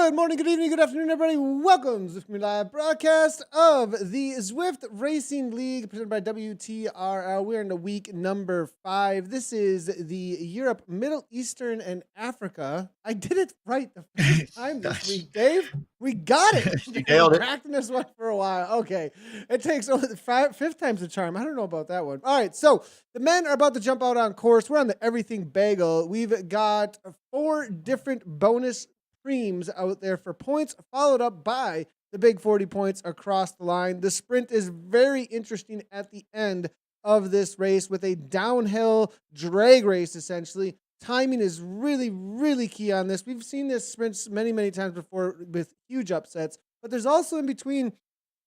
Good morning, good evening, good afternoon, everybody. Welcome to the live broadcast of the Zwift Racing League presented by WTRL. We're in the week number 5. This is the Europe, Middle Eastern, and Africa. I did it right the first time this week, Dave. We got it. You nailed it. Practicing this one for a while. Okay. It takes only fifth time's the charm. I don't know about that one. All right. So the men are about to jump out on course. We're on the Everything Bagel. We've got 4 different bonus streams out there for points, followed up by the big 40 points across the line. The sprint is very interesting at the end of this race with a downhill drag race, essentially. Timing is really, really key on this. We've seen this sprints many, many times before with huge upsets, but there's also in between,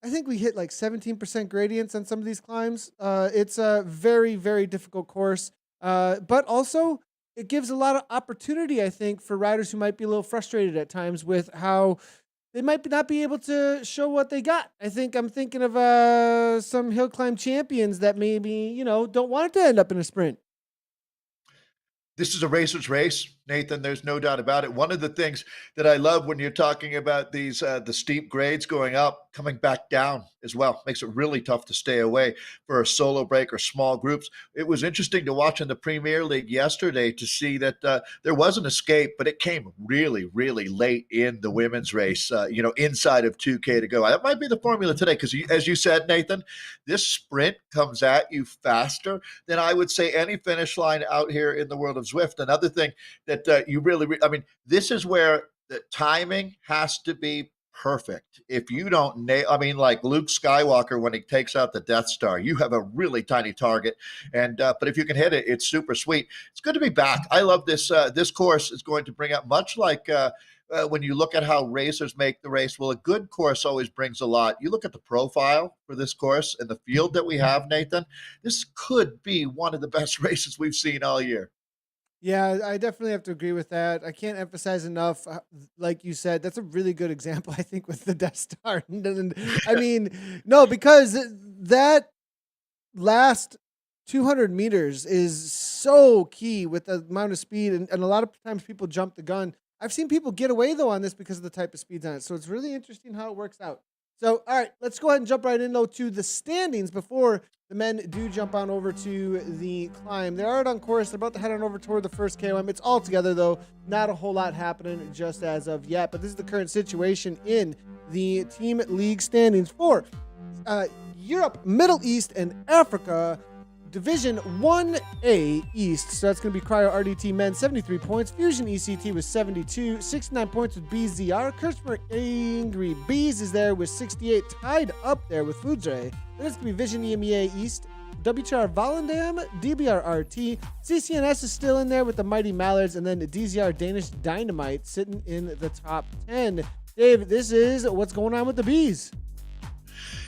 I think we hit like 17% gradients on some of these climbs. It's a very, very difficult course, but also it gives a lot of opportunity, I think, for riders who might be a little frustrated at times with how they might not be able to show what they got. I'm thinking of some hill climb champions that maybe, don't want it to end up in a sprint. This is a racer's race, Nathan. There's no doubt about it. One of the things that I love when you're talking about these the steep grades going up, coming back down as well, makes it really tough to stay away for a solo break or small groups. It was interesting to watch in the Premier League yesterday to see that there was an escape, but it came really, really late in the women's race, inside of 2K to go. That might be the formula today because, as you said, Nathan, this sprint comes at you faster than I would say any finish line out here in the world of Zwift. Another thing that this is where the timing has to be perfect. If you don't like Luke Skywalker when he takes out the Death Star, you have a really tiny target. And but if you can hit it, it's super sweet. It's good to be back. I love this. This course is going to bring up much like when you look at how racers make the race. Well, a good course always brings a lot. You look at the profile for this course and the field that we have, Nathan. This could be one of the best races we've seen all year. Yeah, I definitely have to agree with that. I can't emphasize enough, like you said, that's a really good example, I think, with the Death Star. Because that last 200 meters is so key with the amount of speed, and a lot of times people jump the gun. I've seen people get away, though, on this because of the type of speeds on it, so it's really interesting how it works out. So, all right, let's go ahead and jump right in, though, to the standings before the men do jump on over to the climb. They're out on course. They're about to head on over toward the first KOM. It's all together, though. Not a whole lot happening just as of yet, but this is the current situation in the team league standings for Europe, Middle East, and Africa. Division 1A East, so that's going to be Cryo RDT men, 73 points. Fusion ECT with 72, 69 points with BZR. Kirchner Angry Bees is there with 68, tied up there with Fudre. Then it's going to be Vision EMEA East, WTR Volendam, DBR RT. CCNS is still in there with the Mighty Mallards, and then the DZR Danish Dynamite sitting in the top 10. Dave, this is what's going on with the Bees.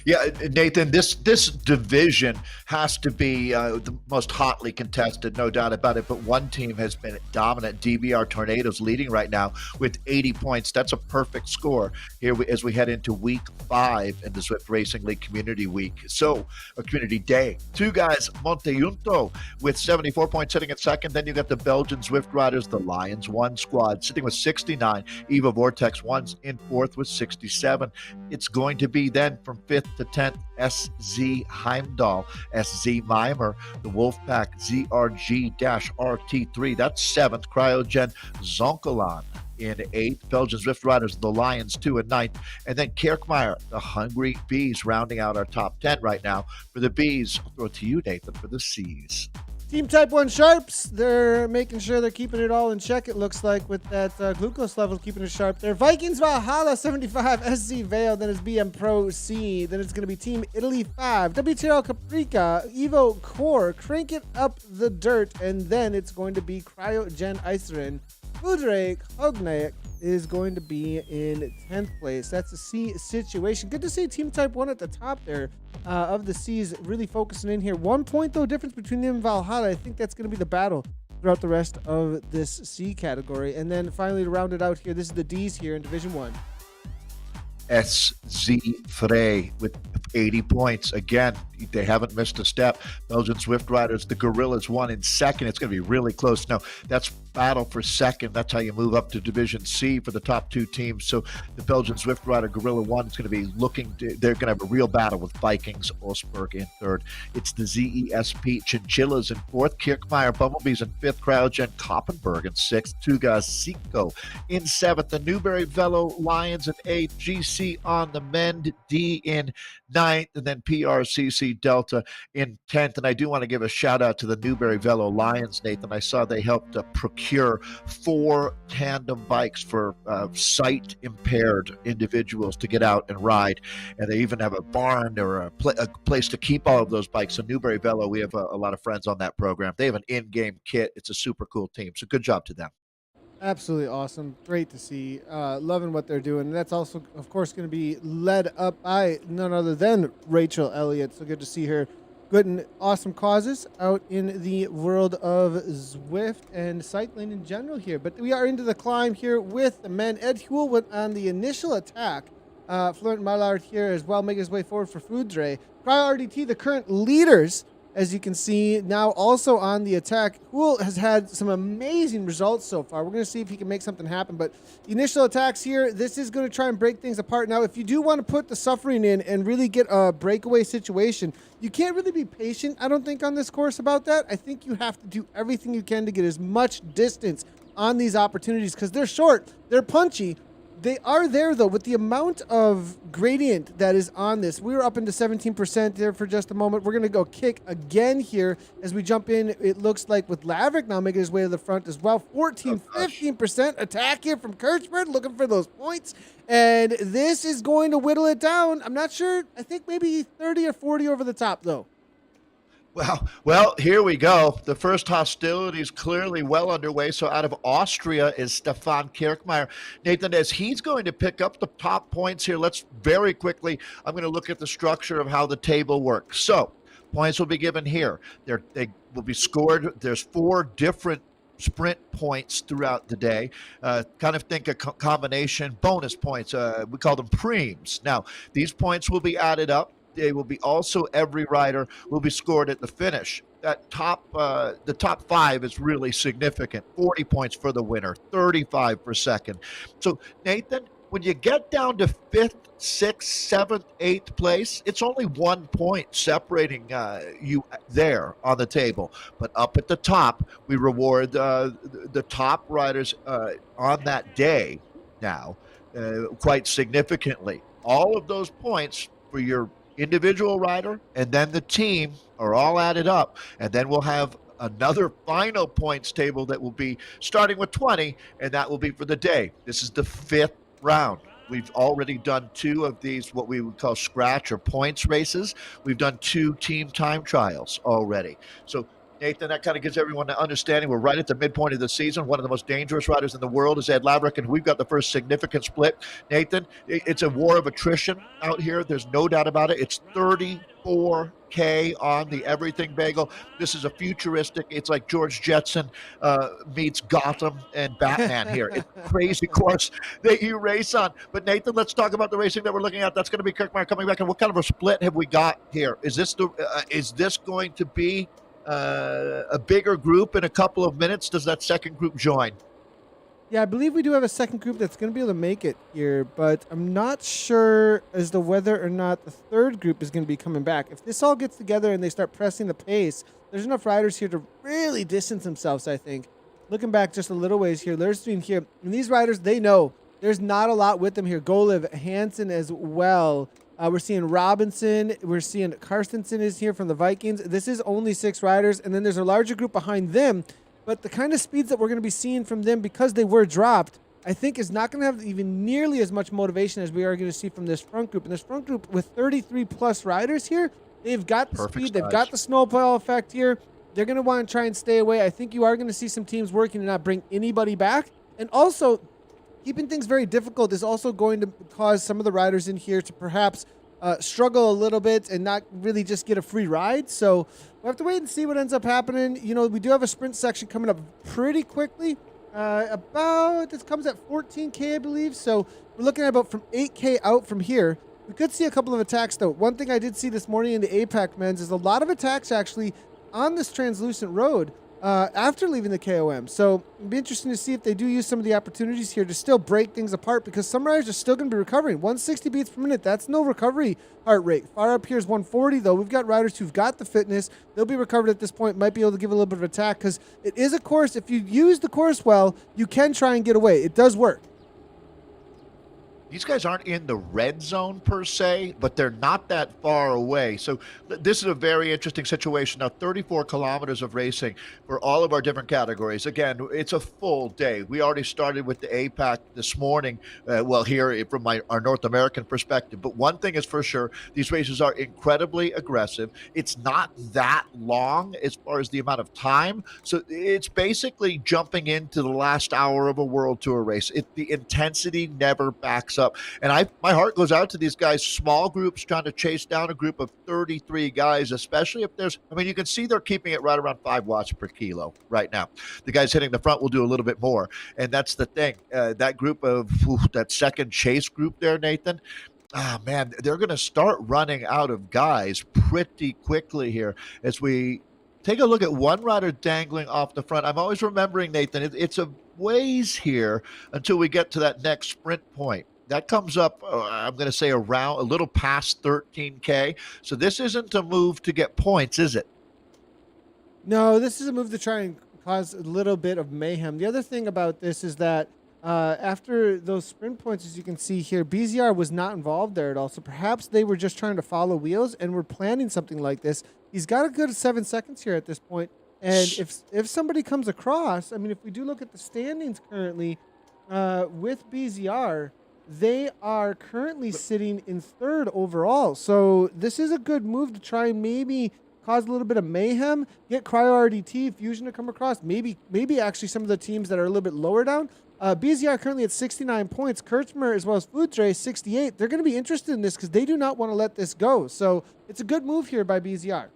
Yeah, Nathan, this division has to be the most hotly contested, no doubt about it. But one team has been dominant. DBR Tornadoes leading right now with 80 points. That's a perfect score here as we head into week 5 in the Zwift Racing League Community Week. So, a community day. 2 guys, Montejunto with 74 points sitting at second. Then you got the Belgian Zwift Riders, the Lions 1 squad sitting with 69. Eva Vortex 1's in 4th with 67. It's going to be then from 5th to 10th, SZ Heimdall, SZ Mimer, the Wolfpack ZRG-RT3, that's 7th, Cryogen Zonkolan in 8th, Belgian Zwift Riders, the Lions 2 and 9th, and then Kerkmeyer, the Hungry Bees, rounding out our top 10 right now. For the Bees, I'll throw it to you, Nathan, for the C's. Team Type 1 Sharps, they're making sure they're keeping it all in check, it looks like, with that glucose level, keeping it sharp there. Vikings Valhalla 75, SC Vale, then it's BM Pro C, then it's going to be Team Italy 5, WTRL Caprica, Evo Core, Crank It Up the Dirt, and then it's going to be Cryogen Icerin. Fudre Hognaik is going to be in 10th place. That's a C situation. Good to see Team Type 1 at the top there of the C's really focusing in here. 1 point, though, difference between them and Valhalla. I think that's going to be the battle throughout the rest of this C category. And then finally, to round it out here, this is the D's here in Division 1. SZ Frey with 80 points. Again, they haven't missed a step. Belgian Zwift riders, the Gorillas won in second. It's going to be really close. Now, that's battle for second. That's how you move up to Division C for the top two teams. So the Belgian Zwift rider Gorilla 1 is going to be they're going to have a real battle with Vikings, Osberg in third. It's the ZESP Chinchillas in fourth, Kirkmeyer Bumblebees in fifth, Cryogen Koppenberg in sixth, Tugas Zico in seventh, the Newberry Velo Lions in eighth, GC on the Mend D in ninth, and then PRCC Delta in 10th. And I do want to give a shout out to the Newberry Velo Lions, Nathan. I saw they helped procure 4 tandem bikes for sight impaired individuals to get out and ride. And they even have a barn or a place to keep all of those bikes. So Newberry Velo, we have a lot of friends on that program. They have an in-game kit. It's a super cool team. So good job to them. Absolutely awesome. Great to see. Loving what they're doing. And that's also, of course, going to be led up by none other than Rachel Elliott. So good to see her. Good and awesome causes out in the world of Zwift and cycling in general here. But we are into the climb here with the men. Ed Huel went on the initial attack. Florent Mallard here as well, making his way forward for Foudre. Cryo RDT, the current leaders, as you can see, now also on the attack. Huel has had some amazing results so far. We're going to see if he can make something happen. But the initial attacks here, this is going to try and break things apart. Now, if you do want to put the suffering in and really get a breakaway situation, you can't really be patient, I don't think, on this course about that. I think you have to do everything you can to get as much distance on these opportunities because they're short, they're punchy. They are there, though, with the amount of gradient that is on this. We were up into 17% there for just a moment. We're going to go kick again here as we jump in. It looks like with Laverick now making his way to the front as well. 15% attack here from Kirchberg, looking for those points. And this is going to whittle it down. I'm not sure. I think maybe 30 or 40 over the top, though. Well, here we go. The first hostilities clearly well underway. So out of Austria is Stefan Kirkmeyer. Nathan, as he's going to pick up the top points here, let's very quickly, I'm going to look at the structure of how the table works. So points will be given here. They will be scored. There's 4 different sprint points throughout the day. Kind of think a combination bonus points. We call them preems. Now, these points will be added up. They will be also, every rider will be scored at the finish. The top 5 is really significant. 40 points for the winner, 35 for second. So Nathan, when you get down to 5th, 6th, 7th, 8th place, it's only 1 point separating you there on the table. But up at the top, we reward the top riders on that day now quite significantly. All of those points for your individual rider and then the team are all added up, and then we'll have another final points table that will be starting with 20, and that will be for the day. This is the 5th round. We've already done 2 of these, what we would call scratch or points races. We've done 2 team time trials already. So Nathan, that kind of gives everyone an understanding. We're right at the midpoint of the season. One of the most dangerous riders in the world is Ed Laverick, and we've got the first significant split. Nathan, it's a war of attrition out here. There's no doubt about it. It's 34K on the Everything Bagel. This is a futuristic. It's like George Jetson meets Gotham and Batman here. It's a crazy course that you race on. But Nathan, let's talk about the racing that we're looking at. That's going to be Kirkmeyer coming back. And what kind of a split have we got here? Is this going to be a bigger group in a couple of minutes? Does that second group join? Yeah, I believe we do have a second group that's going to be able to make it here, but I'm not sure as to whether or not the third group is going to be coming back. If this all gets together and they start pressing the pace, there's enough riders here to really distance themselves, I think. Looking back just a little ways here, Lerstein here, and these riders, they know there's not a lot with them here. Goliv, Hansen as well. We're seeing Robinson. We're seeing Karstensen is here from the Vikings. This is only 6 riders, and then there's a larger group behind them. But the kind of speeds that we're going to be seeing from them because they were dropped, I think is not going to have even nearly as much motivation as we are going to see from this front group. And this front group with 33-plus riders here, they've got the speed. They've got the snowball effect here. They're going to want to try and stay away. I think you are going to see some teams working to not bring anybody back. And also, keeping things very difficult is also going to cause some of the riders in here to perhaps struggle a little bit and not really just get a free ride. So we'll have to wait and see what ends up happening. You know, we do have a sprint section coming up pretty quickly. This comes at 14K, I believe. So we're looking at about from 8K out from here. We could see a couple of attacks, though. One thing I did see this morning in the APAC men's is a lot of attacks actually on this translucent road after leaving the KOM. So it'd be interesting to see if they do use some of the opportunities here to still break things apart, because some riders are still going to be recovering. 160 beats per minute, that's no recovery heart rate. Far up here is 140, though. We've got riders who've got the fitness. They'll be recovered at this point, might be able to give a little bit of attack, because it is a course. If you use the course well, you can try and get away. It does work. These guys aren't in the red zone per se, but they're not that far away. So this is a very interesting situation. Now, 34 kilometers of racing for all of our different categories. Again, it's a full day. We already started with the APAC this morning, here from our North American perspective. But one thing is for sure, these races are incredibly aggressive. It's not that long as far as the amount of time. So it's basically jumping into the last hour of a World Tour race. The intensity never backs up. And my heart goes out to these guys, small groups trying to chase down a group of 33 guys, especially if you can see they're keeping it right around 5 watts per kilo right now. The guys hitting the front will do a little bit more. And that's the thing. That group that second chase group there, Nathan, man, they're going to start running out of guys pretty quickly here as we take a look at one rider dangling off the front. I'm always remembering, Nathan, it's a ways here until we get to that next sprint point. That comes up, I'm going to say, around a little past 13K. So this isn't a move to get points, is it? No, this is a move to try and cause a little bit of mayhem. The other thing about this is that after those sprint points, as you can see here, BZR was not involved there at all. So perhaps they were just trying to follow wheels and were planning something like this. He's got a good 7 seconds here at this point. And if somebody comes across, if we do look at the standings currently with BZR, they are currently sitting in 3rd overall. So this is a good move to try and maybe cause a little bit of mayhem, get Cryo RDT, Fusion to come across, maybe actually some of the teams that are a little bit lower down. BZR currently at 69 points, Kurtzmer as well as Foodtray 68. They're going to be interested in this because they do not want to let this go. So it's a good move here by BZR.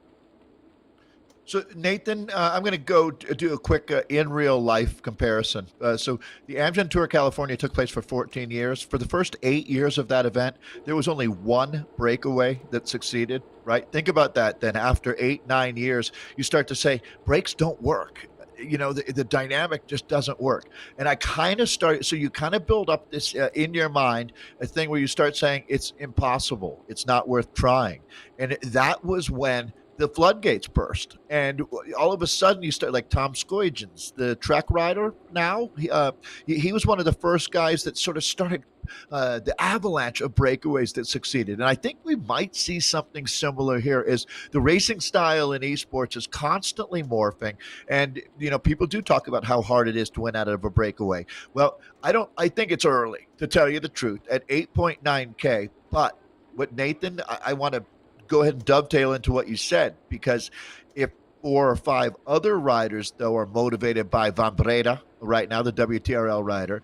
So, Nathan, I'm going to go do a quick in real life comparison. So the Amgen Tour California took place for 14 years. For the first 8 years of that event, there was only one breakaway that succeeded, right? Think about that. Then after 8-9 years, you start to say, breaks don't work. The dynamic just doesn't work. And I kind of so you kind of build up this in your mind, a thing where you start saying it's impossible. It's not worth trying. And that was when the floodgates burst, and all of a sudden you start, like Tom Scoygens, the Trek rider now, he was one of the first guys that sort of started the avalanche of breakaways that succeeded. And I think we might see something similar here, as the racing style in esports is constantly morphing. And, people do talk about how hard it is to win out of a breakaway. Well, I think it's early, to tell you the truth, at 8.9K. But what Nathan, I want to go ahead and dovetail into what you said, because if 4 or 5 other riders, though, are motivated by Van Breda right now, the WTRL rider,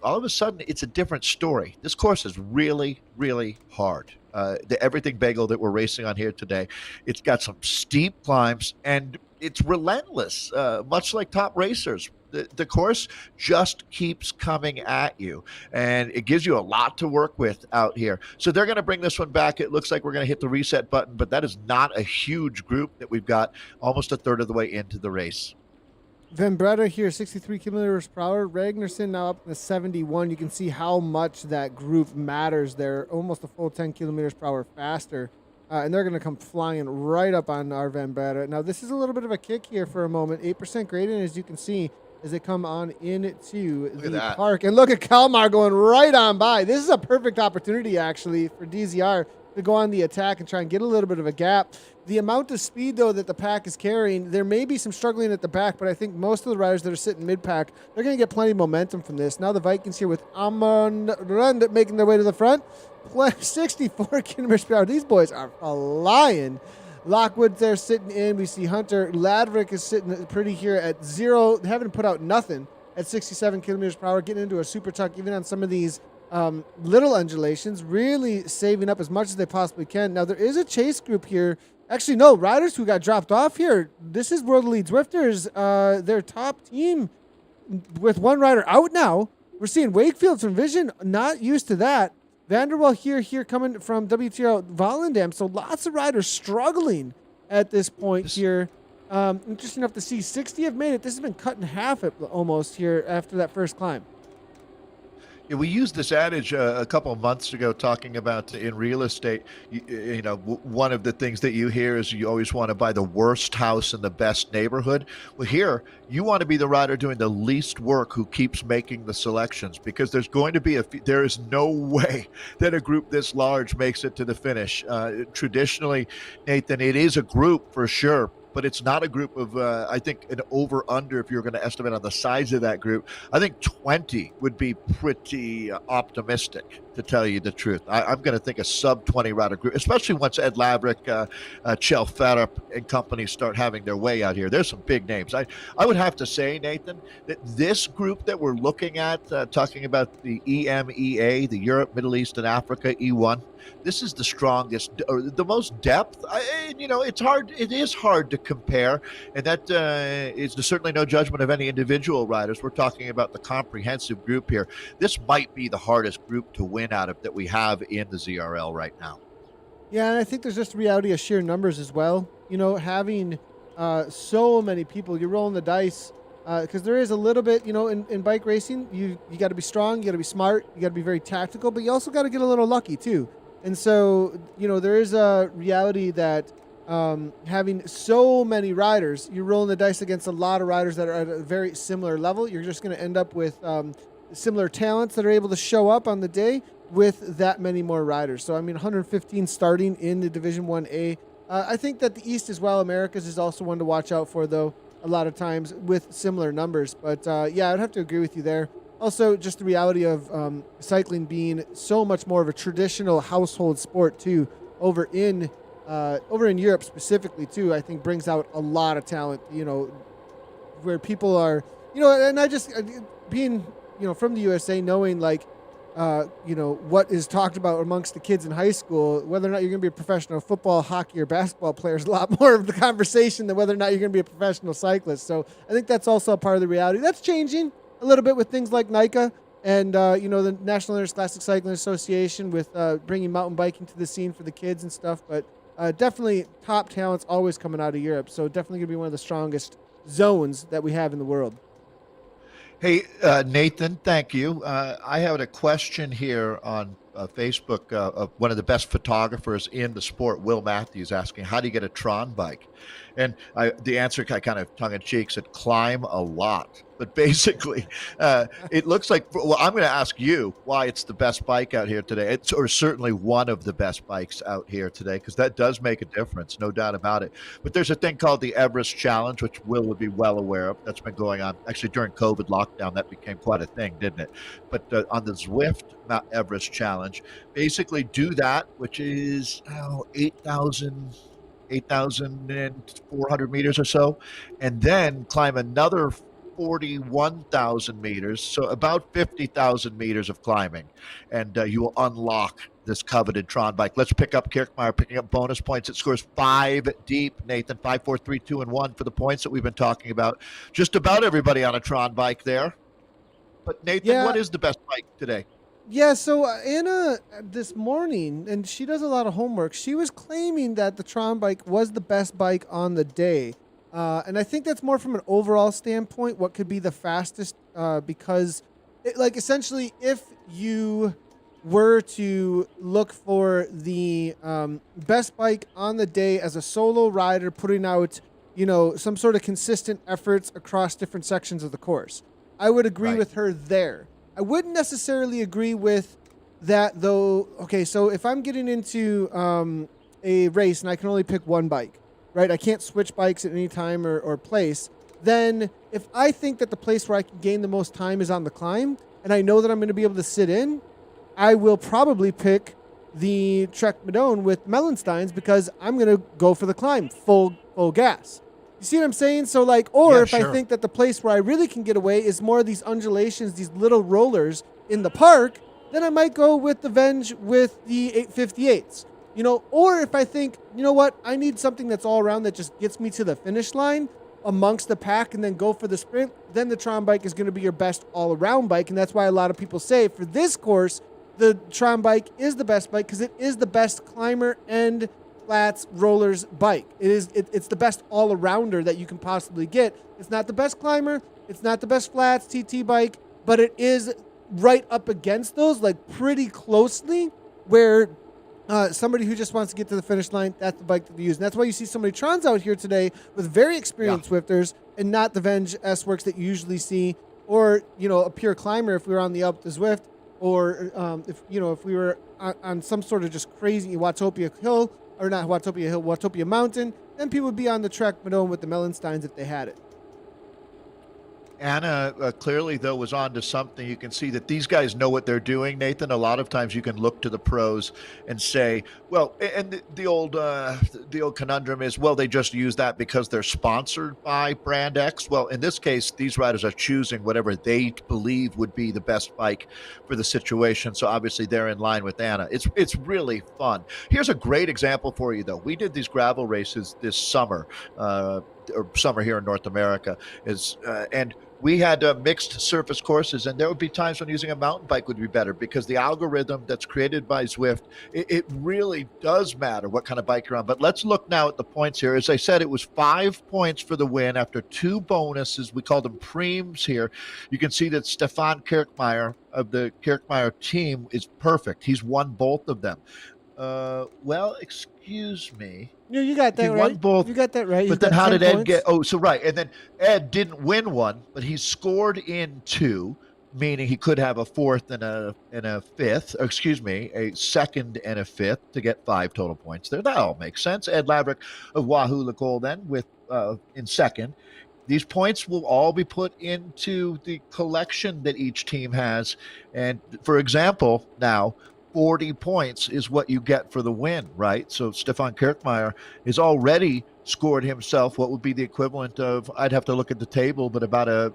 all of a sudden it's a different story. This course is really, really hard. The Everything Bagel that we're racing on here today, it's got some steep climbs, and it's relentless, much like top racers. The course just keeps coming at you, and it gives you a lot to work with out here. So they're going to bring this one back. It looks like we're going to hit the reset button, but that is not a huge group that we've got almost a third of the way into the race. Van Breda here, 63 kilometers per hour. Ragnarsson now up to 71. You can see how much that group matters there. Almost a full 10 kilometers per hour faster. And they're going to come flying right up on our Van Breda. Now, this is a little bit of a kick here for a moment. 8% gradient, as you can see, as they come on into the park. And look at Kalmar going right on by. This is a perfect opportunity, actually, for DZR to go on the attack and try and get a little bit of a gap. The amount of speed, though, that the pack is carrying, there may be some struggling at the back, but I think most of the riders that are sitting mid-pack, they're going to get plenty of momentum from this. Now the Vikings here with Amon Rund making their way to the front. 64 kilometers per hour. These boys are flying. Lockwood's there sitting in. We see Hunter Ladrick is sitting pretty here at 0. They haven't put out nothing at 67 kilometers per hour, getting into a super tuck, even on some of these little undulations, really saving up as much as they possibly can. Now, there is a chase group here. Actually, no, riders who got dropped off here. This is World Elite Zwifters, their top team, with one rider out now. We're seeing Wakefield's from Vision, not used to that. Vanderwall here coming from WTRL Volendam. So lots of riders struggling at this point here. Interesting enough to see 60 have made it. This has been cut in half almost here after that first climb. Yeah, we used this adage a couple of months ago talking about in real estate, one of the things that you hear is you always want to buy the worst house in the best neighborhood. Well, here, you want to be the rider doing the least work who keeps making the selections, because there's going to be there is no way that a group this large makes it to the finish. Traditionally, Nathan, it is a group for sure, but it's not a group of, I think, an over-under, if you're going to estimate on the size of that group. I think 20 would be pretty optimistic, to tell you the truth. I'm going to think a sub-20 rider group, especially once Ed Laverick, Chell Ferup, and companies start having their way out here. There's some big names. I would have to say, Nathan, that this group that we're looking at, talking about the EMEA, the Europe, Middle East, and Africa, E1, this is the strongest, or the most depth. It is hard to compare, and that is certainly no judgment of any individual riders. We're talking about the comprehensive group here. This might be the hardest group to win out of that we have in the ZRL right now. Yeah, and I think there's just the reality of sheer numbers as well. Having so many people, you're rolling the dice, because there is a little bit, in bike racing, you got to be strong, you got to be smart, you got to be very tactical, but you also got to get a little lucky too. And so, there is a reality that having so many riders, you're rolling the dice against a lot of riders that are at a very similar level. You're just going to end up with similar talents that are able to show up on the day with that many more riders. So, 115 starting in the Division 1A. I think that the East as well, Americas, is also one to watch out for, though, a lot of times with similar numbers. But, yeah, I'd have to agree with you there. Also, just the reality of cycling being so much more of a traditional household sport too, over in Europe specifically too, I think brings out a lot of talent. Where people are, and I just being from the USA, knowing what is talked about amongst the kids in high school, whether or not you're going to be a professional football, hockey, or basketball player is a lot more of the conversation than whether or not you're going to be a professional cyclist. So I think that's also a part of the reality. That's changing a little bit with things like NICA and, the National Interscholastic Cycling Association with bringing mountain biking to the scene for the kids and stuff. But definitely top talents always coming out of Europe. So definitely going to be one of the strongest zones that we have in the world. Hey, Nathan, thank you. I had a question here on Facebook of one of the best photographers in the sport, Will Matthews, asking, how do you get a Tron bike? And the answer, kind of tongue-in-cheek, said climb a lot. But basically, it looks like, well, I'm going to ask you why it's the best bike out here today. Or certainly one of the best bikes out here today, because that does make a difference, no doubt about it. But there's a thing called the Everest Challenge, which Will would be well aware of. That's been going on. Actually, during COVID lockdown, that became quite a thing, didn't it? But on the Zwift Mount Everest Challenge, basically do that, which is 8,400 meters or so, and then climb another 41,000 meters, so about 50,000 meters of climbing, and you will unlock this coveted Tron bike. Let's pick up Kirkmeyer picking up bonus points. It scores 5 deep, Nathan, 5, 4, 3, 2, and 1 for the points that we've been talking about. Just about everybody on a Tron bike there. But Nathan, what is the best bike today? Yeah, so Anna this morning, and she does a lot of homework, she was claiming that the Tron bike was the best bike on the day. And I think that's more from an overall standpoint, what could be the fastest, because essentially if you were to look for the best bike on the day as a solo rider putting out, some sort of consistent efforts across different sections of the course, I would agree with her there. I wouldn't necessarily agree with that, though. Okay, so if I'm getting into a race and I can only pick one bike, right? I can't switch bikes at any time or place. Then if I think that the place where I can gain the most time is on the climb, and I know that I'm going to be able to sit in, I will probably pick the Trek Madone with Mellensteins because I'm going to go for the climb, full gas. You see what I'm saying? So I think that the place where I really can get away is more of these undulations, these little rollers in the park, then I might go with the Venge with the 858s. Or if I think, I need something that's all around that just gets me to the finish line amongst the pack and then go for the sprint, then the Tron bike is going to be your best all-around bike. And that's why a lot of people say for this course, the Tron Bike is the best bike because it is the best climber and flats rollers bike. It's the best all-arounder that you can possibly get. It's not the best climber, it's not the best flats TT bike, but it is right up against those, like pretty closely, where somebody who just wants to get to the finish line, that's the bike to use. And that's why you see so many Trons out here today with very experienced Zwifters and not the Venge S-Works that you usually see, or, you know, a pure climber if we were on the up to Zwift, or if we were on some sort of just crazy Watopia Hill, or not Watopia Hill, Watopia Mountain, then people would be on the Trek Madone with the Mellensteins if they had it. Anna clearly, though, was on to something. You can see that these guys know what they're doing, Nathan. A lot of times you can look to the pros and say, well, and the old conundrum is, well, they just use that because they're sponsored by brand X. Well, in this case, these riders are choosing whatever they believe would be the best bike for the situation. So obviously they're in line with Anna. It's really fun. Here's a great example for you, though. We did these gravel races this summer, or summer here in North America, and we had mixed surface courses, and there would be times when using a mountain bike would be better because the algorithm that's created by Zwift, it really does matter what kind of bike you're on. But let's look now at the points here. As I said, it was 5 points for the win after 2 bonuses. We call them preems here. You can see that Stefan Kirkmeyer of the Kirkmeyer team is perfect. He's won both of them. Well, excuse me. No, you got that right. Both, you got that right. But then how did Ed get? Oh, so right. And then Ed didn't win one, but he scored in 2, meaning he could have a 4th and a 5th. Excuse me, a 2nd and a 5th to get 5 total points there. That all makes sense. Ed Laverick of Wahoo Lacole then with in 2nd. These points will all be put into the collection that each team has. And for example, now 40 points is what you get for the win, right? So Stefan Kirkmeyer has already scored himself what would be the equivalent of, I'd have to look at the table, but about a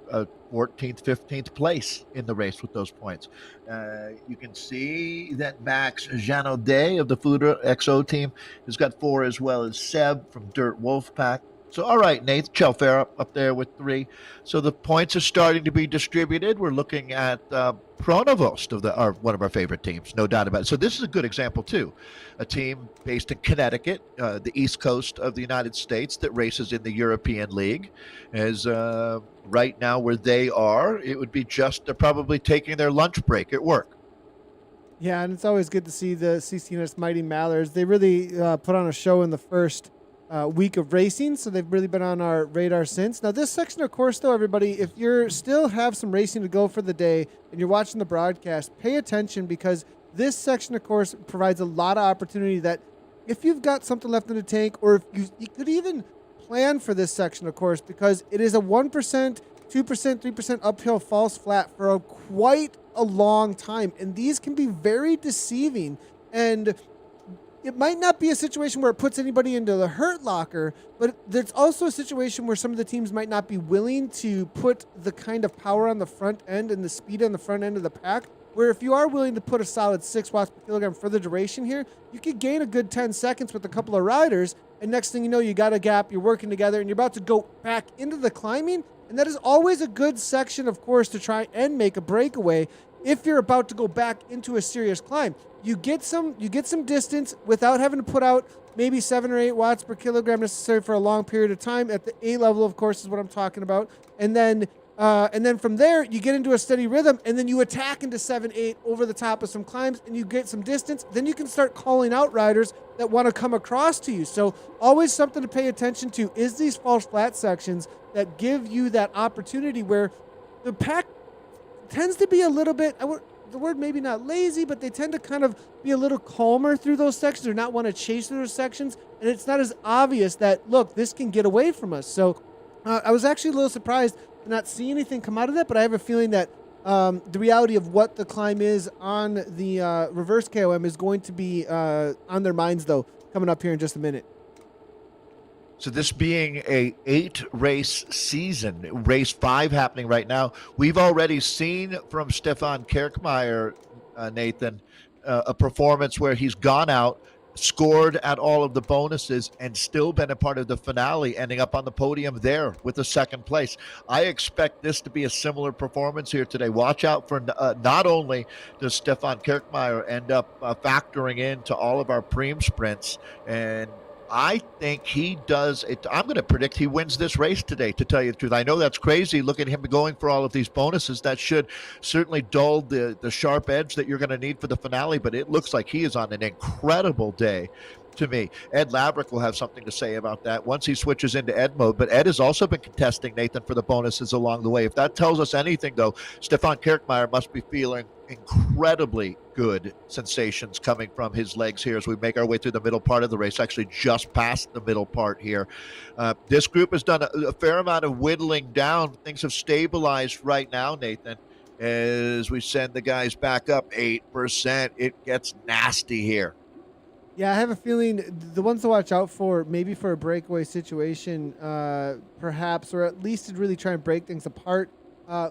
14th, 15th place in the race with those points. You can see that Max Janaudet of the Foudre XO team has got 4, as well as Seb from Dirt Wolfpack. So, all right, Nate, Chelfera up there with 3. So the points are starting to be distributed. We're looking at Pronovost of one of our favorite teams, no doubt about it. So this is a good example, too. A team based in Connecticut, the east coast of the United States, that races in the European League. As right now where they are, it would be just probably taking their lunch break at work. Yeah, and it's always good to see the CCNS Mighty Mallards. They really put on a show in the first week of racing, so they've really been on our radar since. Now, this section of course, though, everybody, if you're still have some racing to go for the day and you're watching the broadcast, pay attention, because this section of course provides a lot of opportunity that if you've got something left in the tank, or if you could even plan for this section of course, because it is a 1%, 2%, 3% uphill false flat for quite a long time, and these can be very deceiving. And it might not be a situation where it puts anybody into the hurt locker, but there's also a situation where some of the teams might not be willing to put the kind of power on the front end and the speed on the front end of the pack, where if you are willing to put a solid 6 watts per kilogram for the duration here, you could gain a good 10 seconds with a couple of riders, and next thing you know, you got a gap, you're working together, and you're about to go back into the climbing, and that is always a good section, of course, to try and make a breakaway if you're about to go back into a serious climb. You get some distance without having to put out maybe 7 or 8 watts per kilogram necessary for a long period of time. At the A level, of course, is what I'm talking about. And then from there, you get into a steady rhythm, and then you attack into 7, 8 over the top of some climbs, and you get some distance. Then you can start calling out riders that want to come across to you. So always something to pay attention to is these false flat sections that give you that opportunity where the pack tends to be a little bit, the word maybe not lazy, but they tend to kind of be a little calmer through those sections or not want to chase through those sections. And it's not as obvious that, look, this can get away from us. So I was actually a little surprised to not see anything come out of that, but I have a feeling that the reality of what the climb is on the reverse KOM is going to be on their minds, though, coming up here in just a minute. So this being a 8-race season, race 5 happening right now, we've already seen from Stefan Kirkmeyer, Nathan, a performance where he's gone out scored at all of the bonuses, and still been a part of the finale, ending up on the podium there with the second place. I expect this to be a similar performance here today. Watch out for not only does Stefan Kirkmeyer end up factoring into all of our preem sprints, and I think he does it. I'm going to predict he wins this race today, to tell you the truth. I know that's crazy. Look at him going for all of these bonuses. That should certainly dull the sharp edge that you're going to need for the finale, but it looks like he is on an incredible day to me. Ed Laverick will have something to say about that once he switches into Ed mode, but Ed has also been contesting, Nathan, for the bonuses along the way. If that tells us anything, though, Stefan Kirkmeyer must be feeling incredibly good sensations coming from his legs here as we make our way through the middle part of the race, actually just past the middle part here. This group has done a fair amount of whittling down. Things have stabilized right now, Nathan, as we send the guys back up 8%. It gets nasty here. Yeah, I have a feeling the ones to watch out for, maybe for a breakaway situation, perhaps, or at least to really try and break things apart.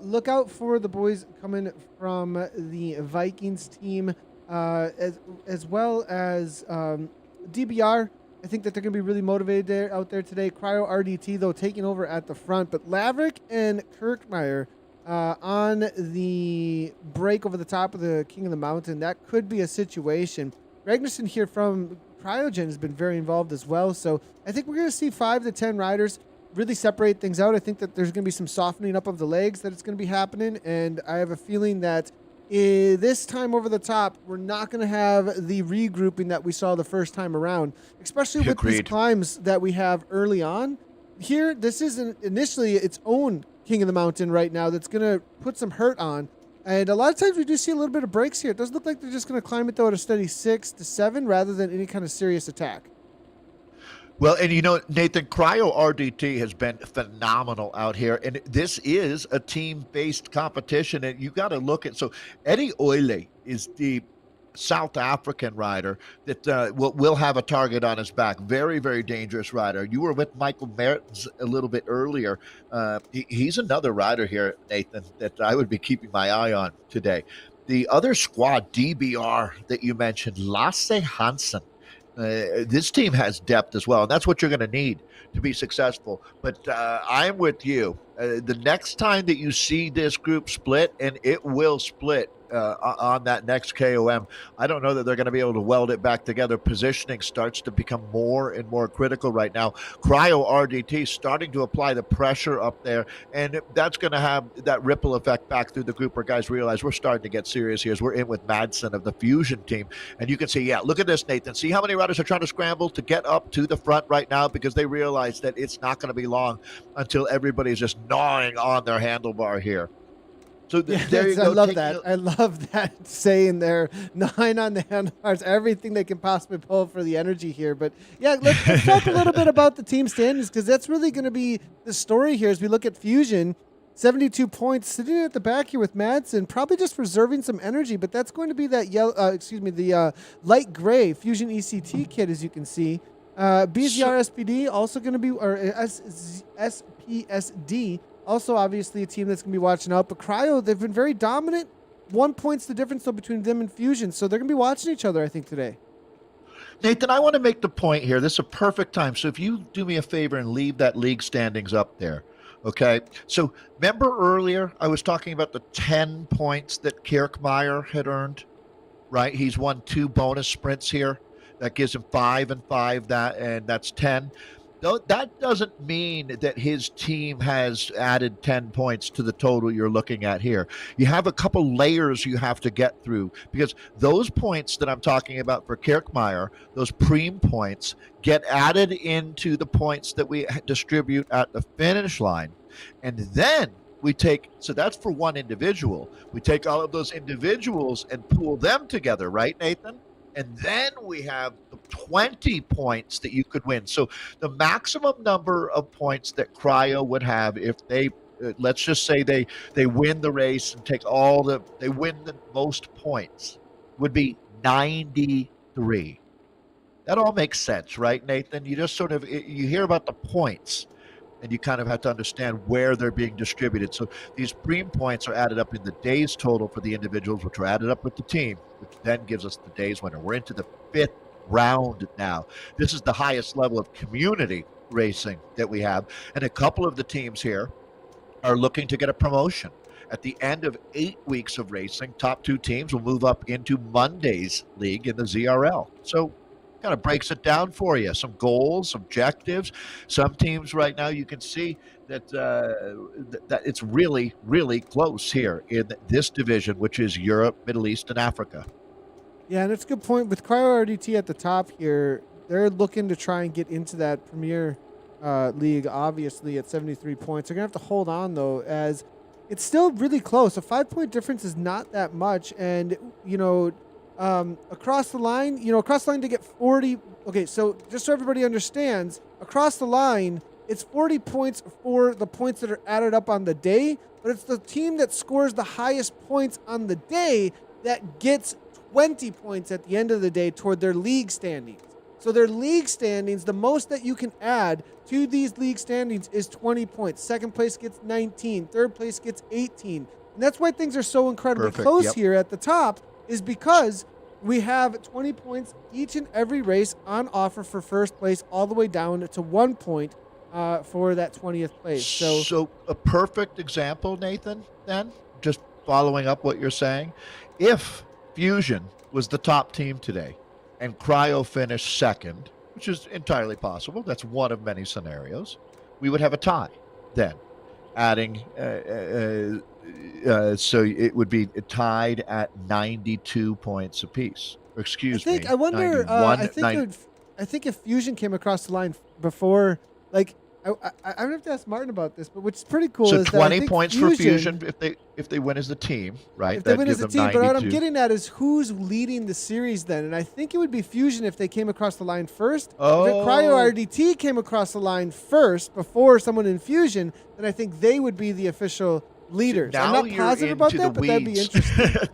Look out for the boys coming from the Vikings team, as well as DBR. I think that they're going to be really motivated out there today. Cryo RDT, though, taking over at the front. But Laverick and Kirkmeyer on the break over the top of the King of the Mountain, that could be a situation. Ragnarsson here from Cryogen has been very involved as well. So I think we're going to see 5 to 10 riders really separate things out. I think that there's going to be some softening up of the legs that it's going to be happening. And I have a feeling that this time over the top, we're not going to have the regrouping that we saw the first time around, especially with these climbs that we have early on. Here, this isn't initially its own King of the Mountain right now that's going to put some hurt on. And a lot of times we do see a little bit of breaks here. It does look like they're just going to climb it, though, at a steady 6 to 7 rather than any kind of serious attack. Well, and you know, Nathan, Cryo RDT has been phenomenal out here, and this is a team-based competition, and you got to look at, so Eddie Oile is the South African rider that will have a target on his back. Very, very dangerous rider. You were with Michael Mertens a little bit earlier. He's another rider here, Nathan, that I would be keeping my eye on today. The other squad, DBR, that you mentioned, Lasse Hansen. This team has depth as well, and that's what you're going to need to be successful. But I'm with you. The next time that you see this group split, and it will split on that next KOM, I don't know that they're going to be able to weld it back together. Positioning starts to become more and more critical right now. Cryo RDT starting to apply the pressure up there, and that's going to have that ripple effect back through the group where guys realize we're starting to get serious here as we're in with Madsen of the Fusion team. And you can see, yeah, look at this, Nathan. See how many riders are trying to scramble to get up to the front right now because they realize that it's not going to be long until everybody's just gnawing on their handlebar here. So there you go. I love that. I love that saying there, 9 on the handlebars, everything they can possibly pull for the energy here. But yeah, let's talk a little bit about the team standings, because that's really going to be the story here as we look at Fusion. 72 points sitting at the back here with Madsen, probably just reserving some energy, but that's going to be that yellow, the light gray Fusion ECT kit, as you can see. BZR SPD also going to be, or SPSD, also obviously a team that's going to be watching out. But Cryo, they've been very dominant. 1 point's the difference, though, between them and Fusion. So they're going to be watching each other, I think, today. Nathan, I want to make the point here. This is a perfect time. So if you do me a favor and leave that league standings up there, okay? So remember earlier I was talking about the 10 points that Kirkmeyer had earned, right? He's won 2 bonus sprints here. That gives him 5 and 5, and that's 10. That doesn't mean that his team has added 10 points to the total you're looking at here. You have a couple layers you have to get through, because those points that I'm talking about for Kirkmeyer, those preem points, get added into the points that we distribute at the finish line. And then we take, so that's for one individual. We take all of those individuals and pool them together, right, Nathan? And then we have 20 points that you could win. So the maximum number of points that Cryo would have if they, let's just say they win the race and they win the most points, would be 93. That all makes sense, right, Nathan? You just sort of, you hear about the points, and you kind of have to understand where they're being distributed. So these preem points are added up in the days total for the individuals, which are added up with the team, which then gives us the days winner. We're into the 5th round now. This is the highest level of community racing that we have. And a couple of the teams here are looking to get a promotion. At the end of 8 weeks of racing, top 2 teams will move up into Monday's league in the ZRL. So kind of breaks it down for you. Some goals, objectives. Some teams right now, you can see that that it's really, really close here in this division, which is Europe, Middle East, and Africa. Yeah, and it's a good point. With Cryo RDT at the top here, they're looking to try and get into that Premier League, obviously, at 73 points. They're going to have to hold on, though, as it's still really close. A 5-point difference is not that much. And, across the line, to get 40. Okay, so just so everybody understands, across the line, it's 40 points for the points that are added up on the day, but it's the team that scores the highest points on the day that gets 20 points at the end of the day toward their league standings. So their league standings, the most that you can add to these league standings is 20 points. Second place gets 19. Third place gets 18. And that's why things are so incredibly close here at the top, is because we have 20 points each and every race on offer for first place, all the way down to 1 point for that 20th place. So a perfect example, Nathan, then, just following up what you're saying, if Fusion was the top team today and Cryo finished second, which is entirely possible, that's one of many scenarios, we would have a tie then, adding so it would be tied at 92 points apiece. Excuse me. I wonder. I think if Fusion came across the line before, like, I would have to ask Martin about this, but what's pretty cool so is 20 that points for Fusion if they win as a team, right? If they win as a team, but what I'm getting at is who's leading the series then, and I think it would be Fusion if they came across the line first. Oh. If Cryo RDT came across the line first before someone in Fusion, then I think they would be the official leaders. Now I'm not positive about that, but that'd be interesting.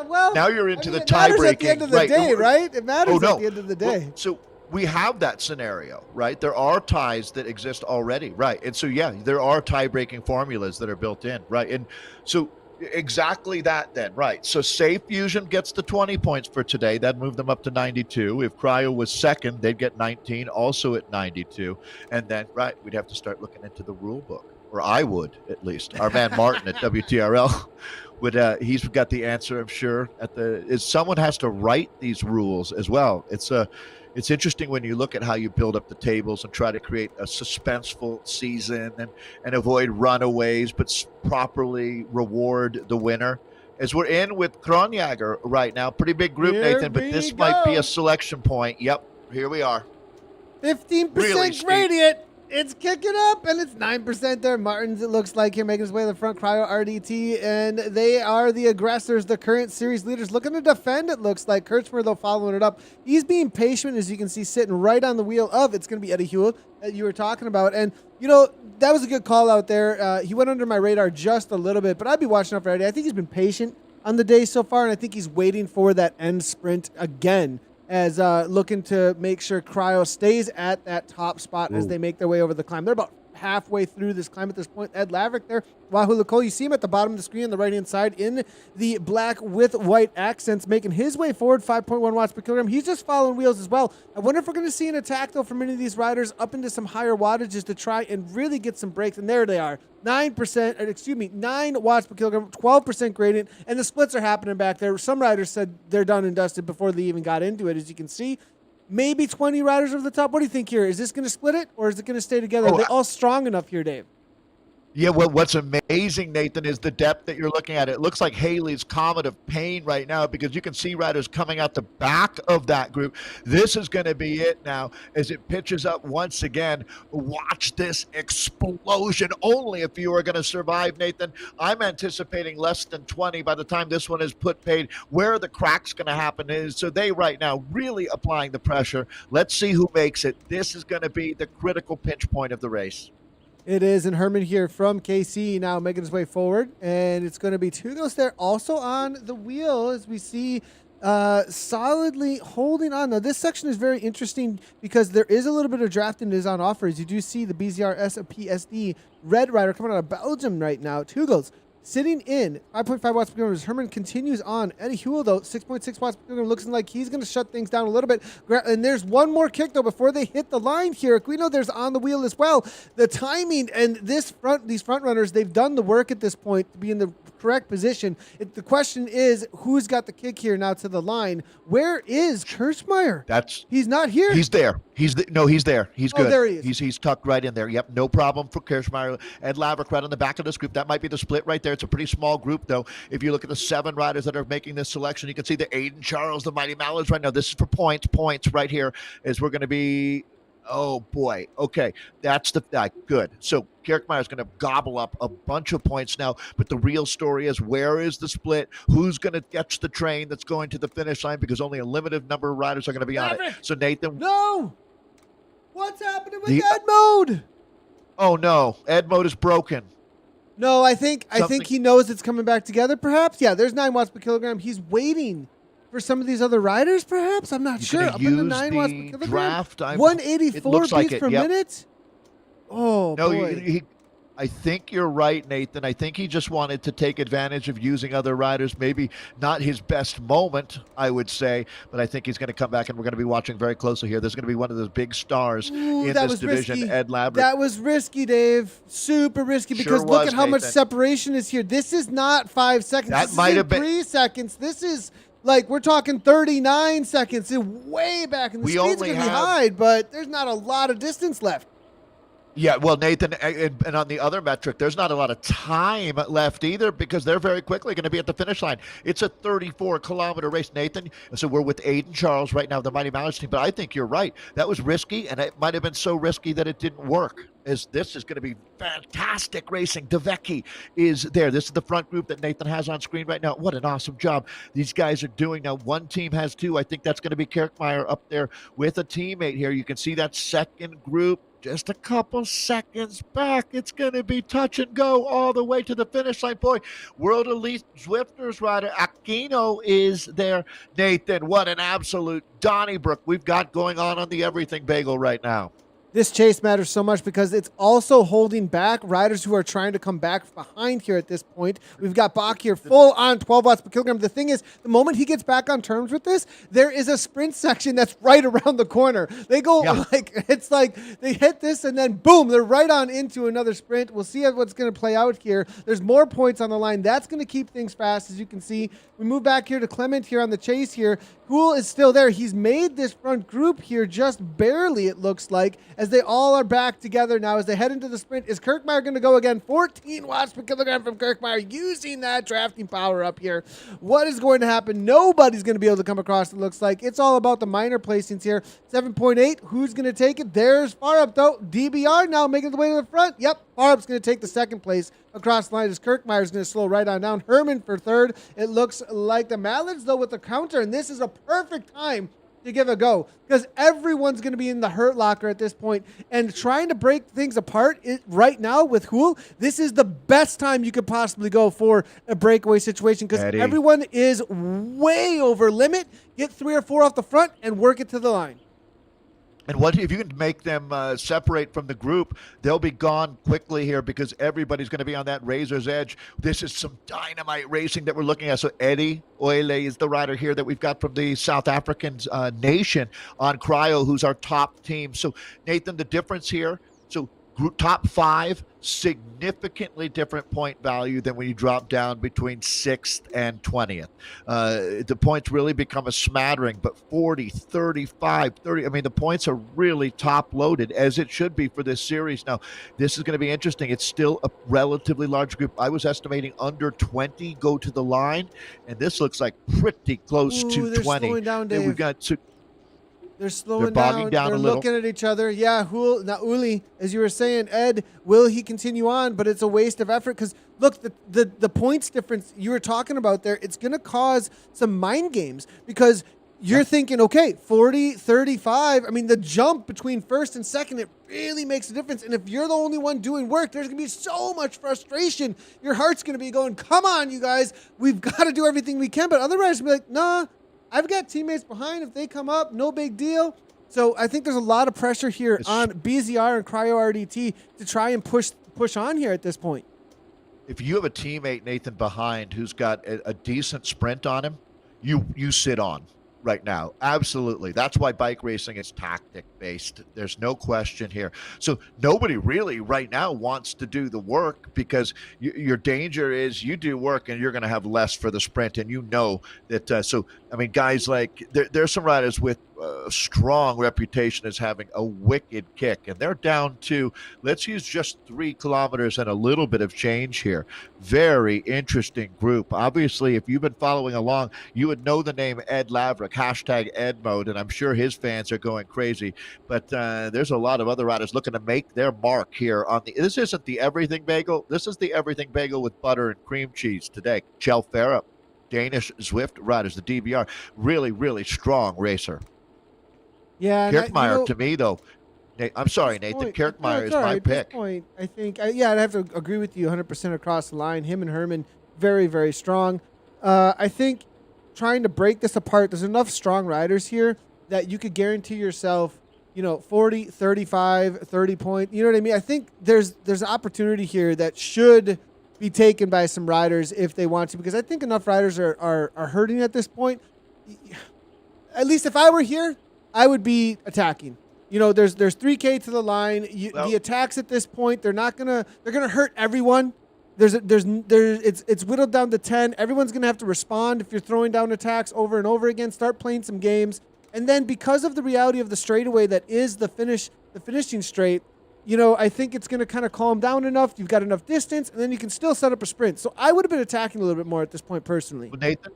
Well, now you're into the it tie matters breaking. At the end of the day, right? It matters at the end of the day. Well, so we have that scenario, right? There are ties that exist already, right? And so, yeah, there are tie-breaking formulas that are built in, right? And so exactly that then, right? So say Fusion gets the 20 points for today, that'd move them up to 92. If Cryo was second, they'd get 19, also at 92. And then, right, we'd have to start looking into the rule book, or I would, at least. Our man Martin at WTRL would, he's got the answer, I'm sure. Someone has to write these rules as well. It's interesting when you look at how you build up the tables and try to create a suspenseful season and avoid runaways, but properly reward the winner. As we're in with Kronjager right now, pretty big group, Nathan, but this might be a selection point. Yep, here we are. 15% gradient. It's kicking up, and it's 9% there. Martins, it looks like, here making his way to the front. Cryo RDT, and they are the aggressors, the current series leaders, looking to defend, it looks like. Kurtzmer, though, following it up. He's being patient, as you can see, sitting right on the wheel of, it's going to be Eddie Hewell that you were talking about. And, that was a good call out there. He went under my radar just a little bit, but I'd be watching out for Eddie. I think he's been patient on the day so far, and I think he's waiting for that end sprint again, as looking to make sure Cryo stays at that top spot as they make their way over the climb. They're about halfway through this climb at this point. Ed Laverick there, Wahoo Lacole, you see him at the bottom of the screen on the right-hand side in the black with white accents, making his way forward, 5.1 watts per kilogram. He's just following wheels as well. I wonder if we're going to see an attack, though, from many of these riders up into some higher wattages to try and really get some breaks, and there they are. 9 watts per kilogram, 12% gradient, and the splits are happening back there. Some riders said they're done and dusted before they even got into it, as you can see. Maybe 20 riders over the top. What do you think here? Is this going to split it, or is it going to stay together? Are they all strong enough here, Dave? Yeah, what's amazing, Nathan, is the depth that you're looking at. It looks like Haley's Comet of Pain right now, because you can see riders coming out the back of that group. This is going to be it now as it pitches up once again. Watch this explosion. Only a few are going to survive, Nathan. I'm anticipating less than 20 by the time this one is paid. Where the crack's going to happen is, so they right now really applying the pressure. Let's see who makes it. This is going to be the critical pinch point of the race. It is, and Herman here from KC now making his way forward, and it's going to be Tugos there also on the wheel as we see solidly holding on. Now, this section is very interesting because there is a little bit of drafting that is on offer. As you do see the BZR PSD Red Rider coming out of Belgium right now. Tugos sitting in 5.5 watts per kilogram. Herman continues on. Eddie Huell, though, 6.6 watts per kilogram, looks like he's going to shut things down a little bit. And there's one more kick, though, before they hit the line here. We know there's on the wheel as well. The timing and these front runners, they've done the work at this point to be in the correct position. The question is, who's got the kick here now to the line? Where is Kirchmeier? He's not here. He's there. He's there. He's good. There he is. He's tucked right in there. Yep, no problem for Kirchmeier. Ed Laverick right on the back of this group. That might be the split right there. It's a pretty small group, though. If you look at the 7 riders that are making this selection, you can see the Aiden Charles, the Mighty Mallards right now. This is for points right here is we're going to be, oh boy. Okay, that's the good. So Kirchmeier's going to gobble up a bunch of points now, but the real story is, where is the split? Who's going to catch the train that's going to the finish line? Because only a limited number of riders are going to be on it. So Nathan, no, what's happening with Ed Mode? Oh no, Ed Mode is broken. No, I think he knows it's coming back together. Perhaps, yeah. There's 9 watts per kilogram. He's waiting for some of these other riders. Perhaps, I'm not sure. Up in the 9 watts per kilogram. Draft, 184 beats per minute. Oh no, boy. I think you're right, Nathan. I think he just wanted to take advantage of using other riders. Maybe not his best moment, I would say, but I think he's going to come back, and we're going to be watching very closely here. There's going to be one of those big stars in this division, risky. Ed Laverick. That was risky, Dave. Super risky, because look at how much separation is here. This is not 5 seconds. That might have been 3 seconds. This is like, we're talking 39 seconds. It's way back, and the speed's going to be high, but there's not a lot of distance left. Yeah, well, Nathan, and on the other metric, there's not a lot of time left either, because they're very quickly going to be at the finish line. It's a 34-kilometer race, Nathan. So we're with Aiden Charles right now, the Mighty Mallards team. But I think you're right. That was risky, and it might have been so risky that it didn't work. This is going to be fantastic racing. DeVecchi is there. This is the front group that Nathan has on screen right now. What an awesome job these guys are doing. Now, one team has 2. I think that's going to be Kirchmeier up there with a teammate here. You can see that second group just a couple seconds back. It's going to be touch and go all the way to the finish line. Boy, World Elite Zwifters rider Aquino is there. Nathan, what an absolute Donnybrook we've got going on the Everything Bagel right now. This chase matters so much because it's also holding back riders who are trying to come back behind here at this point. We've got Bach here full on 12 watts per kilogram. The thing is, the moment he gets back on terms with this, there is a sprint section that's right around the corner. They go it's like they hit this and then boom, they're right on into another sprint. We'll see what's going to play out here. There's more points on the line. That's going to keep things fast, as you can see. We move back here to Clement here on the chase here. Huell is still there. He's made this front group here just barely, it looks like, as they all are back together now as they head into the sprint. Is Kirchmeier going to go again? 14 watts per kilogram from Kirchmeier, using that drafting power up here. What is going to happen? Nobody's going to be able to come across, it looks like. It's all about the minor placings here. 7.8. Who's going to take it? There's Farup, though. DBR now making the way to the front. Yep, Farup's going to take the second place across the line, as Kirchmeier's going to slow right on down. Herman for third. It looks like the Mallards, though, with the counter, and this is a perfect time to give a go, because everyone's going to be in the hurt locker at this point, and trying to break things apart right now with Huell, this is the best time you could possibly go for a breakaway situation, because everyone is way over limit. Get 3 or 4 off the front and work it to the line. And what if you can make them separate from the group? They'll be gone quickly here, because everybody's going to be on that razor's edge. This is some dynamite racing that we're looking at. So Eddie Oile is the rider here that we've got from the South African nation on Cryo, who's our top team. So Nathan, the difference here, so group top 5, significantly different point value than when you drop down between 6th and 20th. The points really become a smattering, but 40, 35, 30. I mean, the points are really top loaded, as it should be for this series. Now, this is going to be interesting. It's still a relatively large group. I was estimating under 20 go to the line, and this looks like pretty close to 20. Slowing down, Dave. And we've got They're slowing bogging down They're a little. looking at each other. Yeah, Uli, as you were saying, Ed, will he continue on? But it's a waste of effort, because look, the points difference you were talking about there, it's going to cause some mind games, because you're thinking, okay, 40, 35. I mean, the jump between first and second, it really makes a difference. And if you're the only one doing work, there's going to be so much frustration. Your heart's going to be going, come on, you guys. We've got to do everything we can. But otherwise, be like, nah, I've got teammates behind. If they come up, no big deal. So I think there's a lot of pressure here on BZR and Cryo RDT to try and push on here at this point. if you have a teammate, Nathan, behind who's got a decent sprint on him, you sit on right now. Absolutely. That's why bike racing is tactic based. There's no question here. So nobody really right now wants to do the work because your danger is you do work and you're going to have less for the sprint. And you know that. So, I mean, guys like there's some riders with a strong reputation as having a wicked kick, and they're down to, let's use just 3 kilometers and a little bit of change here. Very interesting group. Obviously, if you've been following along, you would know the name Ed Laverick, hashtag Ed Mode, and I'm sure his fans are going crazy. But there's a lot of other riders looking to make their mark here on the. This isn't the everything bagel. This is the everything bagel with butter and cream cheese today. Kjell Farah, Danish Zwift riders, the DBR, really, really strong racer. Yeah, Kirkmeyer, to me, though, I'm sorry, Nathan. Kirkmeyer is my pick. At this point, I think, I'd have to agree with you 100% across the line. Him and Herman, very, very strong. I think trying to break this apart, there's enough strong riders here that you could guarantee yourself, 40, 35, 30 point. You know what I mean? I think there's an opportunity here that should be taken by some riders if they want to, because I think enough riders are hurting at this point. At least if I were here, I would be attacking. There's 3K to the line. The attacks at this point, they're gonna hurt everyone. It's whittled down to 10. Everyone's gonna have to respond if you're throwing down attacks over and over again. Start playing some games, and then because of the reality of the straightaway that is the finishing straight, I think it's gonna kind of calm down enough. You've got enough distance, and then you can still set up a sprint. So I would have been attacking a little bit more at this point personally. Well, Nathan,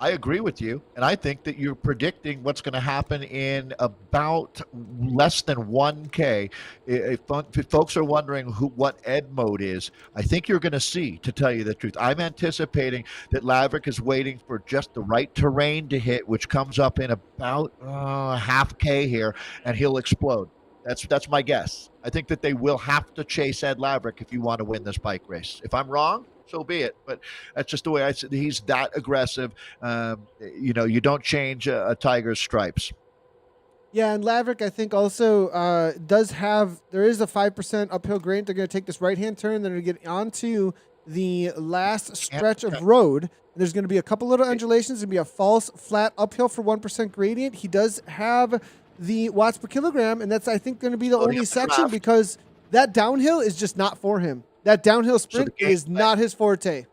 I agree with you, and I think that you're predicting what's going to happen in about less than 1K. If folks are wondering what Ed Mode is, I think you're going to see, to tell you the truth. I'm anticipating that Laverick is waiting for just the right terrain to hit, which comes up in about half K here, and he'll explode. That's my guess. I think that they will have to chase Ed Laverick if you want to win this bike race. If I'm wrong, so be it. But that's just the way I see. He's that aggressive. You don't change a tiger's stripes. Yeah, and Laverick, I think, also there is a 5% uphill grade. They're going to take this right-hand turn. They're going to get onto the last stretch of road. There's going to be a couple little undulations. There's going to be a false flat uphill for 1% gradient. He does have the watts per kilogram, and that's, I think, going to be the only section because that downhill is just not for him. That downhill sprint is not his forte.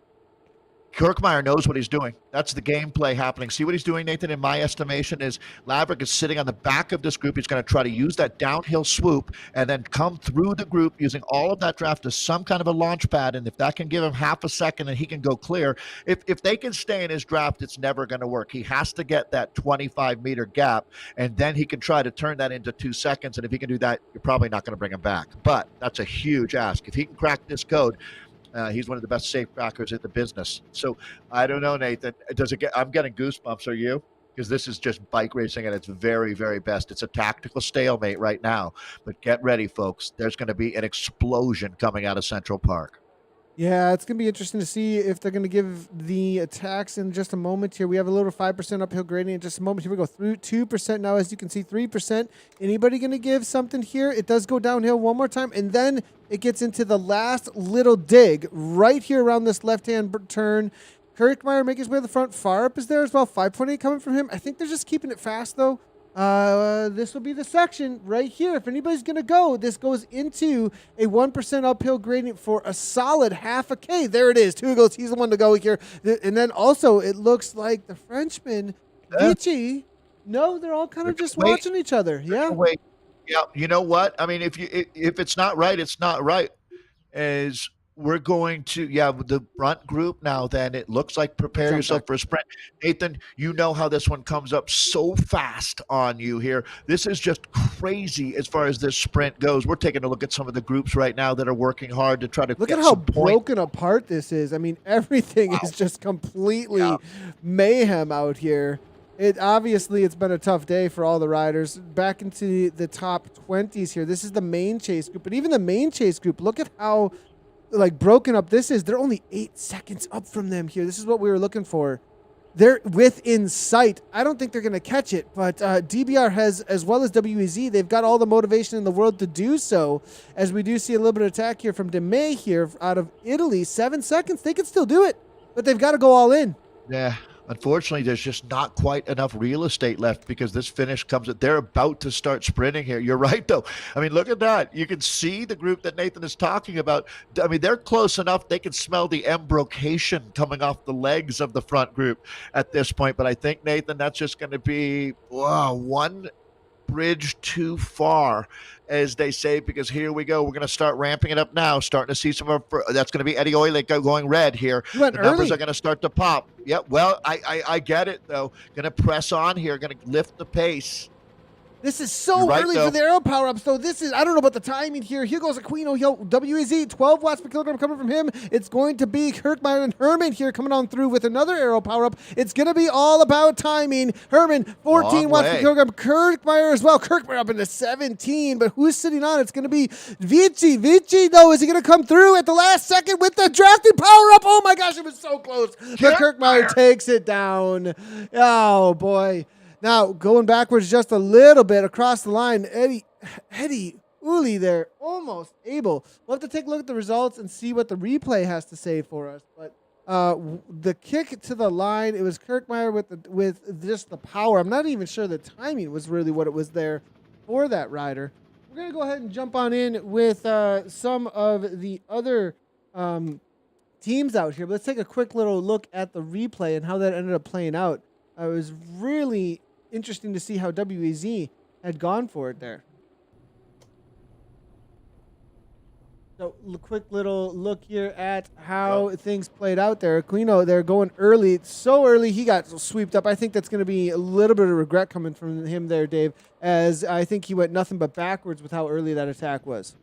Kirkmeyer knows what he's doing. That's the gameplay happening. See what he's doing, Nathan? In my estimation, is Laverick is sitting on the back of this group. He's going to try to use that downhill swoop and then come through the group using all of that draft as some kind of a launch pad. And if that can give him half a second and he can go clear, if they can stay in his draft, it's never going to work. He has to get that 25-meter gap, and then he can try to turn that into 2 seconds. And if he can do that, you're probably not going to bring him back. But that's a huge ask. If he can crack this code, he's one of the best safe crackers in the business. So I don't know, Nathan. I'm getting goosebumps. Are you? Because this is just bike racing at its very, very best. It's a tactical stalemate right now. But get ready, folks. There's going to be an explosion coming out of Central Park. Yeah, it's going to be interesting to see if they're going to give the attacks in just a moment here. We have a little 5% uphill gradient in just a moment. Here we go through 2% now. As you can see, 3%. Anybody going to give something here? It does go downhill one more time, and then it gets into the last little dig right here around this left-hand turn. Kirkmeyer making his way to the front. Far up is there as well. 5.8 coming from him. I think they're just keeping it fast, though. This will be the section right here. If anybody's going to go, this goes into a 1% uphill gradient for a solid half a K. There it is. Two goes. He's the one to go here. And then also it looks like the Frenchman, Vichy. No, they're all kind of just watching each other. Yeah. Wait. Yeah. You know what? I mean, if it's not right, it's not right. As we're going to, the front group now, then it looks like prepare yourself for a sprint. Nathan, you know how this one comes up so fast on you here. This is just crazy as far as this sprint goes. We're taking a look at some of the groups right now that are working hard to try to look at how broken apart this is. I mean, everything is just completely mayhem out here. It's been a tough day for all the riders. Back into the top 20s here. This is the main chase group, but even the main chase group, look at how broken up this is. They're only 8 seconds up from them here. This is what we were looking for. they're within sight. I don't think they're going to catch it, but DBR has, as well as WEZ, they've got all the motivation in the world to do so. As we do see a little bit of attack here from DeMay here out of Italy. 7 seconds, they can still do it, but they've got to go all in. Yeah. Unfortunately, there's just not quite enough real estate left because this finish comes at they're about to start sprinting here. You're right, though. I mean, look at that. You can see the group that Nathan is talking about. I mean, they're close enough. They can smell the embrocation coming off the legs of the front group at this point. But I think, Nathan, that's just going to be one bridge too far, as they say, because here we go. We're going to start ramping it up now, starting to see some of that's going to be Eddie Elliott going red here. The numbers are going to start to pop. Yeah, well, I get it, though. Going to press on here, going to lift the pace. This is so early for the aero power-up, so this is, I don't know about the timing here. Here goes Aquino, WEZ, 12 watts per kilogram coming from him. It's going to be Kirkmeyer and Herman here coming on through with another aero power-up. It's going to be all about timing. Herman, 14 watts per kilogram. Kirkmeyer as well. Kirkmeyer up into 17, but who's sitting on? It's going to be Vici. Vici, though, is he going to come through at the last second with the drafting power-up? Oh, my gosh, it was so close. But Kirkmeyer takes it down. Oh, boy. Now, going backwards just a little bit across the line, Eddie Uli there, almost able. We'll have to take a look at the results and see what the replay has to say for us. But the kick to the line, it was Kirkmeyer with just the power. I'm not even sure the timing was really what it was there for that rider. We're going to go ahead and jump on in with some of the other teams out here. But let's take a quick little look at the replay and how that ended up playing out. It was really interesting to see how WEZ had gone for it there. So, quick little look here at how things played out there. Aquino, they're going early. It's so early, he got swept up. I think that's going to be a little bit of regret coming from him there, Dave, as I think he went nothing but backwards with how early that attack was.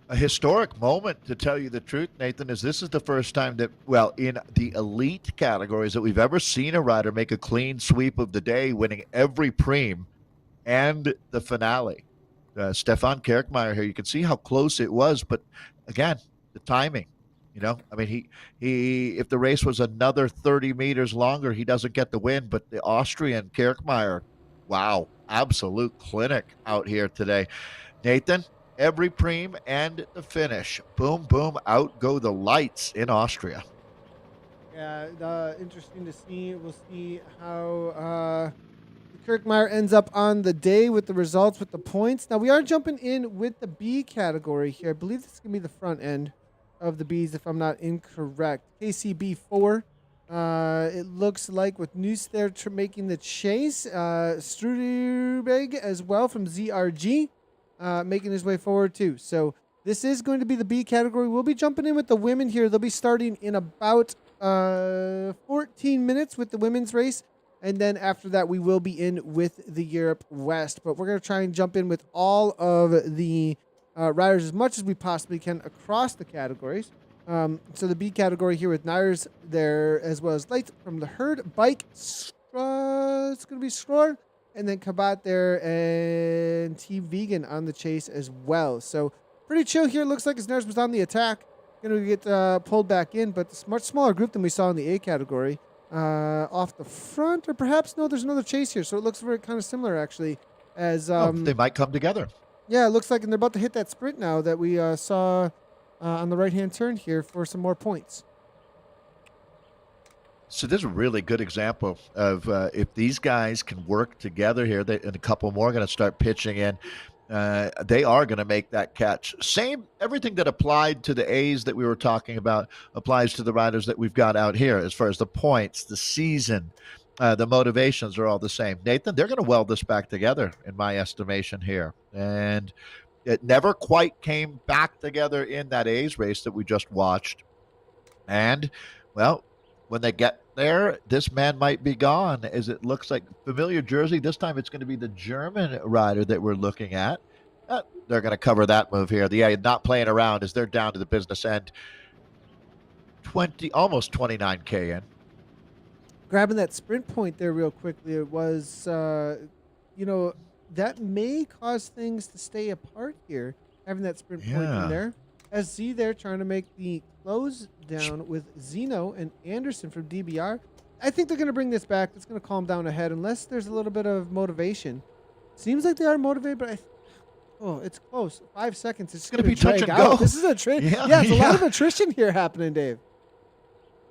A historic moment, to tell you the truth, Nathan, is this is the first time that, well, in the elite categories that we've ever seen a rider make a clean sweep of the day, winning every preem and the finale. Stefan Kirkmeyer here, you can see how close it was, but again, the timing. I mean, he if the race was another 30 meters longer, he doesn't get the win, but the Austrian Kirkmeyer, wow, absolute clinic out here today. Nathan, every preem and the finish. Boom, out go the lights in Austria. Yeah, interesting to see. We'll see how Kirkmeyer ends up on the day with the results, with the points. Now, we are jumping in with the B category here. I believe this is going to be the front end of the Bs, if I'm not incorrect. KCB 4. It looks like with Noose there making the chase. Struderbeg as well from ZRG. Making his way forward too. So this is going to be the B category. We'll be jumping in with the women here. They'll be starting in about 14 minutes with the women's race. And then after that, we will be in with the Europe West. But we're going to try and jump in with all of the riders as much as we possibly can across the categories. So the B category here with Nyers there, as well as Lights from the Herd Bike. It's going to be Stror. And then Kabat there and Team Vegan on the chase as well. So pretty chill here. Looks like Nyers was on the attack. Going to get pulled back in, but it's a much smaller group than we saw in the A category. Off the front, or perhaps, no, there's another chase here. So it looks very kind of similar, actually. As they might come together. Yeah, it looks like, and they're about to hit that sprint now that we saw on the right-hand turn here for some more points. So this is a really good example of if these guys can work together here, and a couple more are going to start pitching in, they are going to make that catch. Everything that applied to the A's that we were talking about applies to the riders that we've got out here as far as the points, the season, the motivations are all the same. Nathan, they're going to weld this back together in my estimation here. And it never quite came back together in that A's race that we just watched. And, well, when they get there, this man might be gone, as it looks like familiar jersey. This time it's going to be the German rider that we're looking at. They're going to cover that move here. Not playing around as they're down to the business end. Almost 29K in. Grabbing that sprint point there real quickly, it was, that may cause things to stay apart here, having that sprint point in there. As Z there trying to make the close down with Zeno and Anderson from DBR. I think they're going to bring this back. It's going to calm down ahead unless there's a little bit of motivation. Seems like they are motivated, but it's close. 5 seconds. It's It's going going to to be touch drag and out. go. This is a trade. Yeah, Yeah, it's a lot yeah. of attrition here happening, Dave.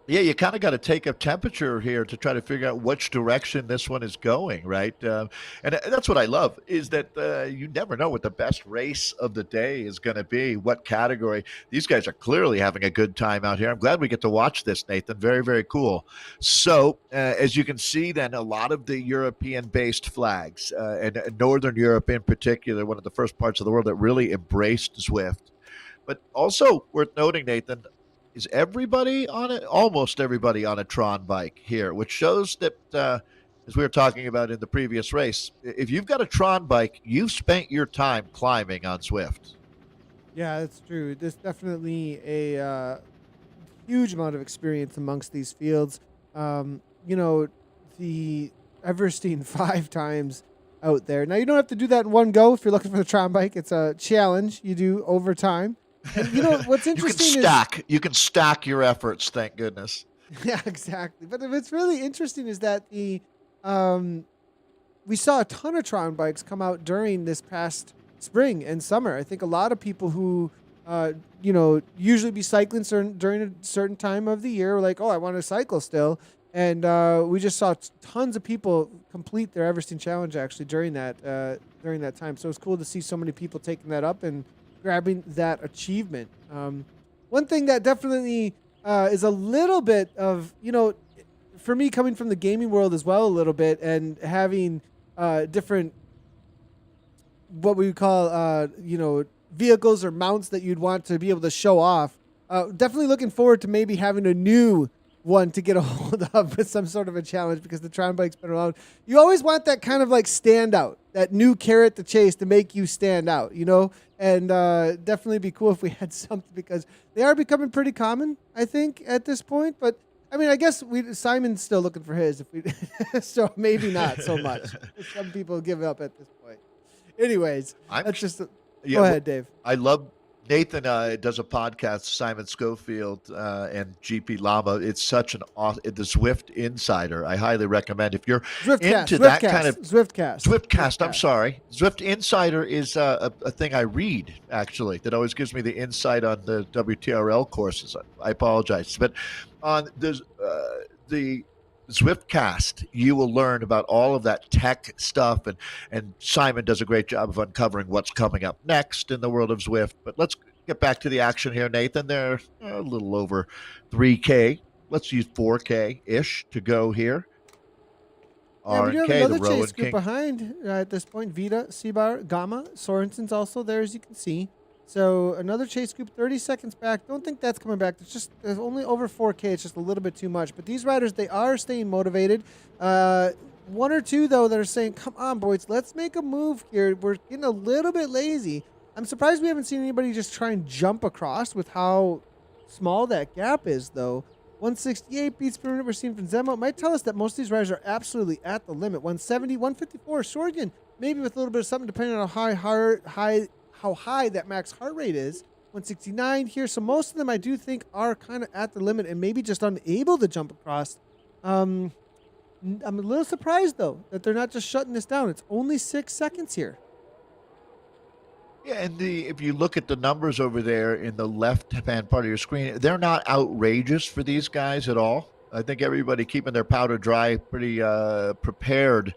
Yeah, you kind of got to take a temperature here to try to figure out which direction this one is going, right? And that's what I love is that you never know what the best race of the day is going to be, what category. These guys are clearly having a good time out here. I'm glad we get to watch this, Nathan. Very, very cool. So, as you can see, then a lot of the European-based flags, and Northern Europe in particular, one of the first parts of the world that really embraced Zwift. But also worth noting, Nathan, is everybody on it? Almost everybody on a Tron bike here, which shows that, as we were talking about in the previous race, if you've got a Tron bike, you've spent your time climbing on Zwift. Yeah, that's true. There's definitely a huge amount of experience amongst these fields. You know, the Everstein 5 times out there. Now, you don't have to do that in one go if you're looking for the Tron bike. It's a challenge you do over time. And you know what's interesting You can stack your efforts. Thank goodness. yeah, exactly. But what's really interesting is that um, we saw a ton of Tron bikes come out during this past spring and summer. I think a lot of people who, usually be cycling during a certain time of the year were like, oh, I want to cycle still. And we just saw tons of people complete their Everesting Challenge actually during that time. So it's cool to see so many people taking that up and grabbing that achievement. One thing that definitely is a little bit of, for me coming from the gaming world as well a little bit and having different, what we would call, vehicles or mounts that you'd want to be able to show off. Definitely looking forward to maybe having a new one to get a hold of with some sort of a challenge because the Tron bike's been around. You always want that kind of like standout, that new carrot to chase to make you stand out, and definitely be cool if we had something because they are becoming pretty common, I think, at this point. But I mean, I guess Simon's still looking for his, so maybe not so much. Some people give up at this point. Anyways, that's just. Go ahead, Dave. I love Nathan does a podcast, Simon Schofield and GP Llama. It's such an awesome, the Zwift Insider. I highly recommend if you're into that kind of Zwiftcast. I'm sorry, Zwift Insider is a thing I read actually that always gives me the insight on the WTRL courses. I apologize, but on the Zwiftcast, you will learn about all of that tech stuff, and Simon does a great job of uncovering what's coming up next in the world of Zwift. But let's get back to the action here, Nathan. They're a little over 3K. Let's use 4K-ish to go here. Yeah, we do have another chase group behind at this point. Vita, Seabar, Gamma, Sorensen's also there, as you can see. So another chase group, 30 seconds back. Don't think that's coming back. There's only over 4K. It's just a little bit too much. But these riders, they are staying motivated. One or two, though, that are saying, come on, boys, let's make a move here. We're getting a little bit lazy. I'm surprised we haven't seen anybody just try and jump across with how small that gap is, though. 168 beats per minute we're seeing from Zemo. It might tell us that most of these riders are absolutely at the limit. 170, 154. Sorgen, maybe with a little bit of something, depending on how high that max heart rate is. 169 here. So most of them I do think are kind of at the limit and maybe just unable to jump across. I'm a little surprised, though, that they're not just shutting this down. It's only 6 seconds here. Yeah, and if you look at the numbers over there in the left-hand part of your screen, they're not outrageous for these guys at all. I think everybody keeping their powder dry, pretty prepared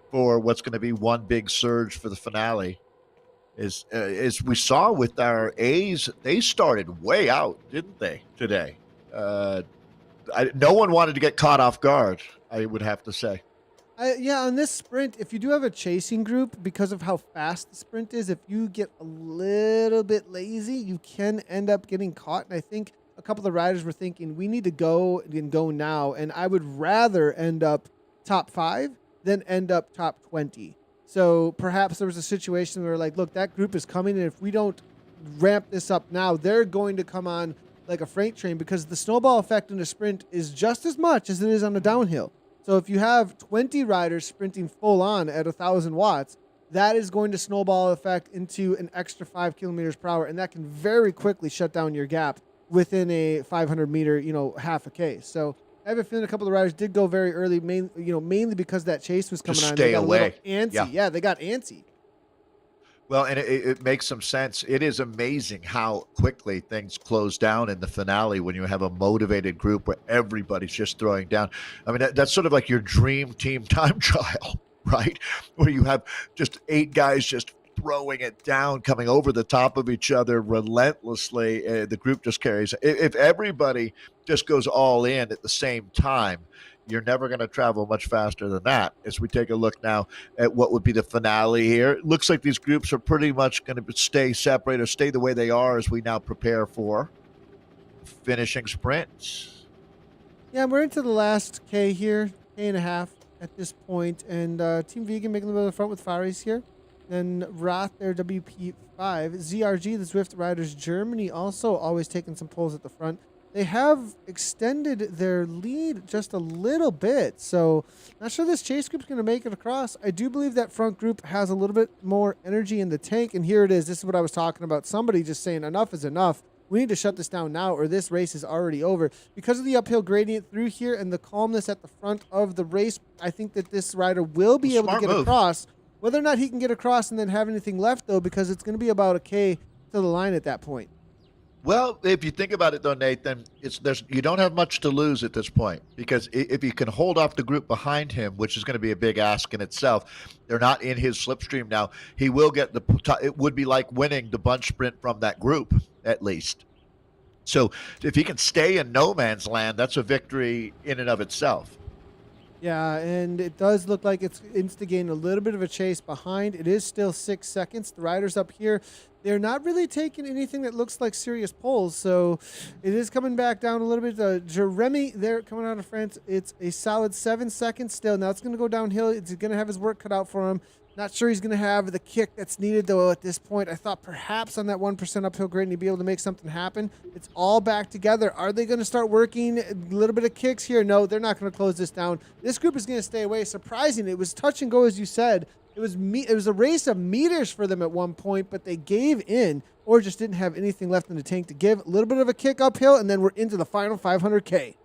for what's going to be one big surge for the finale. As we saw with our A's, they started way out, didn't they, today? No one wanted to get caught off guard, I would have to say. Yeah, on this sprint, if you do have a chasing group, because of how fast the sprint is, if you get a little bit lazy, you can end up getting caught. And I think a couple of riders were thinking, we need to go and go now. And I would rather end up top 5 than end up top 20. So perhaps there was a situation where, like, look, that group is coming, and if we don't ramp this up now, they're going to come on like a freight train because the snowball effect in a sprint is just as much as it is on a downhill. So if you have 20 riders sprinting full on at 1,000 watts, that is going to snowball effect into an extra 5 kilometers per hour, and that can very quickly shut down your gap within a 500 meter, half a K. So I have a feeling a couple of riders did go very early, mainly because that chase was coming Just on. stay They got away. a little antsy. Yeah. Yeah, they got antsy. Well, and it makes some sense. It is amazing how quickly things close down in the finale when you have a motivated group where everybody's just throwing down. I mean, that's sort of like your dream team time trial, right? Where you have just 8 guys just throwing it down, coming over the top of each other relentlessly. The group just carries. If everybody just goes all in at the same time, you're never going to travel much faster than that. As we take a look now at what would be the finale here, it looks like these groups are pretty much going to stay separate or stay the way they are as we now prepare for finishing sprints. Yeah, we're into the last K here, K and a half at this point, and Team Vegan making a little bit of the front with Fares here. Then Roth there, WP5. ZRG, the Zwift Riders Germany, also always taking some pulls at the front. They have extended their lead just a little bit, so not sure this chase group's going to make it across. I do believe that front group has a little bit more energy in the tank, and here it is. This is what I was talking about. Somebody just saying enough is enough. We need to shut this down now or this race is already over. Because of the uphill gradient through here and the calmness at the front of the race, I think that this rider will be able to get across. Whether or not he can get across and then have anything left, though, because it's going to be about a K to the line at that point. Well, if you think about it, though, Nathan, you don't have much to lose at this point because if you can hold off the group behind him, which is going to be a big ask in itself, they're not in his slipstream now. He will get it would be like winning the bunch sprint from that group, at least. So if he can stay in no man's land, that's a victory in and of itself. Yeah, and it does look like it's instigating a little bit of a chase behind. It is still 6 seconds. The riders up here, they're not really taking anything that looks like serious pulls, so it is coming back down a little bit. Jeremy there coming out of France, it's a solid 7 seconds still. Now it's going to go downhill. It's going to have his work cut out for him. Not sure he's going to have the kick that's needed, though, at this point. I thought perhaps on that 1% uphill grade he'd be able to make something happen. It's all back together. Are they going to start working a little bit of kicks here? No, they're not going to close this down. This group is going to stay away. Surprising. It was touch and go, as you said. It was a race of meters for them at one point, but they gave in or just didn't have anything left in the tank to give. A little bit of a kick uphill, and then we're into the final 500K.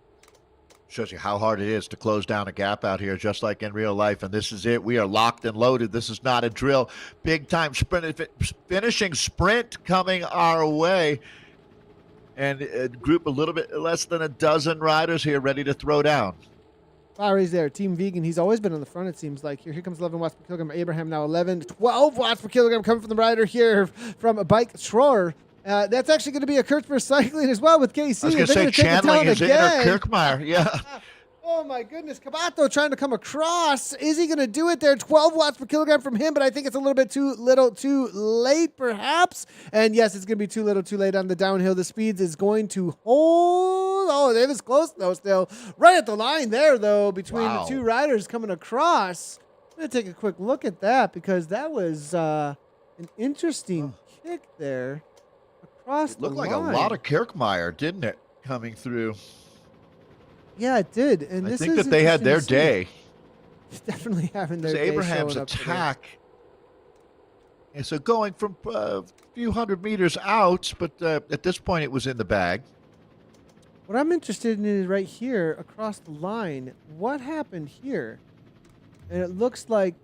Shows you how hard it is to close down a gap out here, just like in real life. And this is it. We are locked and loaded. This is not a drill. Big time sprint, finishing sprint coming our way. And a group a little bit less than a dozen riders here ready to throw down. Fares there, Team Vegan. He's always been on the front, it seems like. Here comes 11 watts per kilogram. Abraham now 11. 12 watts per kilogram coming from the rider here from a bike Schroer. That's actually going to be a Kirchberg cycling as well with KC. I was going to say channeling his inner Kirkmeyer. Yeah. Oh, my goodness. Kabato trying to come across. Is he going to do it there? 12 watts per kilogram from him, but I think it's a little bit too late, perhaps. And, yes, it's going to be too little, too late on the downhill. The speeds is going to hold. Oh, it was close, though, still. Right at the line there, though, between the two riders coming across. I'm going to take a quick look at that because that was an interesting kick there. It looked like a lot of Kirkmeyer, didn't it, coming through? Yeah, it did. And I think that they had their day. Definitely having their day. Abraham's attack. And so going from a few hundred meters out, but at this point it was in the bag. What I'm interested in is right here across the line. What happened here? And it looks like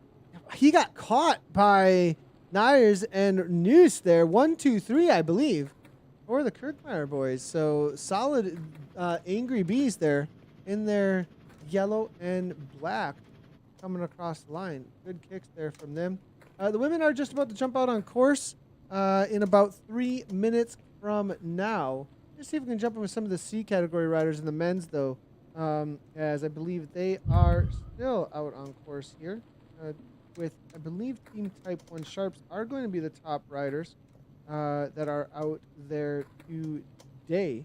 he got caught by Nyers and Noose there. 1, 2, 3, I believe, for the Kirkmeyer boys. So solid Angry Bees there in their yellow and black coming across the line. Good kicks there from them. The women are just about to jump out on course in about 3 minutes from now. Let's see if we can jump in with some of the C category riders in the men's, though, as I believe they are still out on course here. With, I believe, Team Type 1 Sharps are going to be the top riders that are out there today.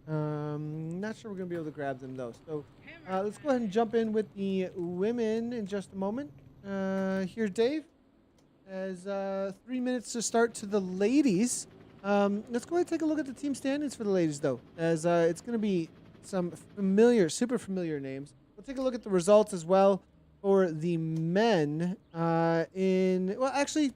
Not sure we're going to be able to grab them, though. So let's go ahead and jump in with the women in just a moment. Here's Dave. As 3 minutes to start to the ladies. Let's go ahead and take a look at the team standings for the ladies, though, as it's going to be some super familiar names. We'll take a look at the results as well. For the men, actually,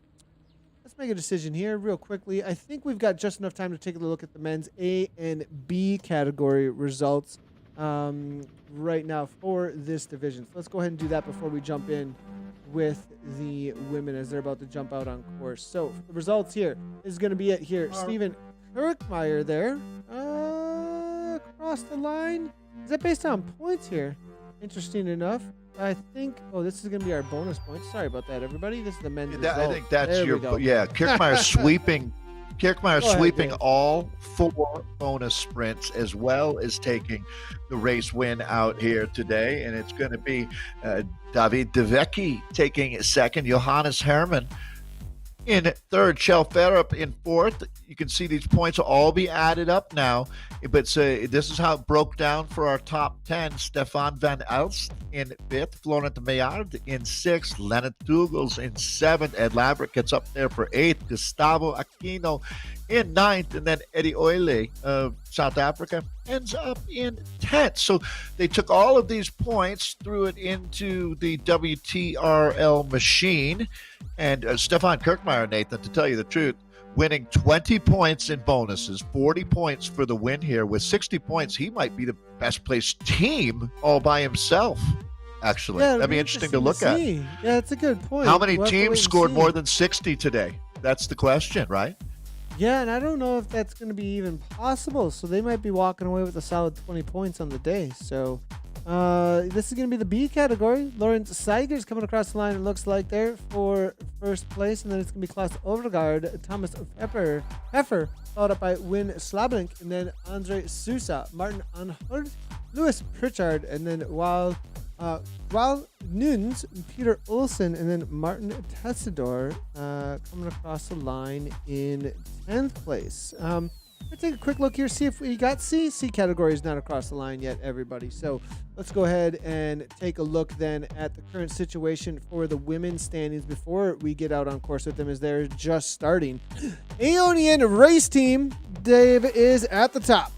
let's make a decision here real quickly. I think we've got just enough time to take a look at the men's A and B category results. right now for this division. So let's go ahead and do that before we jump in with the women as they're about to jump out on course. So the results here is going to be it here. Stephen Kirkmeyer there across the line. Is that based on points here? Interesting enough. I think. Oh, this is going to be our bonus points. Sorry about that, everybody. This is the men's result. I think that's there your Kirkmeyer sweeping. Kirkmeyer sweeping all 4 bonus sprints as well as taking the race win out here today, and it's going to be David De Vecchi taking second, Johannes Herman in third, Kjell Ferup in fourth. You can see these points will all be added up now. But this is how it broke down for our top 10. Stefan van Elst in fifth, Florent Meillard in sixth, Leonard Tugels in seventh, Ed Laverick gets up there for eighth, Gustavo Aquino in ninth, and then Eddie Oile of South Africa ends up in 10th. So they took all of these points, threw it into the WTRL machine, and Stefan Kirkmeyer, Nathan, to tell you the truth, winning 20 points in bonuses, 40 points for the win here. With 60 points, he might be the best placed team all by himself, actually. Yeah, that'd be interesting to look at. Yeah, that's a good point. How many teams scored more than 60 today? That's the question, right? Yeah, and I don't know if that's going to be even possible. So they might be walking away with a solid 20 points on the day. So this is going to be the B category. Lawrence Seigers coming across the line, it looks like, there for first place. And then it's going to be Klaus Overgaard, Thomas Heffer, followed up by Win Slablink, and then Andre Sousa, Martin Anhard, Louis Pritchard, and then Wael Nunes, Peter Olsen, and then Martin Tessador coming across the line in 10th place. Let's take a quick look here, see if we got C. C category is not across the line yet, everybody. So let's go ahead and take a look then at the current situation for the women's standings before we get out on course with them, as they're just starting. Aeonian Race Team, Dave, is at the top.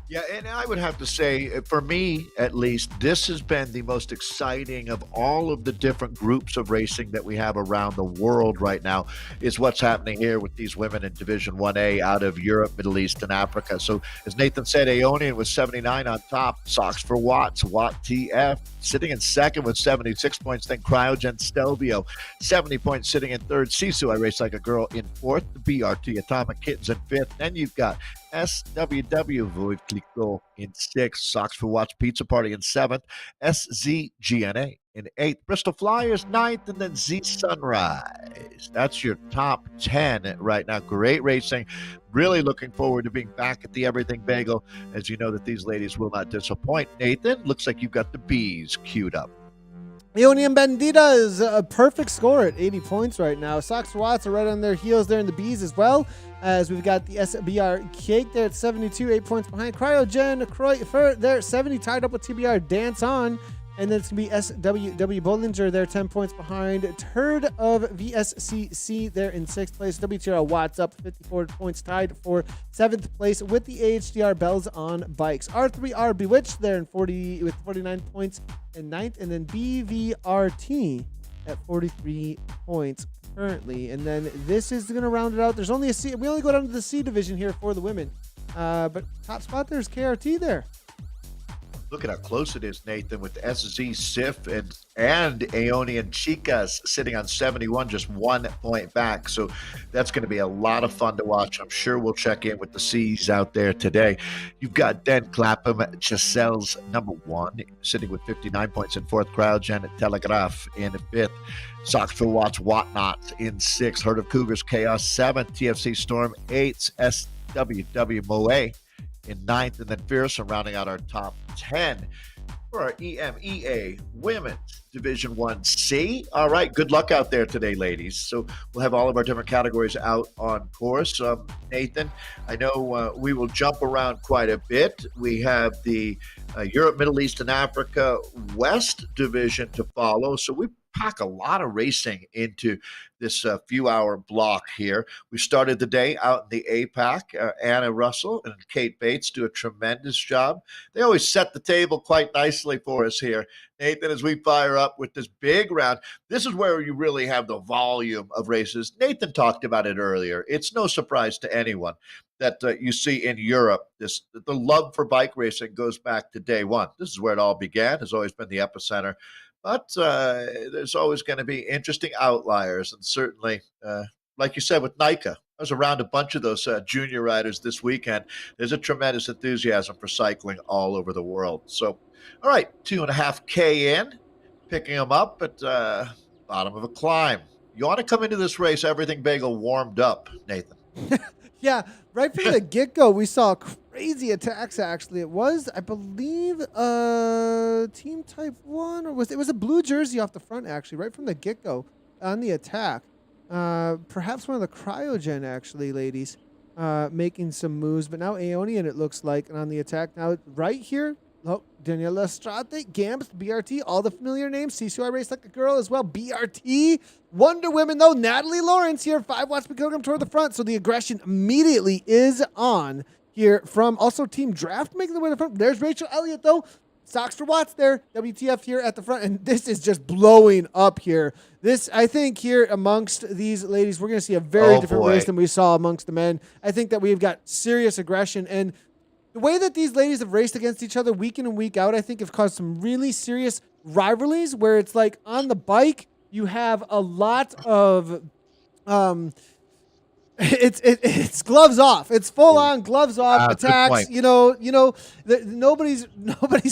Yeah, and I would have to say, for me at least, this has been the most exciting of all of the different groups of racing that we have around the world right now, is what's happening here with these women in Division 1A out of Europe, Middle East, and Africa. So, as Nathan said, Aeonian was 79 on top, Socks for Watts, Watt TF, sitting in second with 76 points, then Cryogen Stelvio, 70 points, sitting in third. Sisu, I Race Like a Girl, in fourth, BRT Atomic Kittens in fifth. Then you've got SWW Void Clicquot in sixth, Socks for Watch Pizza Party in seventh, SZGNA in eighth, Bristol Flyers ninth, and then Z Sunrise. That's your top 10 right now. Great racing. Really looking forward to being back at the Everything Bagel, as you know that these ladies will not disappoint. Nathan, looks like you've got the B's queued up. Aeonian Bandita is a perfect score at 80 points right now. Sox Watts are right on their heels there in the B's as well, as we've got the SBR Cake there at 72, 8 points behind. Cryogen Croy there at 70, tied up with TBR Dance On. And then it's going to be SWW Bollinger there, 10 points behind. Turd of VSCC there in 6th place. WTRL Watts up 54 points, tied for 7th place with the AHDR Bells on Bikes. R3R Bewitched there in 40 with 49 points in 9th. And then BVRT at 43 points currently. And then this is going to round it out. There's only a C. We only go down to the C division here for the women. But top spot there's KRT there. Look at how close it is, Nathan, with SZ Sif and Aeonian Chicas sitting on 71, just 1 point back. So that's going to be a lot of fun to watch. I'm sure we'll check in with the C's out there today. You've got Den Clapham, Chaselle's number 1, sitting with 59 points in 4th. Cryogen Telegraph in 5th. Socks for Watts, Whatnot in 6th. Herd of Cougars, Chaos 7th. TFC Storm 8th. SWW Moe in 9th, and then Fearsome rounding out our top 10 for our EMEA Women's Division 1C. All right, good luck out there today, ladies. So we'll have all of our different categories out on course. Nathan, I know we will jump around quite a bit. We have the Europe, Middle East, and Africa West Division to follow. So we pack a lot of racing into this few-hour block here. We started the day out in the APAC. Anna Russell and Kate Bates do a tremendous job. They always set the table quite nicely for us here, Nathan, as we fire up with this big round. This is where you really have the volume of races. Nathan talked about it earlier. It's no surprise to anyone that you see in Europe, the love for bike racing goes back to day one. This is where it all began, has always been the epicenter. But there's always going to be interesting outliers. And certainly, like you said, with NICA, I was around a bunch of those junior riders this weekend. There's a tremendous enthusiasm for cycling all over the world. So, all right, 2.5K in, picking them up at bottom of a climb. You want to come into this race, everything bagel warmed up, Nathan. Yeah, right from the get-go, we saw crazy attacks, actually. It was, I believe, Team Type 1, or it was a blue jersey off the front, actually, right from the get-go on the attack. Perhaps one of the Cryogen, actually, ladies, making some moves. But now Aeonian, it looks like, and on the attack now, right here. Oh, Daniela Estrate, Gamps, BRT, all the familiar names. CCI Race Like a Girl as well. BRT. Wonder Women, though. Natalie Lawrence here. 5 watts per kilogram toward the front. So the aggression immediately is on here from also Team Draft making the way to the front. There's Rachel Elliott, though. Socks for watts there. WTF here at the front. And this is just blowing up here. This, I think, here amongst these ladies, we're going to see a very different race than we saw amongst the men. I think that we've got serious aggression. And the way that these ladies have raced against each other week in and week out, I think have caused some really serious rivalries where it's like on the bike, you have a lot of, it's gloves off. It's full on gloves off attacks. Nobody's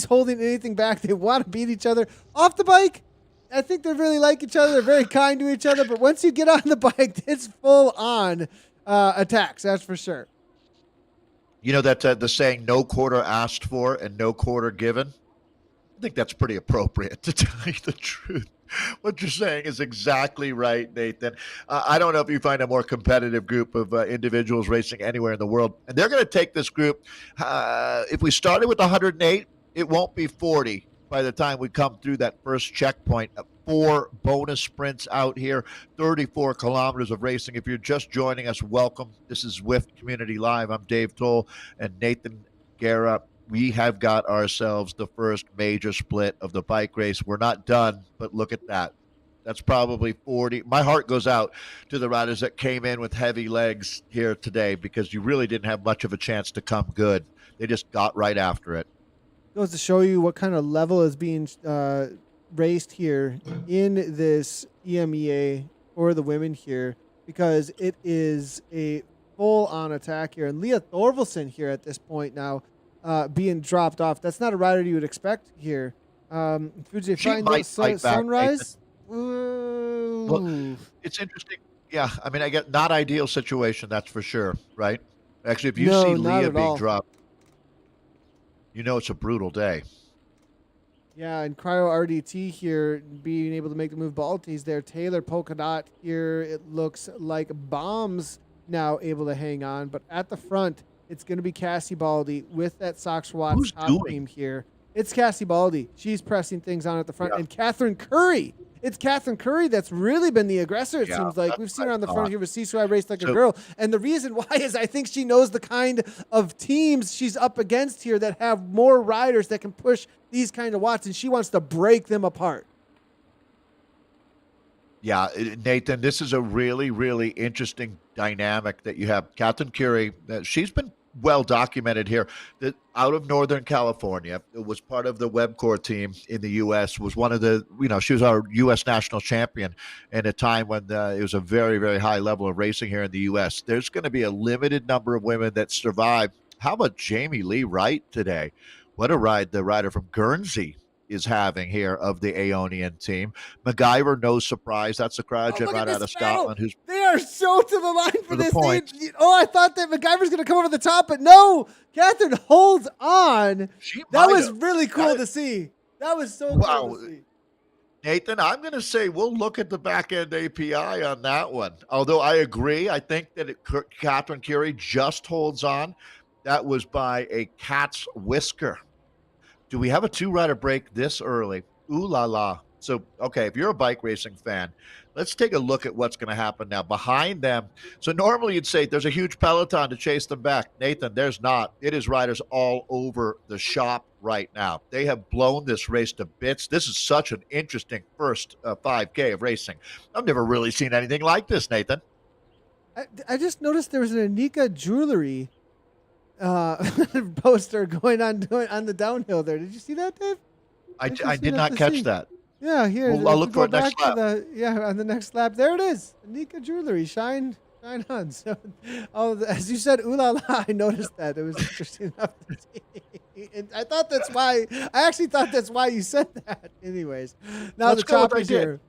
holding anything back. They want to beat each other. Off the bike, I think they really like each other. They're very kind to each other. But once you get on the bike, it's full on attacks. That's for sure. You know that the saying, no quarter asked for and no quarter given? I think that's pretty appropriate, to tell you the truth. What you're saying is exactly right, Nathan. I don't know if you find a more competitive group of individuals racing anywhere in the world. And they're going to take this group. If we started with 108, it won't be 40 by the time we come through that first checkpoint. 4 bonus sprints out here, 34 kilometers of racing. If you're just joining us, welcome. This is Zwift Community Live. I'm Dave Towle and Nathan Guerra. We have got ourselves the first major split of the bike race. We're not done, but look at that. That's probably 40. My heart goes out to the riders that came in with heavy legs here today, because you really didn't have much of a chance to come good. They just got right after it. Goes to show you what kind of level is being raced here in this EMEA for the women here, because it is a full-on attack here. And Leah Thorvaldsen here at this point now being dropped off. That's not a rider you would expect here. Fuji find Sunrise. Well, it's interesting. Yeah, I mean, I get not ideal situation, that's for sure, right? Actually, if you see Leah being dropped, you know it's a brutal day. Yeah, and Cryo RDT here being able to make the move. Balti's there. Taylor Polka Dot here. It looks like Bombs now able to hang on. But at the front, it's going to be Cassie Baldy with that Sox Watts top team here. It's Cassie Baldy. She's pressing things on at the front. And Catherine Curry. It's Catherine Curry that's really been the aggressor, it seems like. We've seen her on the front here with CCI Race Like a Girl. And the reason why is I think she knows the kind of teams she's up against here that have more riders that can push these kind of watts, and she wants to break them apart. Yeah, Nathan, this is a really, really interesting dynamic that you have. Catherine Curry, she's been well documented here, that out of Northern California, it was part of the Webcore team in the U.S., was one of the, she was our U.S. national champion in a time when it was a very, very high level of racing here in the U.S. There's going to be a limited number of women that survive. How about Jamie Lee Wright today? What a ride the rider from Guernsey is having here of the Aeonian team. MacGyver, no surprise. That's a cryogen rider out of Scotland. They are so to the line for this. I thought that MacGyver's going to come over the top, but no. Catherine holds on. That was really cool to see. That was so cool to see. Nathan, I'm going to say we'll look at the back-end API on that one. Although I agree, I think that Catherine Curry just holds on. That was by a cat's whisker. Do we have a 2-rider break this early? Ooh la la. So, okay, if you're a bike racing fan, let's take a look at what's going to happen now behind them. So, normally you'd say there's a huge peloton to chase them back. Nathan, there's not. It is riders all over the shop right now. They have blown this race to bits. This is such an interesting first 5K of racing. I've never really seen anything like this, Nathan. I just noticed there was an Anika jewelry poster going on the downhill there. Did you see that, Dave? I did not catch that. Yeah, here. Well, I'll look for it next lap. On the next lap. There it is. Anika jewelry. Shine on. So, as you said, ooh la la, I noticed that. It was interesting enough to see. And I actually thought that's why you said that. Anyways, now the chopper's here.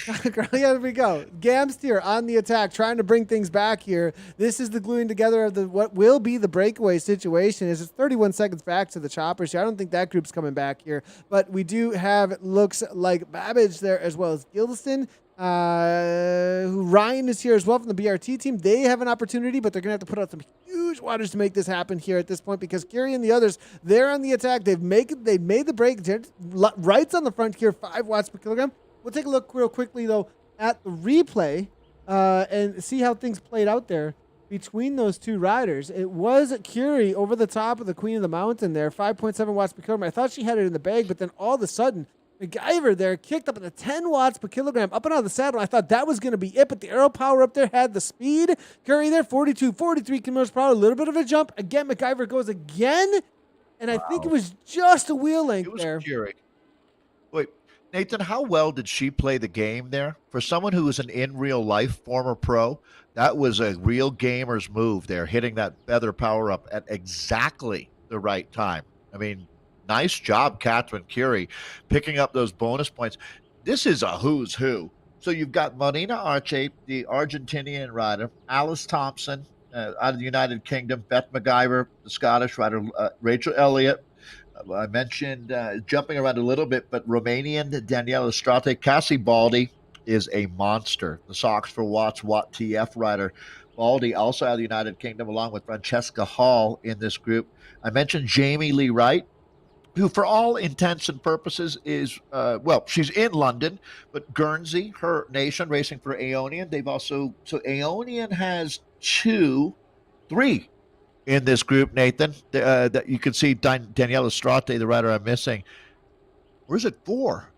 Yeah, there we go. Gamst here on the attack, trying to bring things back here. This is the gluing together of what will be the breakaway situation. It's 31 seconds back to the choppers here. I don't think that group's coming back here, but we do have looks like Babbage there as well as Gilson. Ryan is here as well from the BRT team. They have an opportunity, but they're gonna have to put out some huge waters to make this happen here at this point because Gary and the others, they're on the attack. They've made the break. Wright's on the front here, 5 watts per kilogram. We'll take a look real quickly, though, at the replay and see how things played out there between those two riders. It was Curie over the top of the Queen of the Mountain there, 5.7 watts per kilogram. I thought she had it in the bag, but then all of a sudden, MacGyver there kicked up at the 10 watts per kilogram up and out of the saddle. I thought that was going to be it, but the aero power up there had the speed. Curie there, 42, 43 kilometers per hour, a little bit of a jump. Again, MacGyver goes again, and I think it was just a wheel length there. Curie. Wait. Nathan, how well did she play the game there? For someone who was an in real life former pro, that was a real gamer's move there, hitting that feather power up at exactly the right time. I mean, nice job, Catherine Curie, picking up those bonus points. This is a who's who. So you've got Marina Arce, the Argentinian rider, Alice Thompson out of the United Kingdom, Beth MacGyver, the Scottish rider, Rachel Elliott. I mentioned jumping around a little bit, but Romanian Daniela Strate. Cassie Baldi is a monster. The Socks for Watts, Watt TF rider. Baldi also out of the United Kingdom, along with Francesca Hall in this group. I mentioned Jamie Lee Wright, who for all intents and purposes is, she's in London, but Guernsey, her nation, racing for Aeonian. So Aeonian has 3 in this group, Nathan, that you can see Daniela Strate, the rider I'm missing. Or is it 4?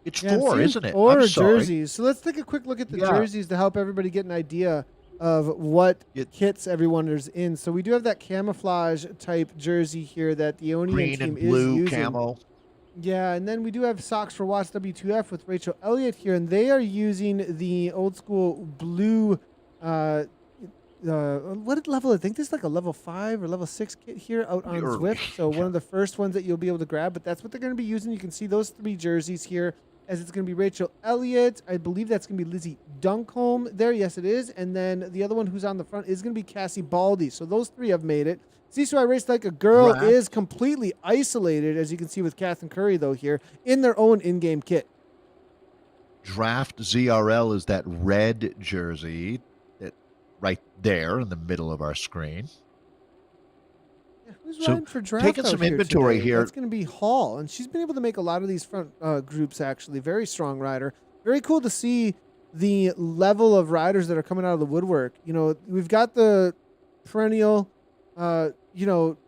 It's 4, isn't it? 4 jerseys. So let's take a quick look at the jerseys to help everybody get an idea of what kits everyone is in. So we do have that camouflage type jersey here that the Aeonian green team and blue is using. Camo. Yeah, and then we do have Socks for Watts W2F with Rachel Elliott here, and they are using the old school blue what level? I think this is like a level 5 or level 6 kit here out on Zwift. So one of the first ones that you'll be able to grab, but that's what they're going to be using. You can see those 3 jerseys here as it's going to be Rachel Elliott. I believe that's going to be Lizzie Duncombe there. Yes, it is. And then the other one who's on the front is going to be Cassie Baldi. So those 3 have made it. See, so I Race Like a Girl is completely isolated, as you can see with Catherine Curry, though, here in their own in-game kit. Draft ZRL is that red jersey right there in the middle of our screen. Yeah, who's riding for draft taking some inventory here. That's going to be Hall, and she's been able to make a lot of these front groups, actually. Very strong rider. Very cool to see the level of riders that are coming out of the woodwork. You know, we've got the perennial,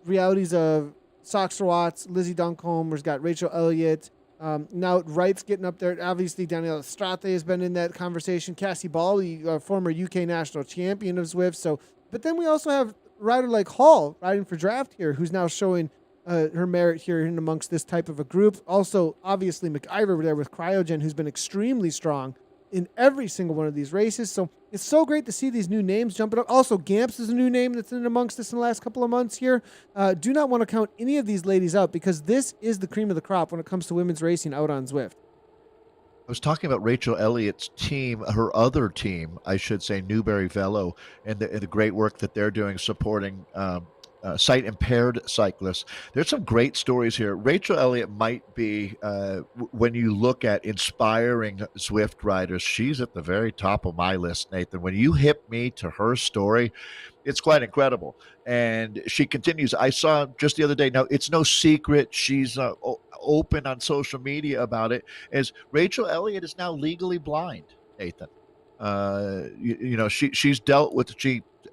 realities of Socks for Watts, Lizzie Duncombe. We've got Rachel Elliott. Now Wright's getting up there. Obviously, Daniela Strate has been in that conversation. Cassie Baldi, former UK national champion of Zwift. So, but then we also have a rider like Hall riding for draft here, who's now showing her merit here in amongst this type of a group. Also, obviously, MacGyver there with Cryogen, who's been extremely strong in every single one of these races. So it's so great to see these new names jumping up. Also, Gamps is a new name that's in amongst us in the last couple of months here. Do not want to count any of these ladies out because this is the cream of the crop when it comes to women's racing out on Zwift. I was talking about Rachel Elliott's team, her other team, I should say, Newberry Velo, and the great work that they're doing supporting sight impaired cyclists. There's some great stories here. Rachel Elliott might be, when you look at inspiring Zwift riders, she's at the very top of my list, Nathan. When you hit me to her story, it's quite incredible. And she continues. I saw just the other day. Now, it's no secret. She's open on social media about it. As Rachel Elliott is now legally blind, Nathan. She's dealt with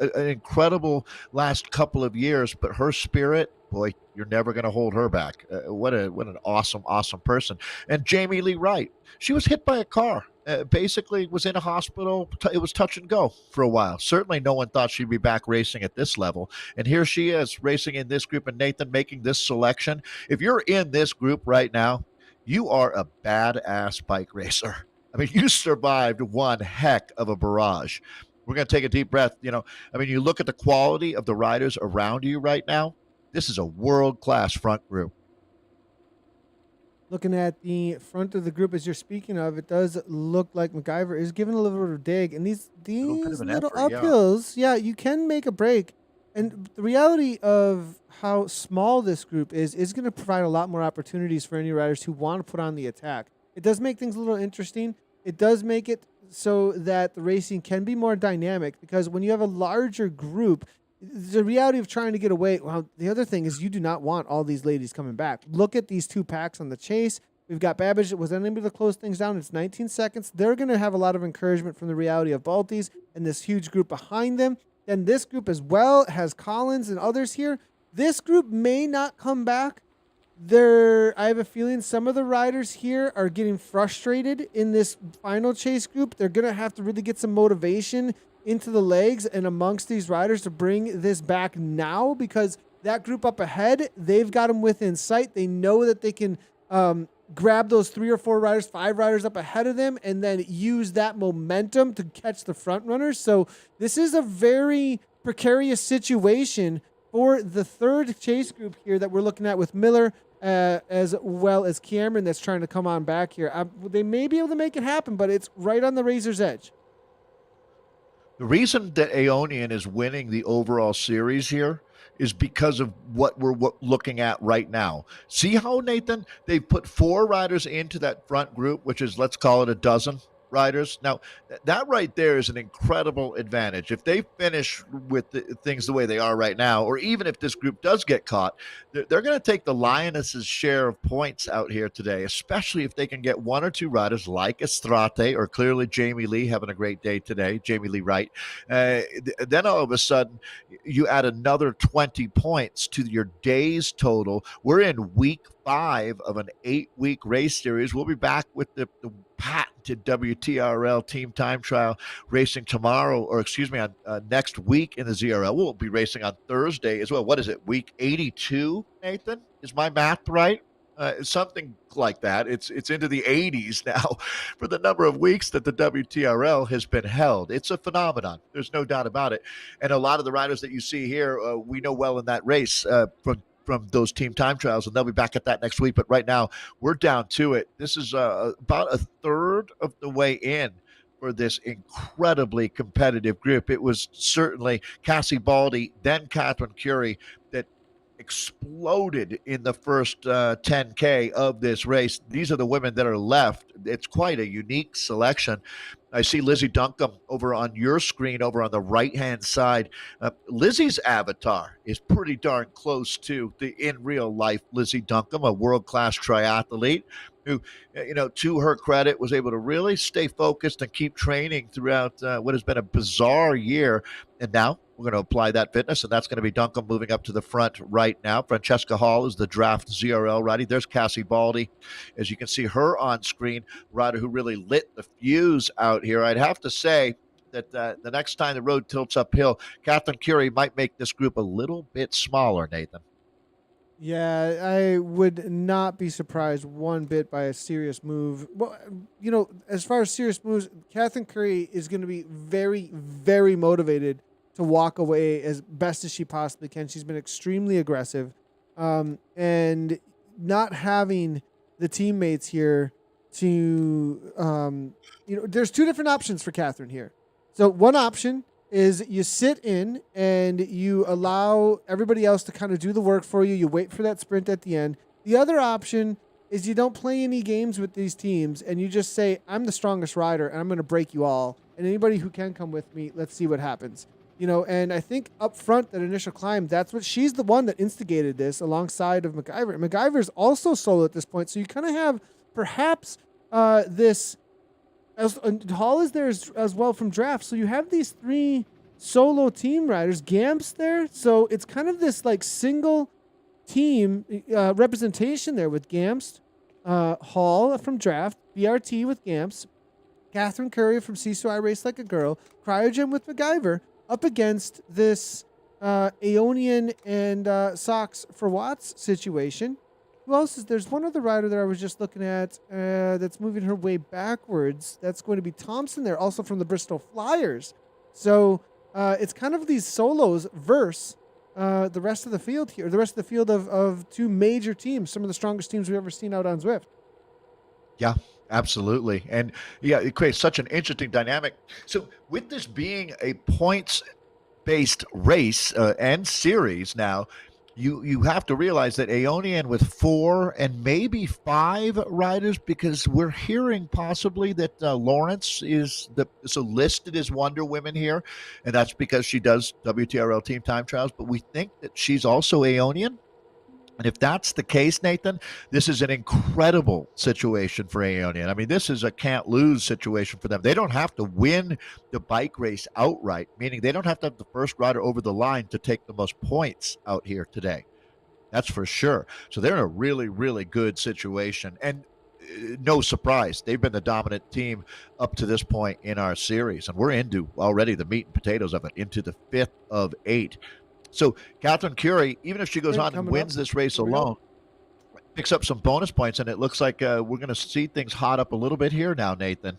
an incredible last couple of years, but her spirit, boy, you're never going to hold her back. What an awesome person. And Jamie Lee Wright, she was hit by a car. Basically was in a hospital. It was touch and go for a while. Certainly no one thought she'd be back racing at this level. And here she is racing in this group, and Nathan making this selection. If you're in this group right now, you are a badass bike racer. I mean, you survived one heck of a barrage. We're going to take a deep breath. You look at the quality of the riders around you right now. This is a world-class front group. Looking at the front of the group as you're speaking of, it does look like MacGyver is giving a little bit of dig. And these little uphills, yeah, you can make a break. And the reality of how small this group is going to provide a lot more opportunities for any riders who want to put on the attack. It does make things a little interesting. It does make it so that the racing can be more dynamic, because when you have a larger group, the reality of trying to get away. Well, the other thing is you do not want all these ladies coming back. Look at these two packs on the chase. We've got Babbage that was unable to close things down. It's 19 seconds. They're going to have a lot of encouragement from the reality of Balties and this huge group behind them. Then this group as well has Collins and others here. This group may not come back. I have a feeling some of the riders here are getting frustrated in this final chase group. They're going to have to really get some motivation into the legs and amongst these riders to bring this back now, because that group up ahead, they've got them within sight. They know that they can grab those 3 or 4 riders, 5 riders up ahead of them, and then use that momentum to catch the front runners. So this is a very precarious situation for the third chase group here that we're looking at, with Miller as well as Cameron that's trying to come on back here. They may be able to make it happen, but it's right on the razor's edge. The reason that Aeonian is winning the overall series here is because of what we're looking at right now. See how, Nathan, they've put 4 riders into that front group, which is, let's call it a dozen riders. Now, that right there is an incredible advantage. If they finish with things the way they are right now, or even if this group does get caught, they're going to take the Lionesses' share of points out here today, especially if they can get 1 or 2 riders like Estrate or clearly Jamie Lee having a great day today, Jamie Lee Wright. Then all of a sudden, you add another 20 points to your day's total. We're in week 5 of an 8-week race series. We'll be back with the patented WTRL team time trial racing tomorrow, or excuse me, on next week in the ZRL. We'll be racing on Thursday as well. What is it, week 82, Nathan? Is my math right? Something like that. It's into the 80s now for the number of weeks that the WTRL has been held. It's a phenomenon. There's no doubt about it. And a lot of the riders that you see here, we know well in that race from those team time trials, and they'll be back at that next week. But right now, we're down to it. This is about a third of the way in for this incredibly competitive group. It was certainly Cassie Baldy, then Catherine Curie, that exploded in the first 10K of this race. These are the women that are left. It's quite a unique selection. I see Lizzie Duncombe over on your screen over on the right-hand side. Lizzie's avatar is pretty darn close to the in real life Lizzie Duncombe, a world-class triathlete who, to her credit, was able to really stay focused and keep training throughout what has been a bizarre year. And now we're going to apply that fitness, and that's going to be Duncombe moving up to the front right now. Francesca Hall is the draft ZRL rider. There's Cassie Baldy. As you can see her on screen, rider who really lit the fuse out here. I'd have to say that the next time the road tilts uphill, Catherine Curie might make this group a little bit smaller, Nathan. Yeah, I would not be surprised one bit by a serious move. Well, as far as serious moves, Catherine Curry is going to be very, very motivated to walk away as best as she possibly can. She's been extremely aggressive. And not having the teammates here to, there's 2 different options for Catherine here. So one option is you sit in and you allow everybody else to kind of do the work for you. You wait for that sprint at the end. The other option is you don't play any games with these teams and you just say, I'm the strongest rider and I'm going to break you all. And anybody who can come with me, let's see what happens. And I think up front, that initial climb, she's the one that instigated this alongside of MacGyver. And MacGyver's also solo at this point. So you kind of have perhaps this, Hall is there as well from draft. So you have these 3 solo team riders. Gamp's there. So it's kind of this like single team representation there with Gamps, Hall from draft, BRT with Gamps, Catherine Curry from Sisu I Race Like a Girl, Cryogen with MacGyver, up against this Aeonian and Socks for Watts situation. Who else is there's one other rider there I was just looking at that's moving her way backwards. That's going to be Thompson there, also from the Bristol Flyers. So it's kind of these solos versus the rest of the field here, the rest of the field of 2 major teams, some of the strongest teams we've ever seen out on Zwift. Yeah, absolutely. And yeah, it creates such an interesting dynamic. So with this being a points-based race and series now, you have to realize that Aeonian with 4 and maybe 5 riders, because we're hearing possibly that Lawrence is listed as Wonder Women here, and that's because she does WTRL team time trials, but we think that she's also Aeonian. And if that's the case, Nathan, this is an incredible situation for Aeonian. I mean, this is a can't-lose situation for them. They don't have to win the bike race outright, meaning they don't have to have the first rider over the line to take the most points out here today. That's for sure. So they're in a really, really good situation. And no surprise, they've been the dominant team up to this point in our series. And we're into already the meat and potatoes of it, into the 5th of 8. So Catherine Curie, even if she goes on and wins this race alone, picks up some bonus points, and it looks like we're going to see things hot up a little bit here now, Nathan.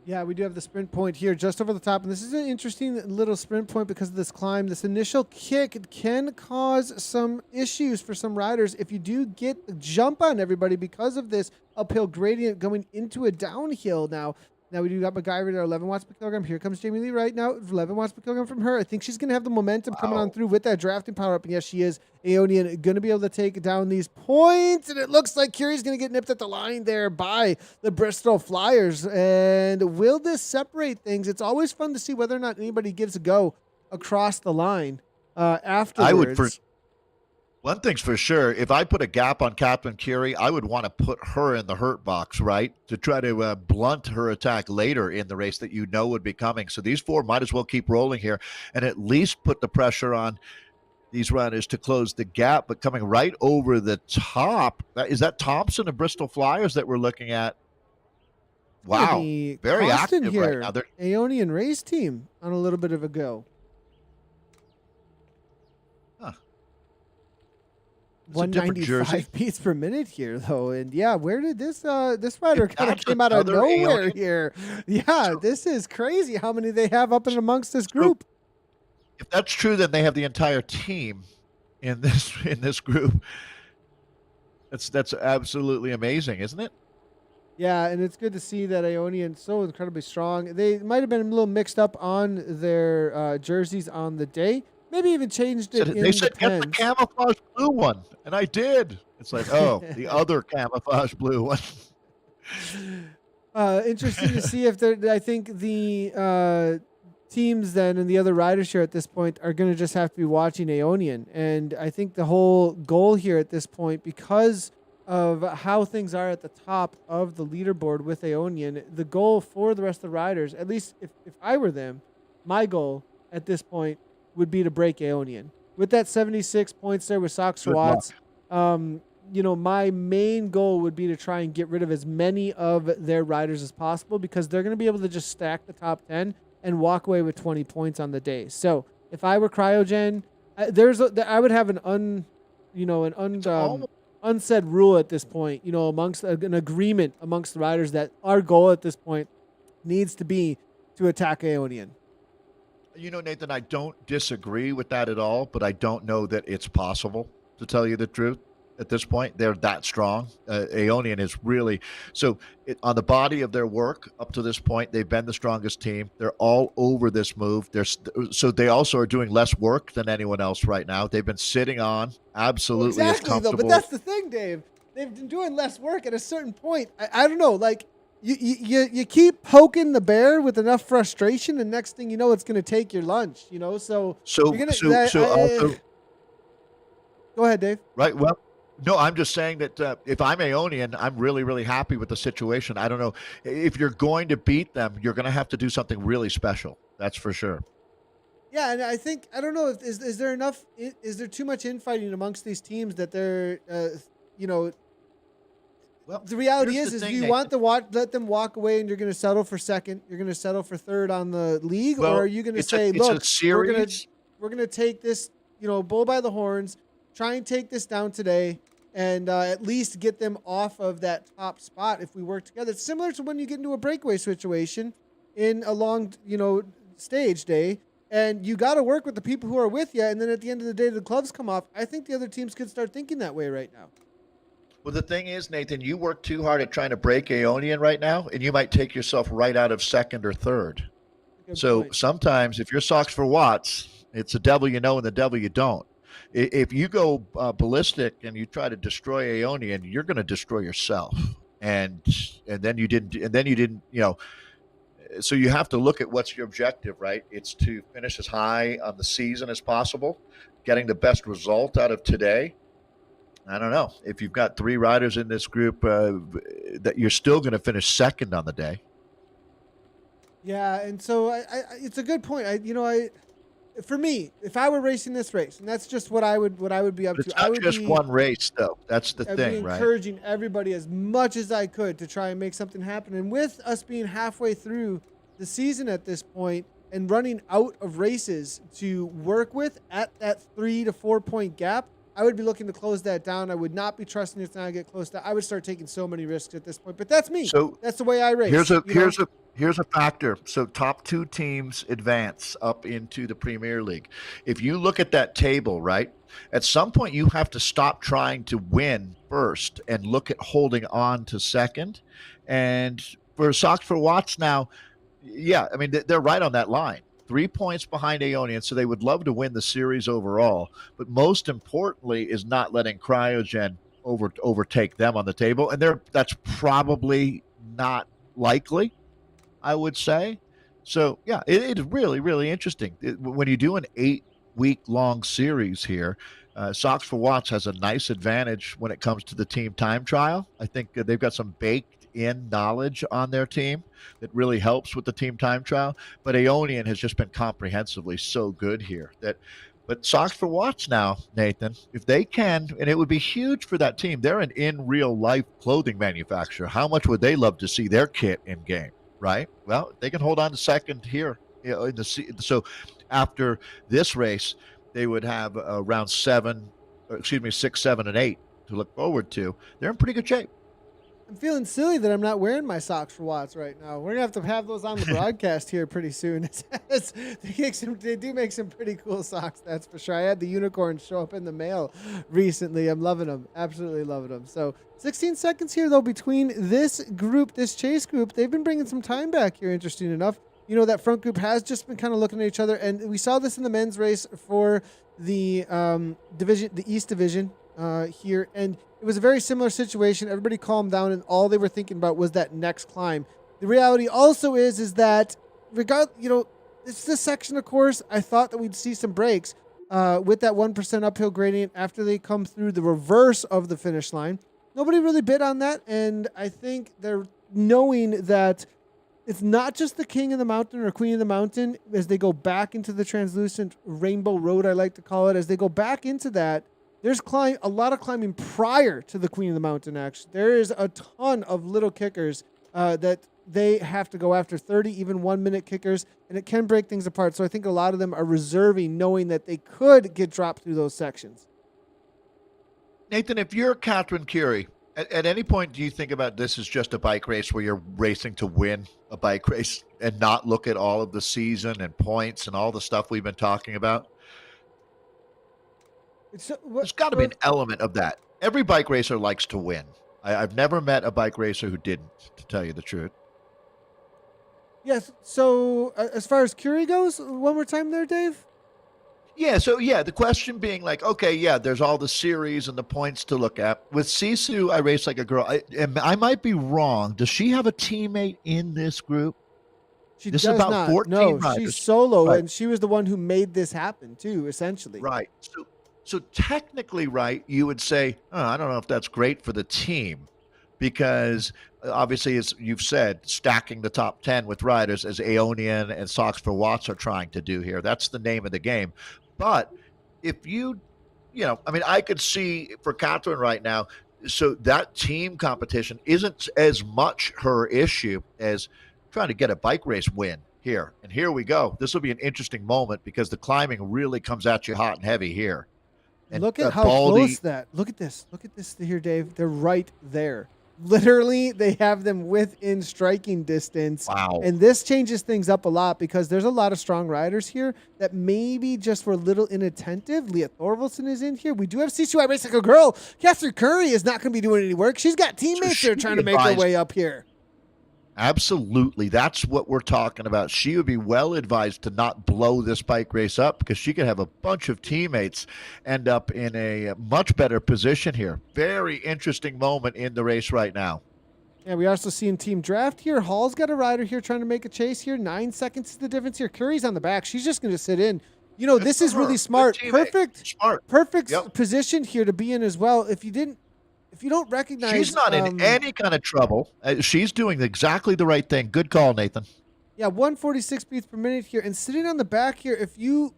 Yeah, we do have the sprint point here just over the top. And this is an interesting little sprint point because of this climb. This initial kick can cause some issues for some riders if you do get a jump on everybody because of this uphill gradient going into a downhill now. Now we do got MacGyver there, 11 watts per kilogram. Here comes Jamie Lee right now, 11 watts per kilogram from her. I think she's going to have the momentum coming on through with that drafting power up. And yes, she is. Aeonian going to be able to take down these points. And it looks like Curie's going to get nipped at the line there by the Bristol Flyers. And will this separate things? It's always fun to see whether or not anybody gives a go across the line afterwards. One thing's for sure, if I put a gap on Catherine Curie, I would want to put her in the hurt box, right, to try to blunt her attack later in the race that would be coming. So these 4 might as well keep rolling here and at least put the pressure on these runners to close the gap. But coming right over the top, is that Thompson and Bristol Flyers that we're looking at? Wow, very active here. Right now. Aeonian race team on a little bit of a go. 195 beats per minute here, though, and yeah, where did this rider kind of came out of nowhere here? Yeah, this is crazy how many they have up and amongst this group. If that's true, then they have the entire team in this group. That's absolutely amazing, isn't it? Yeah, and it's good to see that Aeonian so incredibly strong. They might have been a little mixed up on their jerseys on the day. Maybe even changed it in They said, the get pens. the camouflage blue one. And I did. It's like, oh, the other camouflage blue one. Interesting to see if I think the teams then and the other riders here at this point are going to just have to be watching Aeonian. And I think the whole goal here at this point, because of how things are at the top of the leaderboard with Aeonian, the goal for the rest of the riders, at least if I were them, my goal at this point would be to break Aeonian. With that 76 points there with Sox Watts, my main goal would be to try and get rid of as many of their riders as possible because they're going to be able to just stack the top 10 and walk away with 20 points on the day. So if I were Cryogen, I would have an unsaid rule at this point, amongst an agreement amongst the riders that our goal at this point needs to be to attack Aeonian. Nathan, I don't disagree with that at all, but I don't know that it's possible, to tell you the truth. at this point. They're that strong. Aeonian is really so on the body of their work up to this point. They've been the strongest team. They're all over this move. So they also are doing less work than anyone else right now. They've been sitting on Well, absolutely as exactly, though. But comfortable. that's the thing, Dave. They've been doing less work at a certain point. I don't know. Like you keep poking the bear with enough frustration, and next thing you know, it's going to take your lunch. So So you're gonna. so also Go ahead, Dave. right. Well, no, I'm just saying that if I'm Aeonian, I'm really, really happy with the situation. I don't know if you're going to beat them, you're going to have to do something really special. That's for sure. Yeah, and I think I don't know if is there enough? Is there too much infighting amongst these teams that they're, Well, the reality here's is the do thing, you want to let them walk away and you're going to settle for second? You're going to settle for third on the league, Well, or are you going to it's say, a look, series. we're going to take this, bull by the horns, try and take this down today, and at least get them off of that top spot if we work together. It's similar to when you get into a breakaway situation in a long, stage day, and you got to work with the people who are with you, and then at the end of the day, the gloves come off. I think the other teams could start thinking that way right now. Well, the thing is, Nathan, you work too hard at trying to break Aeonian right now, and you might take yourself right out of second or third. Good So point. sometimes, if you're socks for Watts, it's the devil you know and the devil you don't. If you go ballistic and you try to destroy Aeonian, you're going to destroy yourself. And then you didn't. So you have to look at what's your objective, right? It's to finish as high on the season as possible, getting the best result out of today. I don't know if you've got three riders in this group that you're still going to finish second on the day. Yeah, and so it's a good point. For me, if I were racing this race, and that's just what I would be up But to. it's not just one race, though. That's the I'd be thing, right? encouraging everybody as much as I could to try and make something happen. And with us being halfway through the season at this point and running out of races to work with at that 3 to 4 point gap, I would be looking to close that down. I would not be trusting it's not to get close to. I would start taking so many risks at this point. But that's me. So That's the way I race. here's a factor. So top two teams advance up into the Premier League. If you look at that table, right, at some point you have to stop trying to win first and look at holding on to second. And for Sox for Watts now, yeah, I mean they're right on that line. 3 points behind Aeonian, so they would love to win the series overall. But most importantly is not letting Cryogen overtake them on the table. And that's probably not likely, I would say. So, yeah, it is really, really interesting. When you do an 8-week-long series here, Sox for Watts has a nice advantage when it comes to the team time trial. I think they've got some baked-in knowledge on their team that really helps with the team time trial. But Aeonian has just been comprehensively so good here but Sox for Watts now, Nathan, if they can, and it would be huge for that team. They're an in real life clothing manufacturer. How much would they love to see their kit in game, right? Well, they can hold on to second here in the so after this race, they would have round 6, 7, and 8 to look forward to. They're in pretty good shape. I'm feeling silly that I'm not wearing my socks for Watts right now. We're gonna have those on the broadcast here pretty soon. They do make some pretty cool socks, that's for sure. I had the unicorns show up in the mail recently. I'm loving them, absolutely loving them. So 16 seconds here though between this chase group. They've been bringing some time back here. Interesting enough, that front group has just been kind of looking at each other, and we saw this in the men's race for the division, the East Division here, and it was a very similar situation. Everybody calmed down, and all they were thinking about was that next climb. The reality also is that it's this section of course. I thought that we'd see some breaks with that 1% uphill gradient after they come through the reverse of the finish line. Nobody really bid on that, and I think they're knowing that it's not just the king of the mountain or queen of the mountain as they go back into the translucent rainbow road, I like to call it. As they go back into that, there's a lot of climbing prior to the queen of the mountain, actually. There is a ton of little kickers that they have to go after, 30, even 1-minute kickers, and it can break things apart. So I think a lot of them are reserving, knowing that they could get dropped through those sections. Nathan, if you're Catherine Curie, at any point do you think about this as just a bike race where you're racing to win a bike race and not look at all of the season and points and all the stuff we've been talking about? There's got to be an element of that. every bike racer likes to win. I've never met a bike racer who didn't, to tell you the truth. Yes. So as far as Curie goes, one more time there, Dave. Yeah, so the question being like, okay, yeah, there's all the series and the points to look at. With Sisu, I race like a girl. I might be wrong. Does she have a teammate in this group? She This is does about not. 14 No, she's riders. solo, Right, and she was the one who made this happen too. Essentially, right. So technically, right, you would say, oh, I don't know if that's great for the team because obviously, as you've said, stacking the top 10 with riders as Aeonian and Sox for Watts are trying to do here. That's the name of the game. But if I mean, I could see for Catherine right now, so that team competition isn't as much her issue as trying to get a bike race win here. And here we go. This will be an interesting moment because the climbing really comes at you hot and heavy here. And look at how Baldy, close that. Look at this. Look at this here, Dave. They're right there. Literally, they have them within striking distance. wow. And this changes things up a lot because there's a lot of strong riders here that maybe just were a little inattentive. Leah Thorvaldsen is in here. We do have CCY Race Like a Girl. Catherine Curry is not going to be doing any work. She's got teammates So there trying to make their way up here. Absolutely. That's what we're talking about. She would be well advised to not blow this bike race up because she could have a bunch of teammates end up in a much better position here. Very interesting moment in the race right now. Yeah, we also see in team draft here. Hall's got a rider here trying to make a chase here. 9 seconds is the difference here. Curry's on the back. She's just going to sit in. You know, Good this for is her. really Good smart. teammate. Smart. Perfect Yep. position here to be in as well. If you don't recognize, She's not in any kind of trouble. She's doing exactly the right thing. Good call, Nathan. Yeah, 146 beats per minute here, and sitting on the back here. If you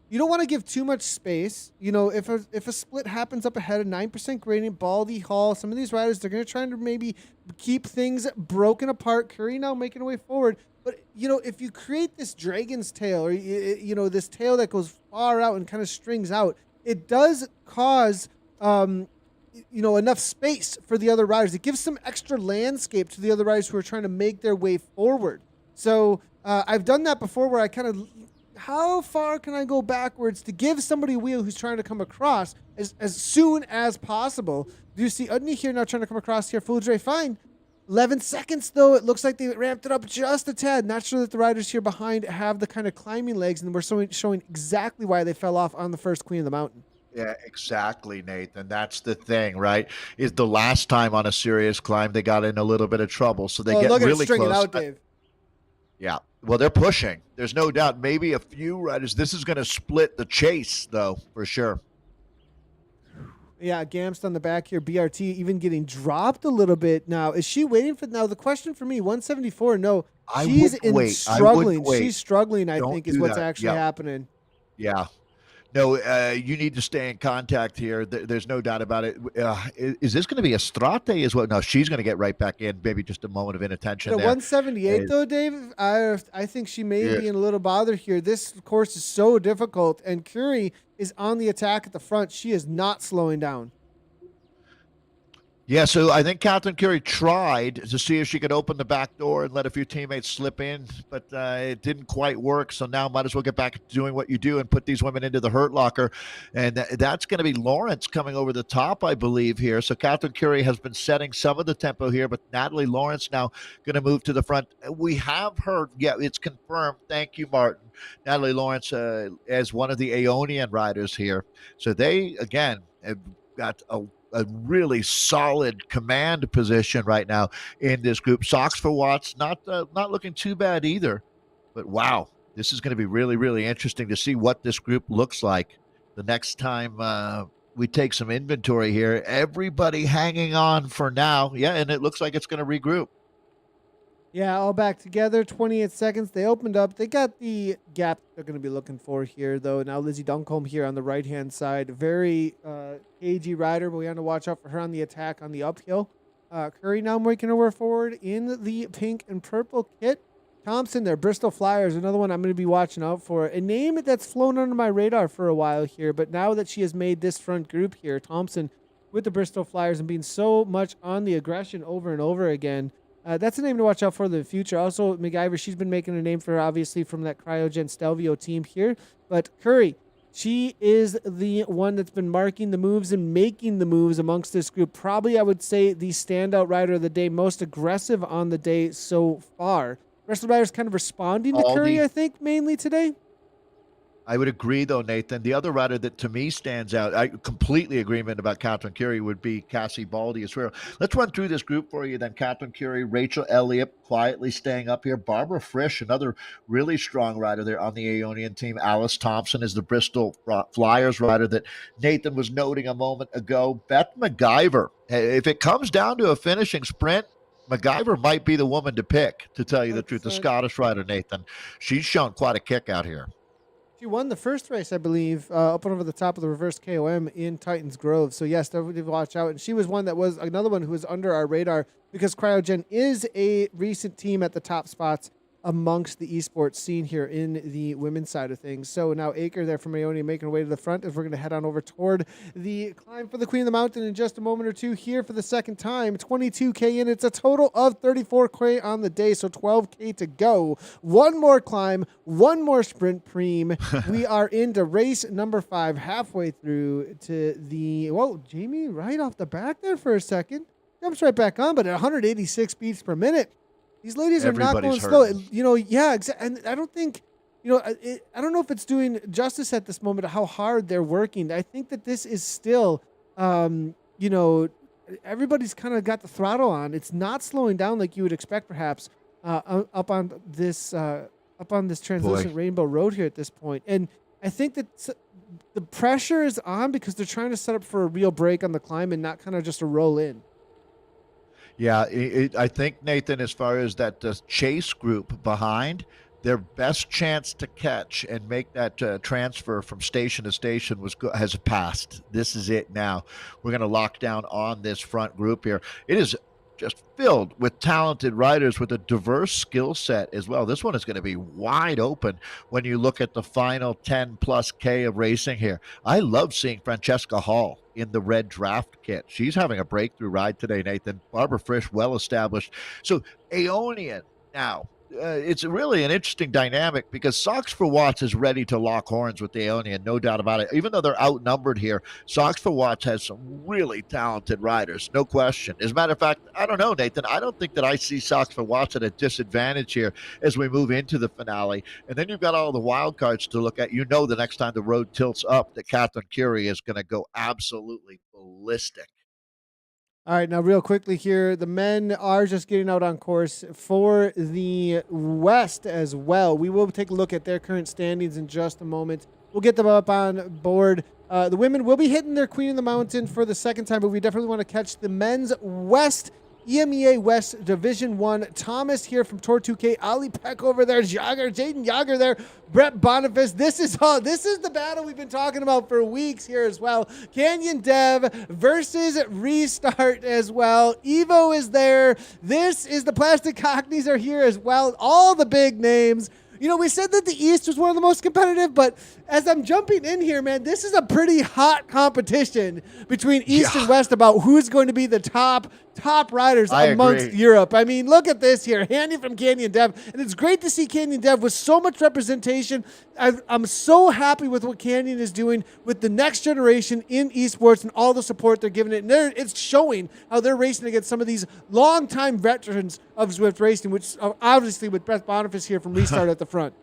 don't want to give too much space, you know, if a split happens up ahead, a 9% gradient, Baldy, Hall, some of these riders, they're going to try to maybe keep things broken apart. Curry now making a way forward. But, you know, if you create this dragon's tail or, you know, this tail that goes far out and kind of strings out, it does cause, you know, enough space for the other riders. It gives some extra landscape to the other riders who are trying to make their way forward. So I've done that before where I kind of, how far can I go backwards to give somebody a wheel who's trying to come across as soon as possible? Do you see Udney here now trying to come across here? Foudre, fine. 11 seconds, though. It looks like they ramped it up just a tad. Not sure that the riders here behind have the kind of climbing legs, and we're showing exactly why they fell off on the first Queen of the Mountain. Yeah, exactly, Nathan. That's the thing, right? Is the last time on a serious climb they got in a little bit of trouble, so they get look at really it stringing close. out, Dave. Yeah. Well, they're pushing. There's no doubt. Maybe a few riders. This is going to split the chase, though, for sure. Yeah, Gamst on the back here. BRT even getting dropped a little bit now. Is she waiting for now? The question for me, 174. No, she's struggling. She's struggling. I think is what's actually happening. Yeah. No, you need to stay in contact here. There's no doubt about it. Is this going to be a Strate as well? No, she's going to get right back in. Maybe just a moment of inattention there. 178, though, Dave, I think she may be in a little bother here. This course is so difficult, and Curie is on the attack at the front. She is not slowing down. Yeah, so I think Catherine Curie tried to see if she could open the back door and let a few teammates slip in, but it didn't quite work. So now might as well get back to doing what you do and put these women into the hurt locker. And that's going to be Lawrence coming over the top, I believe, here. So Catherine Curie has been setting some of the tempo here, but Natalie Lawrence now going to move to the front. We have heard, it's confirmed. Thank you, Martin. Natalie Lawrence as one of the Aeonian riders here. So they, again, have got a really solid command position right now in this group. Sox for Watts, not looking too bad either. But wow, this is going to be really, really interesting to see what this group looks like the next time we take some inventory here. Everybody hanging on for now. Yeah, and it looks like it's going to regroup. Yeah, all back together. 28 seconds. They opened up. They got the gap they're going to be looking for here, though. Now Lizzie Duncombe here on the right-hand side. Very cagey rider, but we have to watch out for her on the attack on the uphill. Curry now making her way forward in the pink and purple kit. Thompson there, Bristol Flyers, another one I'm going to be watching out for. A name that's flown under my radar for a while here, but now that she has made this front group here, Thompson with the Bristol Flyers and being so much on the aggression over and over again, that's a name to watch out for in the future. Also, MacGyver, she's been making a name for her, obviously, from that Cryogen Stelvio team here. But Curry, She is the one that's been marking the moves and making the moves amongst this group. Probably, I would say, the standout rider of the day, most aggressive on the day so far. The rest of the riders kind of responding to Curry, I think, mainly today. I would agree, though, Nathan. The other rider that to me stands out, I completely agreement about Catherine Curie, would be Cassie Baldy as well. Let's run through this group for you then. Catherine Curie, Rachel Elliott quietly staying up here. Barbara Frisch, another really strong rider there on the Aeonian team. Alice Thompson is the Bristol Flyers rider that Nathan was noting a moment ago. Beth MacGyver, if it comes down to a finishing sprint, MacGyver might be the woman to pick, to tell you the truth. The Scottish rider, Nathan. She's shown quite a kick out here. She won the first race, I believe, up and over the top of the reverse KOM in Titans Grove. So, yes, definitely watch out. And she was one that was another one who was under our radar because Cryogen is a recent team at the top spots amongst the esports scene here in the women's side of things. So now Aker there from Aeonia making her way to the front as we're going to head on over toward the climb for the Queen of the Mountain in just a moment or two here for the second time. 22K in. It's a total of 34K on the day, so 12K to go. One more climb, one more sprint preem. We are into race number 5, halfway through to the, whoa, Jamie right off the back there for a second. Jumps right back on, but at 186 beats per minute. These ladies are not going slow. You know, yeah, and I don't think, you know, I don't know if it's doing justice at this moment of how hard they're working. I think that this is still, you know, everybody's kind of got the throttle on. It's not slowing down like you would expect, perhaps, up on this translucent rainbow road here at this point. And I think that the pressure is on because they're trying to set up for a real break on the climb and not kind of just a roll in. Yeah, I think, Nathan, as far as that chase group behind, their best chance to catch and make that transfer from station to station has passed. This is it now. We're going to lock down on this front group here. It is just filled with talented riders with a diverse skill set as well. This one is going to be wide open when you look at the final 10 plus K of racing here. I love seeing Francesca Hall in the red draft kit. She's having a breakthrough ride today, Nathan. Barbara Frisch, well established. So Aeonian now. It's really an interesting dynamic because Sox for Watts is ready to lock horns with the Aeonian, no doubt about it. Even though they're outnumbered here, Sox for Watts has some really talented riders, no question. As a matter of fact, I don't know, Nathan. I don't think that I see Sox for Watts at a disadvantage here as we move into the finale. And then you've got all the wild cards to look at. You know the next time the road tilts up that Catherine Curie is going to go absolutely ballistic. All right, now real quickly here, the men are just getting out on course for the West as well. We will take a look at their current standings in just a moment. We'll get them up on board. The women will be hitting their Queen of the Mountain for the second time, but we definitely want to catch the men's West EMEA West Division 1. Thomas here from Tor 2K. Ali Peck over there. Jaden Yager there. Brett Boniface. This is the battle we've been talking about for weeks here as well. Canyon Dev versus Restart as well. Evo is there. This is the Plastic Cockneys are here as well. All the big names. You know, we said that the East was one of the most competitive, but as I'm jumping in here, man, this is a pretty hot competition between East and West about who's going to be the top riders amongst Europe. I mean, look at this here. Handy from Canyon Dev. And it's great to see Canyon Dev with so much representation. I'm so happy with what Canyon is doing with the next generation in esports and all the support they're giving it. And it's showing how they're racing against some of these longtime veterans of Zwift racing, which obviously with Brett Boniface here from Restart at the front.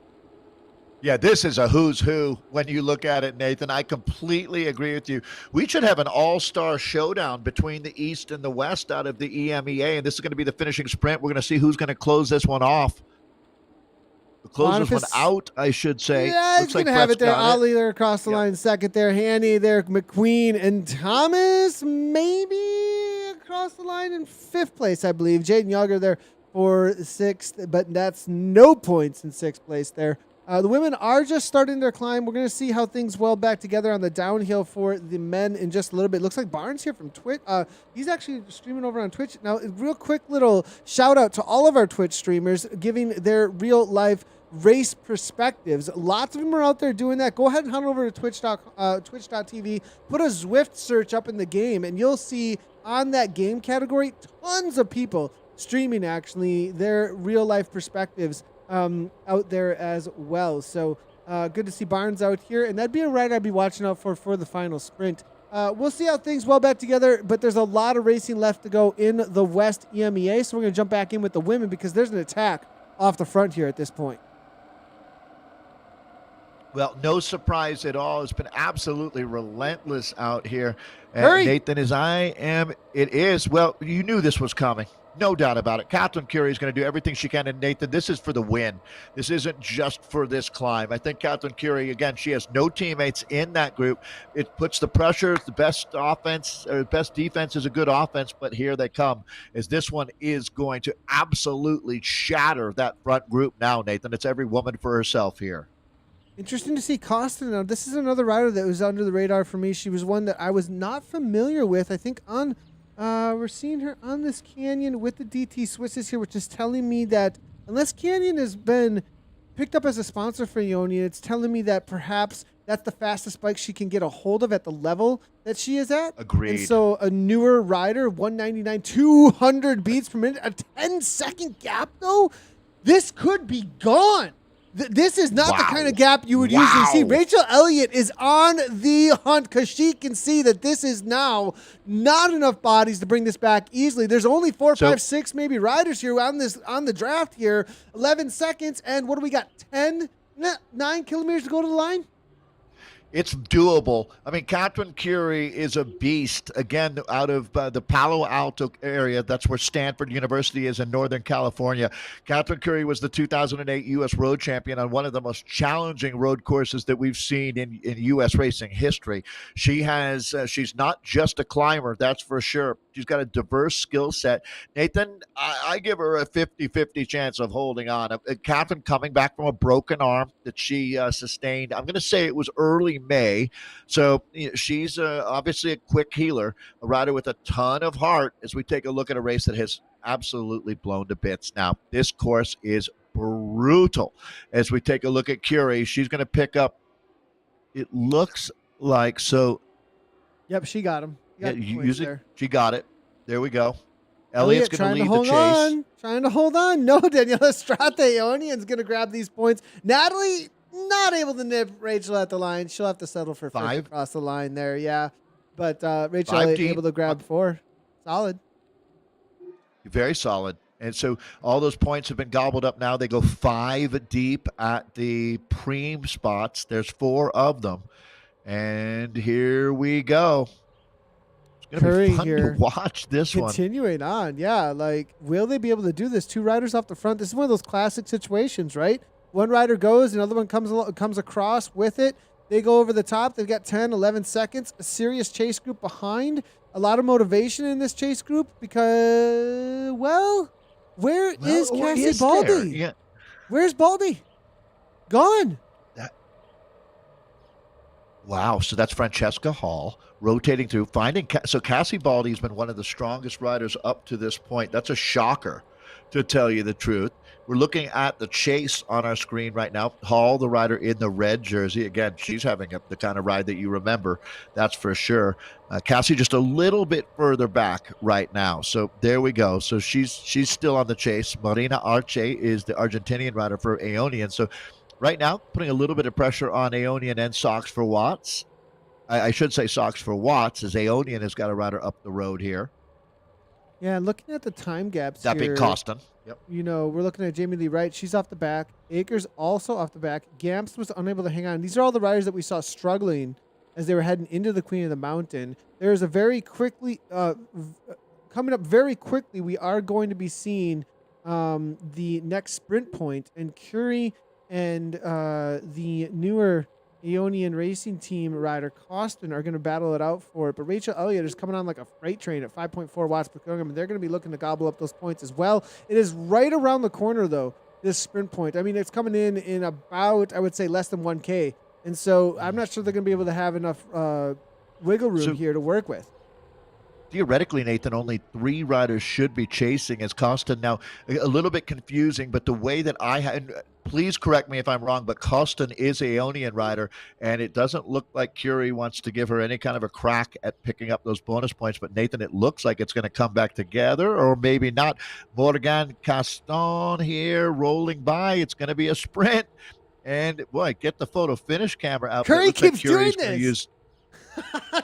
Yeah, this is a who's who when you look at it, Nathan. I completely agree with you. We should have an all-star showdown between the East and the West out of the EMEA, and this is going to be the finishing sprint. We're going to see who's going to close this one off. Close this one out, I should say. Yeah, he's going to have it there. Ali there across the line second there. Hanny there, McQueen, and Thomas maybe across the line in 5th place, I believe. Jaden Yager there for 6th, but that's no points in 6th place there. The women are just starting their climb. We're going to see how things weld back together on the downhill for the men in just a little bit. Looks like Barnes here from Twitch. He's actually streaming over on Twitch. Now, a real quick little shout out to all of our Twitch streamers giving their real life race perspectives. Lots of them are out there doing that. Go ahead and head over to twitch.tv. Put a Zwift search up in the game, and you'll see on that game category tons of people streaming actually their real life perspectives out there as well. So Good to see Barnes out here, and that'd be a rider I'd be watching out for the final sprint. We'll see how things well back together, but there's a lot of racing left to go in the West EMEA, so we're going to jump back in with the women because there's an attack off the front here at this point. Well, no surprise at all. It's been absolutely relentless out here. Hurry. Nathan, as I am, it is. Well, you knew this was coming. No doubt about it. Catherine Curie is going to do everything she can. And Nathan, this is for the win. This isn't just for this climb. I think Catherine Curie, again, she has no teammates in that group. It puts the pressure. The best offense or best defense is a good offense, but here they come. As this one is going to absolutely shatter that front group now, Nathan. It's every woman for herself here. Interesting to see Costin. Now, this is another rider that was under the radar for me. She was one that I was not familiar with. I think we're seeing her on this Canyon with the DT Swisses here, which is telling me that unless Canyon has been picked up as a sponsor for Ionian, it's telling me that perhaps that's the fastest bike she can get a hold of at the level that she is at. Agreed. And so a newer rider, 199, 200 beats per minute, a 10-second gap, though, this could be gone. This is not the kind of gap you would usually see. Rachel Elliott is on the hunt because she can see that this is now not enough bodies to bring this back easily. There's only 4, 5, 6 maybe riders here on the draft here. 11 seconds, and what do we got? 9 kilometers to go to the line? It's doable. I mean, Catherine Curie is a beast, again, out of the Palo Alto area. That's where Stanford University is in Northern California. Catherine Curie was the 2008 U.S. road champion on one of the most challenging road courses that we've seen in U.S. racing history. She has, she's not just a climber, that's for sure. She's got a diverse skill set. Nathan, I give her a 50-50 chance of holding on. Catherine coming back from a broken arm that she sustained. I'm going to say it was early May. So she's obviously a quick healer, a rider with a ton of heart as we take a look at a race that has absolutely blown to bits. Now, this course is brutal. As we take a look at Curie, she's going to pick up, it looks like, so. Yep, she got him. She got it. There we go. Elliott's going to lead the chase. Trying to hold on. No, Daniela Strate, Ionian's going to grab these points. Natalie not able to nip Rachel at the line. She'll have to settle for 5 across the line there. Yeah, but Rachel able to grab 4. Solid. Very solid. And so all those points have been gobbled up now. They go 5 deep at the preem spots. There's 4 of them. And here we go. It's going to be fun to watch this one. Continuing on, yeah. Like, will they be able to do this? 2 riders off the front. This is one of those classic situations, right? One rider goes, another one comes across with it. They go over the top. They've got 10, 11 seconds. A serious chase group behind. A lot of motivation in this chase group because, where is Cassie Baldy? Yeah. Where's Baldy? Gone. Wow, so that's Francesca Hall rotating through, finding. So Cassie Baldy has been one of the strongest riders up to this point. That's a shocker, to tell you the truth. We're looking at the chase on our screen right now. Hall, the rider in the red jersey. Again, she's having the kind of ride that you remember, that's for sure. Cassie just a little bit further back right now. So there we go. So she's still on the chase. Marina Arce is the Argentinian rider for Aeonian. So right now, putting a little bit of pressure on Aeonian and Socks for Watts. I should say Socks for Watts, as Aeonian has got a rider up the road here. Yeah, looking at the time gaps that here. That being Costin. Yep. You know, we're looking at Jamie Lee Wright. She's off the back. Akers also off the back. Gamps was unable to hang on. These are all the riders that we saw struggling as they were heading into the Queen of the Mountain. There's a very quickly, coming up very quickly, we are going to be seeing the next sprint point. And Curie and the newer Aeonian Racing Team rider Costin are going to battle it out for it. But Rachel Elliott is coming on like a freight train at 5.4 watts per kilogram, and they're going to be looking to gobble up those points as well. It is right around the corner, though, this sprint point. I mean, it's coming in about, I would say, less than 1K. And so I'm not sure they're going to be able to have enough wiggle room here to work with. Theoretically, Nathan, only 3 riders should be chasing as Costin. Now, a little bit confusing, but the way that please correct me if I'm wrong, but Costin is a Aeonian rider, and it doesn't look like Curie wants to give her any kind of a crack at picking up those bonus points. But Nathan, it looks like it's going to come back together, or maybe not. Morgan Caston here rolling by. It's going to be a sprint. And boy, get the photo finish camera out. Curry Looks like keeps doing Curie's going to this. use.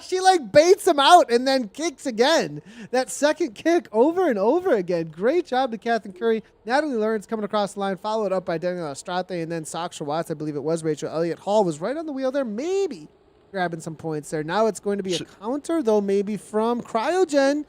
She like baits him out and then kicks again. That second kick over and over again. Great job to Catherine Curry. Natalie Lawrence coming across the line, followed up by Danielle Estrate and then Saksha Watts. I believe it was Rachel Elliott. Hall was right on the wheel there, maybe grabbing some points there. Now it's going to be a counter, though, maybe from Cryogen.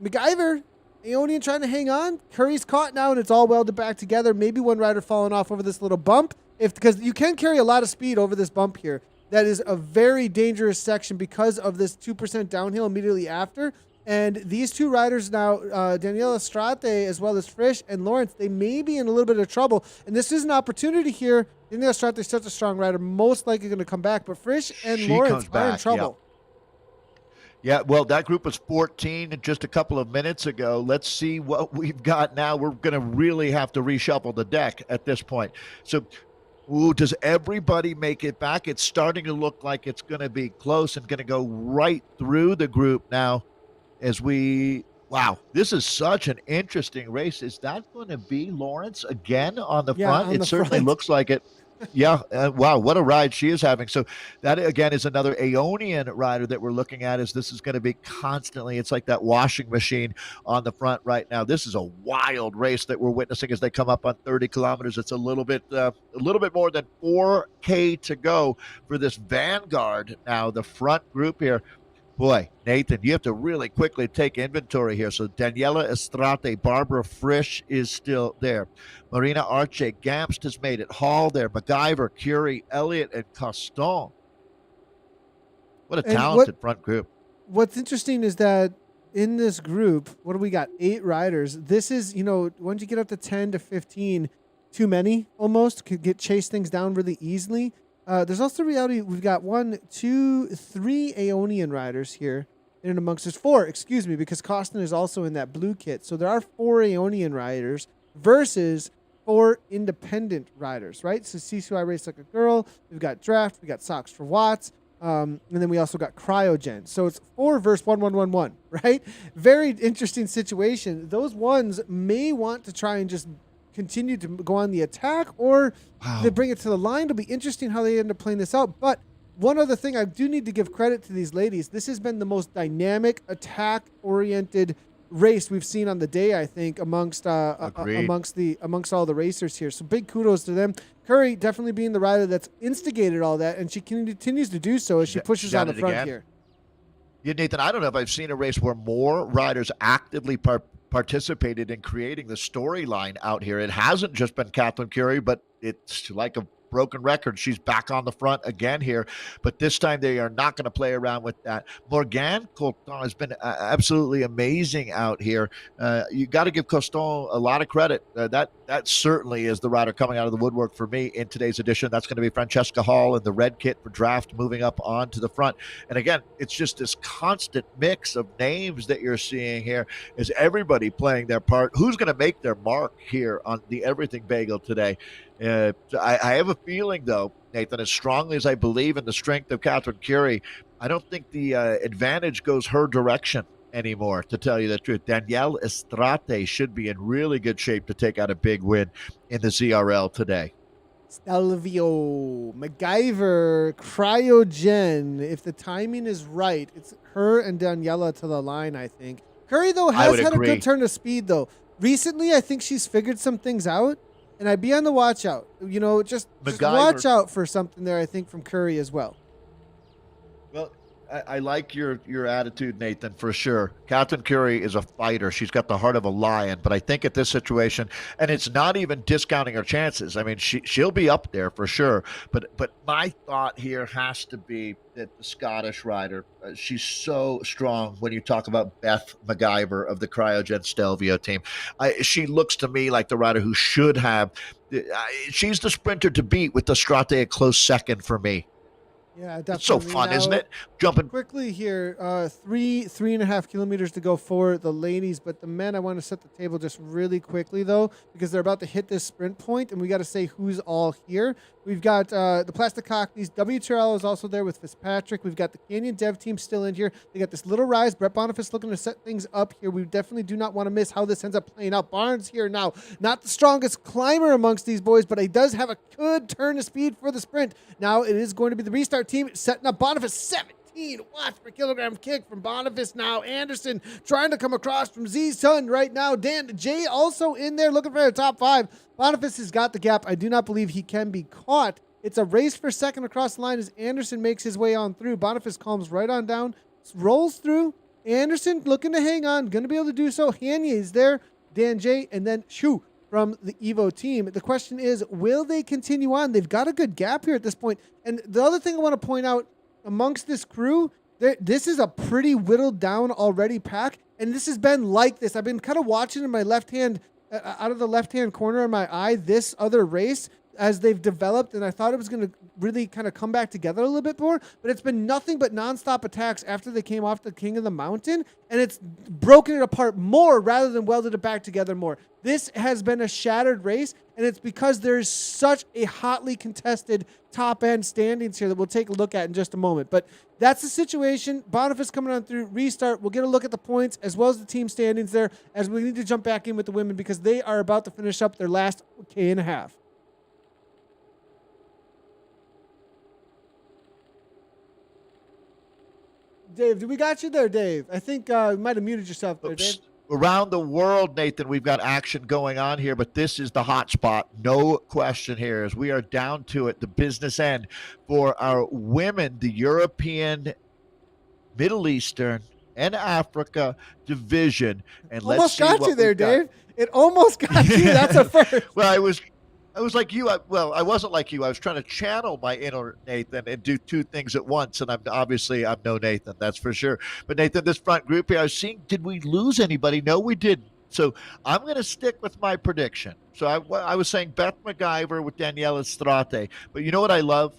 MacGyver, Aeonian trying to hang on. Curry's caught now, and it's all welded back together. Maybe one rider falling off over this little bump, because you can carry a lot of speed over this bump here. That is a very dangerous section because of this 2% downhill immediately after. And these two riders now, Danielle Estrate as well as Frisch and Lawrence, they may be in a little bit of trouble. And this is an opportunity here. Danielle Estrate is such a strong rider, most likely going to come back. But Frisch and Lawrence are in trouble. Yeah, well, that group was 14 just a couple of minutes ago. Let's see what we've got now. We're going to really have to reshuffle the deck at this point. So, does everybody make it back? It's starting to look like it's going to be close and going to go right through the group now as we... Wow, this is such an interesting race. Is that going to be Lawrence again on the front? It certainly looks like it. Yeah. Wow. What a ride she is having. So that, again, is another Aeonian rider that we're looking at, as this is going to be constantly. It's like that washing machine on the front right now. This is a wild race that we're witnessing as they come up on 30 kilometers. It's a little bit more than 4K to go for this vanguard. Now, the front group here. Boy, Nathan, you have to really quickly take inventory here. So Daniela Estrate, Barbara Frisch is still there. Marina Arce, Gamst has made it. Hall there, MacGyver, Curie, Elliott, and Coston. What a talented front group. What's interesting is that in this group, what do we got? 8 riders. This is, once you get up to 10 to 15, too many almost, could chase things down really easily. There's also the reality we've got 1, 2, 3 Aeonian riders here in and amongst us. 4, excuse me, because Costin is also in that blue kit. So there are 4 Aeonian riders versus 4 independent riders, right? So CCI Race Like a Girl, we've got Draft, we got Socks for Watts, and then we also got Cryogen. So it's 4 versus 1, 1, 1, 1, right? Very interesting situation. Those ones may want to try and just continue to go on the attack, or they bring it to the line. It'll be interesting how they end up playing this out. But one other thing, I do need to give credit to these ladies. This has been the most dynamic, attack-oriented race we've seen on the day, I think, amongst all the racers here. So big kudos to them. Curry definitely being the rider that's instigated all that, and she continues to do so as she pushes on the front here. Yeah, Nathan, I don't know if I've seen a race where more riders actively participated in creating the storyline out here. It hasn't just been Catherine Curie, but it's like a broken record. She's back on the front again here, but this time they are not going to play around with that. Morgane Colton has been absolutely amazing out here. You got to give Coston a lot of credit. That certainly is the rider coming out of the woodwork for me in today's edition. That's going to be Francesca Hall in the red kit for Draft, moving up onto the front. And again, it's just this constant mix of names that you're seeing here. Is everybody playing their part? Who's going to make their mark here on the Everything Bagel today? I have a feeling, though, Nathan, as strongly as I believe in the strength of Catherine Curie, I don't think the advantage goes her direction anymore, to tell you the truth. Danielle Estrate should be in really good shape to take out a big win in the ZRL today. Stelvio, MacGyver, Cryogen. If the timing is right, it's her and Daniela to the line, I think. Curry, though, has had a good turn of speed, though. Recently, I think she's figured some things out. And I'd be on the watch out. Just watch out for something there, I think, from Curry as well. Well, I like your attitude, Nathan, for sure. Catherine Curie is a fighter. She's got the heart of a lion. But I think at this situation, and it's not even discounting her chances. I mean, she'll be up there for sure. But my thought here has to be that the Scottish rider, she's so strong when you talk about Beth MacGyver of the Cryogen Stelvio team. She looks to me like the rider who should have. She's the sprinter to beat, with Estrate a close second for me. Yeah, It's so definitely. fun, isn't Now, it? Jumping. quickly here, 3.5 kilometers to go for the ladies, but the men, I want to set the table just really quickly though, because they're about to hit this sprint point, and we got to say who's all here. We've got the Plastic Cockneys. WTRL is also there with Fitzpatrick. We've got the Canyon Dev team still in here. They got this little rise. Brett Boniface looking to set things up here. We definitely do not want to miss how this ends up playing out. Barnes here now, not the strongest climber amongst these boys, but he does have a good turn of speed for the sprint. Now it is going to be the restart team setting up Boniface 17 watts per kilogram kick from Boniface now. Anderson trying to come across from Z-Sun right now. Dan Jay also in there looking for the top 5. Boniface has got the gap. I do not believe he can be caught. It's a race for second across the line as Anderson makes his way on through. Boniface calms right on down, rolls through. Anderson looking to hang on, going to be able to do so. Hanye is there, Dan Jay, and then Shu from the Evo team. The question is, will they continue on? They've got a good gap here at this point. And the other thing I want to point out, amongst this crew, this is a pretty whittled down already pack, and this has been like this. I've been kind of watching in my left hand, out of the left-hand corner of my eye, this other race as they've developed, and I thought it was going to really kind of come back together a little bit more, but it's been nothing but nonstop attacks after they came off the King of the Mountain, and it's broken it apart more rather than welded it back together more. This has been a shattered race, and it's because there's such a hotly contested top-end standings here that we'll take a look at in just a moment. But that's the situation. Boniface coming on through, restart. We'll get a look at the points as well as the team standings there, as we need to jump back in with the women because they are about to finish up their last K and a half. Dave, do we got you there, Dave? I think you might have muted yourself there, Dave. Around the world, Nathan, we've got action going on here, but this is the hot spot. No question here as we are down to it, the business end for our women, the European, Middle Eastern, and Africa division. And almost got you there, Dave. It almost got you. That's a first. Well, I was like you. I wasn't like you. I was trying to channel my inner Nathan and do two things at once. And I'm no Nathan, that's for sure. But Nathan, this front group here, I was seeing, did we lose anybody? No, we didn't. So I'm going to stick with my prediction. So I was saying Beth McIver with Daniela Strate. But you know what I love?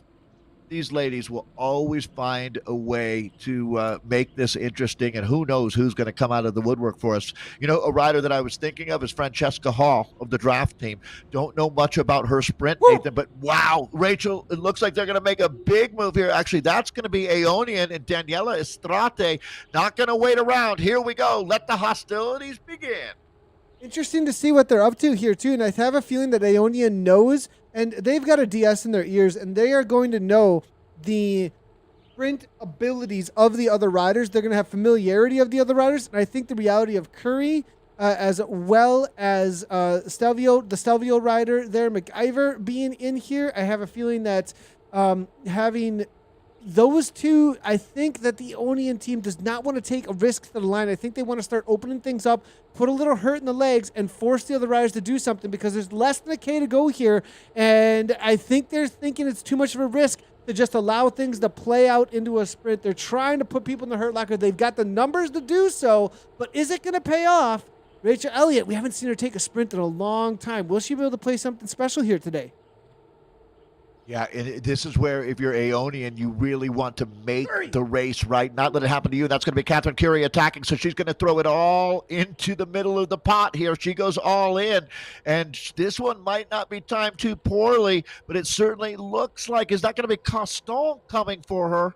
These ladies will always find a way to make this interesting, and who knows who's going to come out of the woodwork for us. You know, a rider that I was thinking of is Francesca Hall of the draft team. Don't know much about her sprint, Nathan, but wow, Rachel, it looks like they're going to make a big move here. Actually, that's going to be Aeonian and Daniela Estrate. Not going to wait around. Here we go. Let the hostilities begin. Interesting to see what they're up to here, too. And I have a feeling that Aeonian knows, and they've got a DS in their ears, and they are going to know the sprint abilities of the other riders. They're going to have familiarity of the other riders. And I think the reality of Curry, as well as the Stelvio rider there, McIver being in here, I have a feeling that having those two, I think that the Onion team does not want to take a risk to the line. I think they want to start opening things up, put a little hurt in the legs, and force the other riders to do something because there's less than a K to go here. And I think they're thinking it's too much of a risk to just allow things to play out into a sprint. They're trying to put people in the hurt locker. They've got the numbers to do so, but is it going to pay off? Rachel Elliott, we haven't seen her take a sprint in a long time. Will she be able to play something special here today? Yeah, and this is where, if you're Aeonian, you really want to make the race right, not let it happen to you. That's going to be Catherine Curie attacking, so she's going to throw it all into the middle of the pot here. She goes all in, and this one might not be timed too poorly, but it certainly looks like, is that going to be Coston coming for her?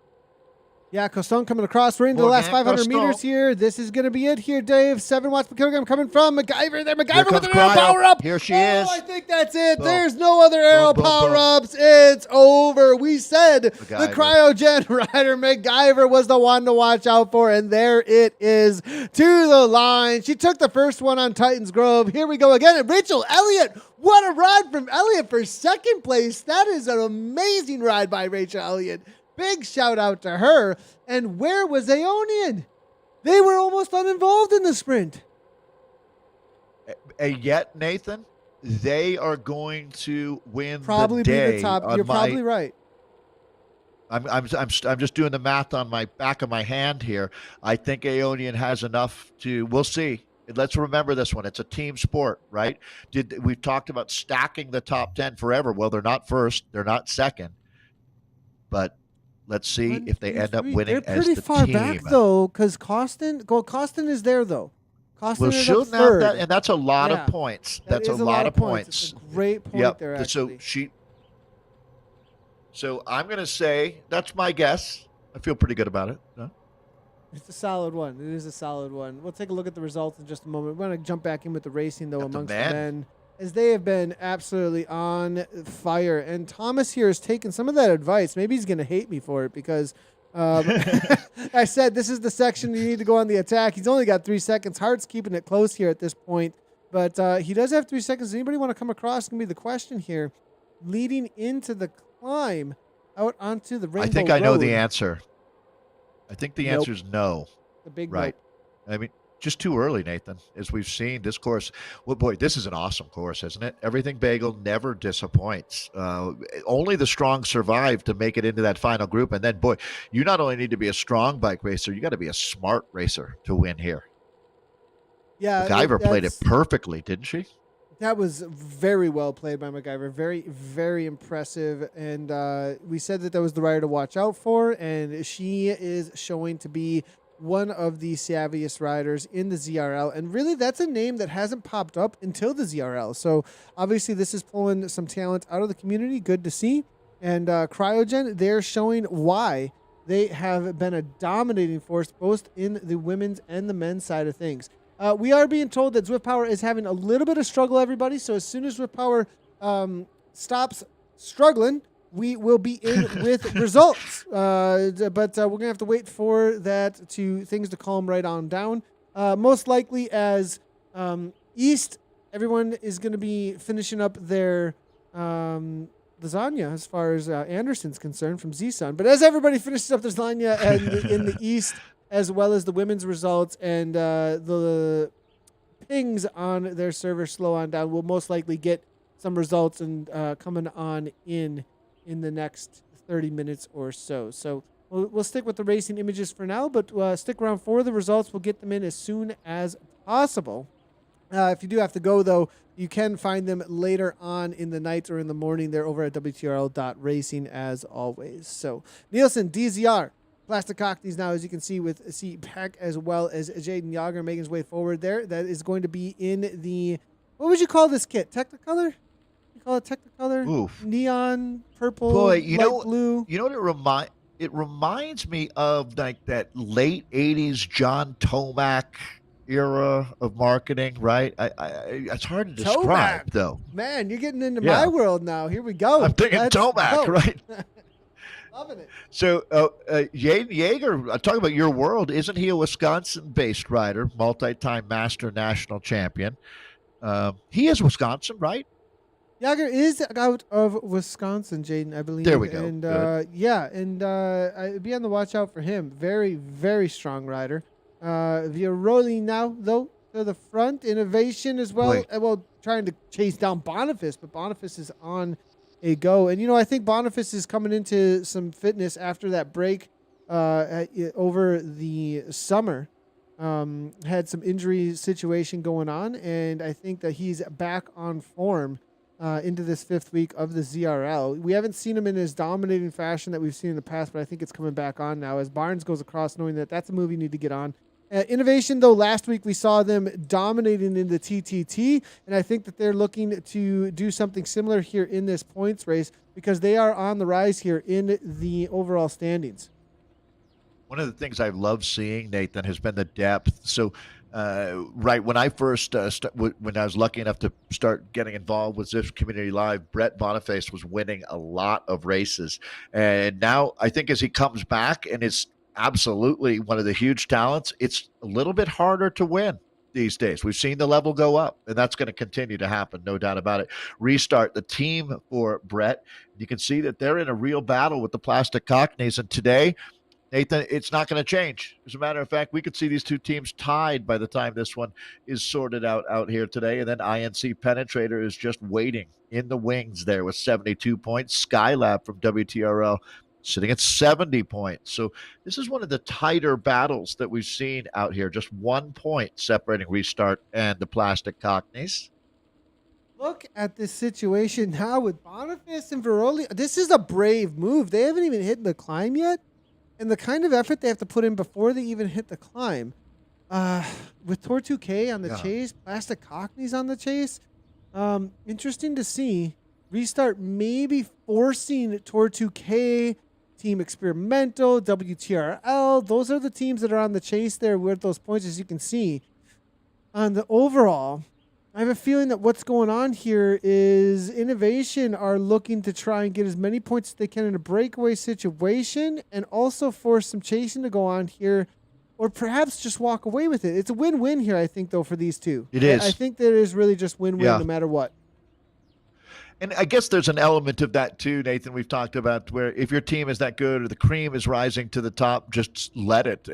Yeah, Coston coming across. We're into the last 500 meters here. This is going to be it here, Dave. 7 watts per kilogram coming from McIver there. McIver with an arrow power-up. Here she is. I think that's it. Boom. There's no other arrow power-ups. It's over. We said the cryogen rider McIver was the one to watch out for, and there it is to the line. She took the first one on Titans Grove. Here we go again. And Rachel Elliott. What a ride from Elliott for second place. That is an amazing ride by Rachel Elliott. Big shout out to her. And where was Aeonian? They were almost uninvolved in the sprint. Yet, Nathan, they are going to win probably the day. Be the top. You're probably right. I'm just doing the math on my back of my hand here. I think Aeonian has enough to. We'll see. Let's remember this one. It's a team sport, right? We've talked about stacking the top 10 forever. Well, they're not first. They're not second. But Let's see One, if they two, end up three. winning They're as pretty the far back team. though, because Costin is there though. Well, Costin is up she'll now that, third. and that's a lot of Yeah, points. that That's a is a lot lot of of points. It's a points. great point Yep. there, So actually. so I'm going to say that's my guess. I feel pretty good about it. Huh? It's a solid one. It is a solid one. We'll take a look at the results in just a moment. We're going to jump back in with the racing, though, Got the amongst the men. men, as they have been absolutely on fire. And Thomas here has taken some of that advice. Maybe he's going to hate me for it because I said this is the section you need to go on the attack. He's only got 3 seconds. Hart's keeping it close here at this point. But he does have 3 seconds. Does anybody want to come across? It's going to be the question here. Leading into the climb out onto the Rainbow I think I know the Road. answer. I think the Nope. answer is no. The big Right. nope. I mean, just too early, Nathan. As we've seen, this course, well, boy, this is an awesome course, isn't it? Everything Bagel never disappoints. Only the strong survive to make it into that final group. And then, boy, you not only need to be a strong bike racer, you got to be a smart racer to win here. Yeah, MacGyver played it perfectly, didn't she? That was very well played by MacGyver. Very, very impressive. And we said that was the rider to watch out for. And she is showing to be one of the savviest riders in the ZRL. And really, that's a name that hasn't popped up until the ZRL. So obviously, this is pulling some talent out of the community. Good to see. And Cryogen, they're showing why they have been a dominating force both in the women's and the men's side of things. We are being told that Zwift Power is having a little bit of struggle, everybody. So as soon as Zwift Power stops struggling, we will be in with results. But we're going to have to wait for things to calm right on down. Most likely as East, everyone is going to be finishing up their lasagna as far as Anderson's concerned from Z-Sun. But as everybody finishes up their lasagna in the East, as well as the women's results and the pings on their server slow on down, we'll most likely get some results and coming on in the next 30 minutes or so. So we'll stick with the racing images for now, but stick around for the results. We'll get them in as soon as possible. If you do have to go, though, you can find them later on in the night or in the morning. They're over at WTRL.racing as always. So Nielsen, DZR, Plastic Cockneys now, as you can see, with C. Peck as well as Jaden Yager making his way forward there. That is going to be in the, what would you call this kit? Technicolor? You call it Technicolor? Oof. Neon, purple, Boy, light blue. You know what it reminds me of, like that late 80s John Tomac era of marketing, right? It's hard to describe, Tomac. though. Man, you're getting into my world now. Here we go. I'm thinking Tomac, right? Loving it. So, Jaden Yeager, talking about your world, isn't he a Wisconsin-based rider, multi-time master national champion? He is Wisconsin, right? Yager is out of Wisconsin, Jaden, I believe. There we go. And I'd be on the watch out for him. Very, very strong rider. Via rolling now, though, to the front. Innovation as well. Well, trying to chase down Boniface, but Boniface is on a go. And, I think Boniface is coming into some fitness after that break over the summer. Had some injury situation going on, and I think that he's back on form into this 5th week of the ZRL. We haven't seen him in his dominating fashion that we've seen in the past, but I think it's coming back on now as Barnes goes across, knowing that that's a move you need to get on. Innovation, though, last week we saw them dominating in the TTT, and I think that they're looking to do something similar here in this points race because they are on the rise here in the overall standings. One of the things I've loved seeing, Nathan, has been the depth. So, right when I first when I was lucky enough to start getting involved with Zwift Community Live, Brett Boniface was winning a lot of races, and now I think as he comes back and is absolutely one of the huge talents, it's a little bit harder to win these days. We've seen the level go up, and that's going to continue to happen, no doubt about it. Restart, the team for Brett. You can see that they're in a real battle with the Plastic Cockneys, and today, Nathan, it's not going to change. As a matter of fact, we could see these two teams tied by the time this one is sorted out here today. And then INC Penetrator is just waiting in the wings there with 72 points. Skylab from WTRL sitting at 70 points. So this is one of the tighter battles that we've seen out here. Just 1 point separating Restart and the Plastic Cockneys. Look at this situation now with Boniface and Veroli. This is a brave move. They haven't even hit the climb yet, and the kind of effort they have to put in before they even hit the climb. Uh, with Tor 2K on the Yeah. chase, Plastic Cockneys on the chase. Interesting to see. Restart maybe forcing Tor 2K, Team Experimental, WTRL. Those are the teams that are on the chase there with those points, as you can see. On the overall, I have a feeling that what's going on here is Innovation are looking to try and get as many points as they can in a breakaway situation and also force some chasing to go on here or perhaps just walk away with it. It's a win-win here, I think, though, for these two. It is. I think that it is really just win-win Yeah. no matter what. And I guess there's an element of that too, Nathan. We've talked about where if your team is that good or the cream is rising to the top, just let it.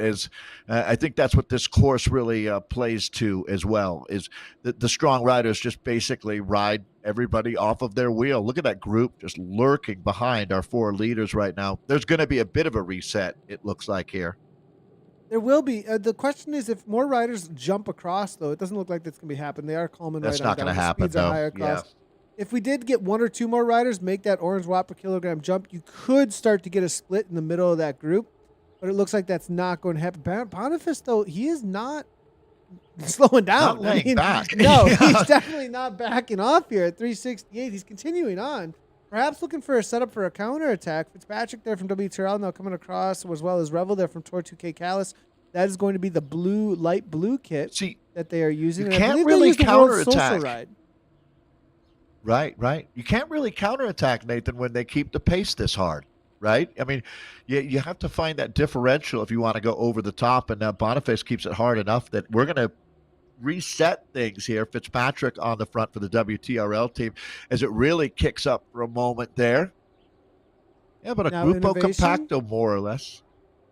I think that's what this course really plays to as well. Is the strong riders just basically ride everybody off of their wheel. Look at that group just lurking behind our 4 leaders right now. There's going to be a bit of a reset. It looks like here. There will be. The question is if more riders jump across, though. It doesn't look like that's going to be happening. They are calming That's right on not going to down. The happen speeds are though. high across. Yeah. If we did get 1 or 2 more riders make that orange watt per kilogram jump, you could start to get a split in the middle of that group. But it looks like that's not going to happen. Boniface, though, he is not slowing down. Not laying back. No, Yeah. he's definitely not backing off here at 368. He's continuing on. Perhaps looking for a setup for a counterattack. Fitzpatrick there from WTRL now coming across, as well as Revel there from Tor 2K Callus. That is going to be the light blue kit that they are using. You And I can't believe really they use the World Social counterattack. Ride. Right. You can't really counterattack, Nathan, when they keep the pace this hard, right? I mean, you have to find that differential if you want to go over the top, and Boniface keeps it hard enough that we're going to reset things here. Fitzpatrick on the front for the WTRL team as it really kicks up for a moment there. Yeah, but a Now, Grupo Innovation Compacto, more or less.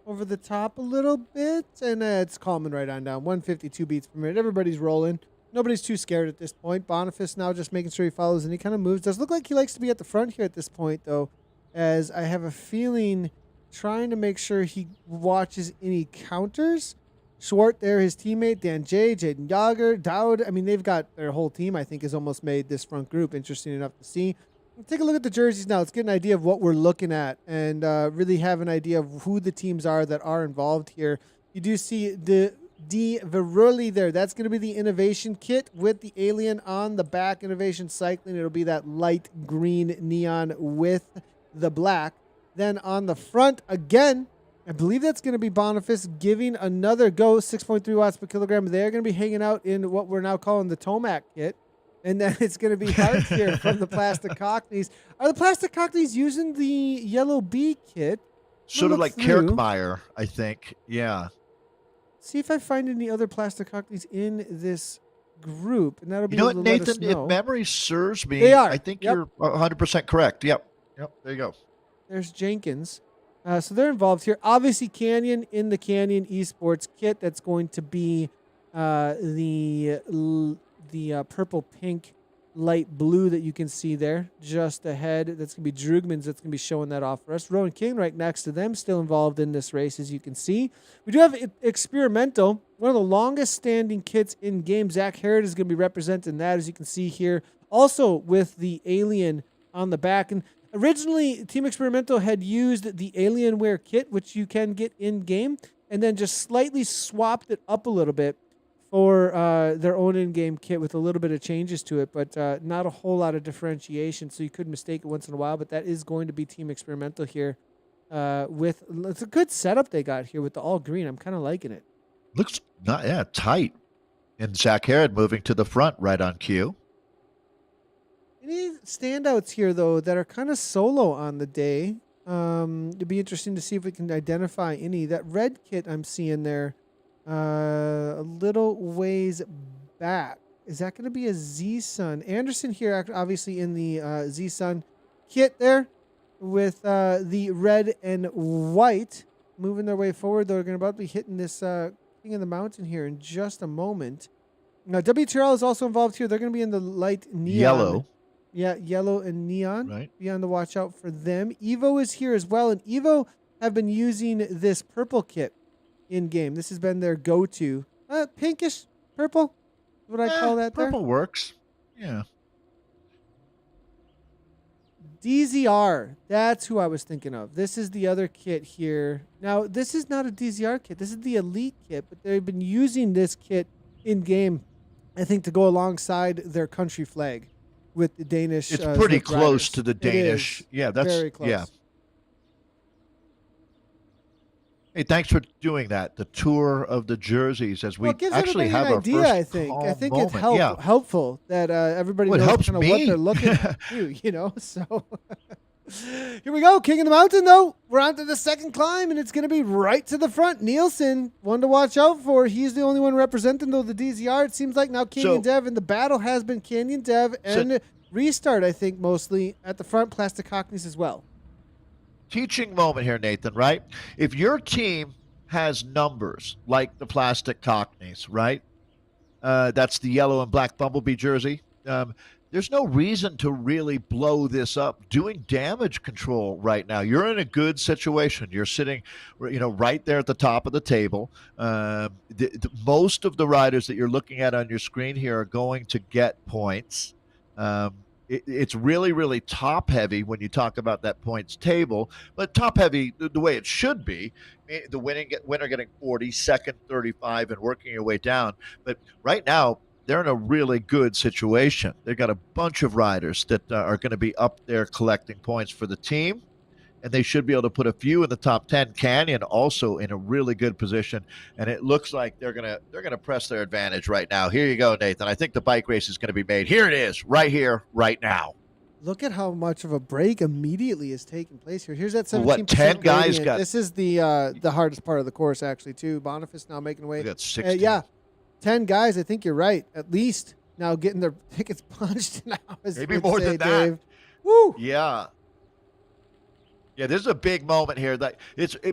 over the top a little bit, and it's calming right on down. 152 beats per minute. Everybody's rolling. Nobody's too scared at this point. Boniface now just making sure he follows any kind of moves. Does look like he likes to be at the front here at this point, though, as I have a feeling trying to make sure he watches any counters. Swart there, his teammate, Dan J, Jaden Yager, Dowd. I mean, they've got their whole team, I think, has almost made this front group interesting enough to see. Let's take a look at the jerseys now. Let's get an idea of what we're looking at and really have an idea of who the teams are that are involved here. You do see the Veroli there. That's going to be the Innovation kit with the alien on the back. Innovation Cycling. It'll be that light green neon with the black. Then on the front, again, I believe that's going to be Boniface giving another go. 6.3 watts per kilogram. They're going to be hanging out in what we're now calling the Tomac kit. And then it's going to be Hart here from the Plastic Cockneys. Are the Plastic Cockneys using the Yellow Bee kit? Sort of like Kirkmeyer, I think. Yeah. See if I find any other Plastic Cockneys in this group. And that'll be You know what, able to let us Nathan? If know. memory serves me, They are. I think Yep. you're 100% correct. Yep. There you go. There's Jenkins. So they're involved here. Obviously, Canyon in the Canyon Esports kit. That's going to be the purple, pink, light blue that you can see there just ahead. That's going to be Drugman's. That's going to be showing that off for us. Rowan King right next to them, still involved in this race, as you can see. We do have Experimental, one of the longest standing kits in game. Zach Harrod is going to be representing that, as you can see here. Also with the Alien on the back. And originally, Team Experimental had used the Alienware kit, which you can get in-game, and then just slightly swapped it up a little bit for their own in-game kit with a little bit of changes to it, but not a whole lot of differentiation, so you could mistake it once in a while, but that is going to be Team Experimental here. It's a good setup they got here with the all green. I'm kind of liking it. Looks tight. And Zach Harrod moving to the front right on cue. Any standouts here, though, that are kind of solo on the day? It'd be interesting to see if we can identify any. That red kit I'm seeing there, a little ways back. Is that going to be a Z-Sun? Anderson here, obviously in the Z-Sun kit there with the red and white. Moving their way forward, they're going to about be hitting this King of the Mountain here in just a moment. Now, WTRL is also involved here. They're going to be in the light neon. Yellow. Yeah, yellow and neon. Right. Be on the watch out for them. Evo is here as well, and Evo have been using this purple kit in game. This has been their go-to. Pinkish purple. What I call that there. Purple works. Yeah. DZR. That's who I was thinking of. This is the other kit here. Now, this is not a DZR kit. This is the Elite kit, but they've been using this kit in game, I think, to go alongside their country flag with the Danish. It's pretty Zwift close riders. to the Danish. Yeah, that's very close. Yeah. Hey, thanks for doing that. The tour of the jerseys as we It gives actually everybody have an our idea. first I think. calm I think moment. it's helpful that everybody Well, it knows helps kind of what me. they're looking to. You know, so here we go. King of the Mountain, though. We're on to the second climb, and it's going to be right to the front. Nielsen, one to watch out for. He's the only one representing, though, the DZR. It seems like now Canyon Dev, and the battle has been Canyon Dev and Restart, I think, mostly at the front. Plastic Cockneys as well. Teaching moment here, Nathan, right? If your team has numbers like the Plastic Cockneys, right? That's the yellow and black Bumblebee jersey. There's no reason to really blow this up. Doing damage control right now, you're in a good situation. You're sitting, right there at the top of the table. Most of the riders that you're looking at on your screen here are going to get points. It's really, really top heavy when you talk about that points table, but top heavy the way it should be. The winner getting 40, second 35, and working your way down. But right now, they're in a really good situation. They've got a bunch of riders that are going to be up there collecting points for the team, and they should be able to put a few in the top 10. Canyon also in a really good position, and it looks like they're gonna press their advantage right now. Here you go, Nathan. I think the bike race is going to be made. Here it is, right here, right now. Look at how much of a break immediately is taking place here. Here's that 17%. What, 10 guys gradient. got? This is the hardest part of the course, actually, too. Boniface now making away. We got 16. Yeah, 10 guys. I think you're right. At least now getting their tickets punched now. Maybe more than that. Dave. Woo! Yeah. Yeah, this is a big moment here. That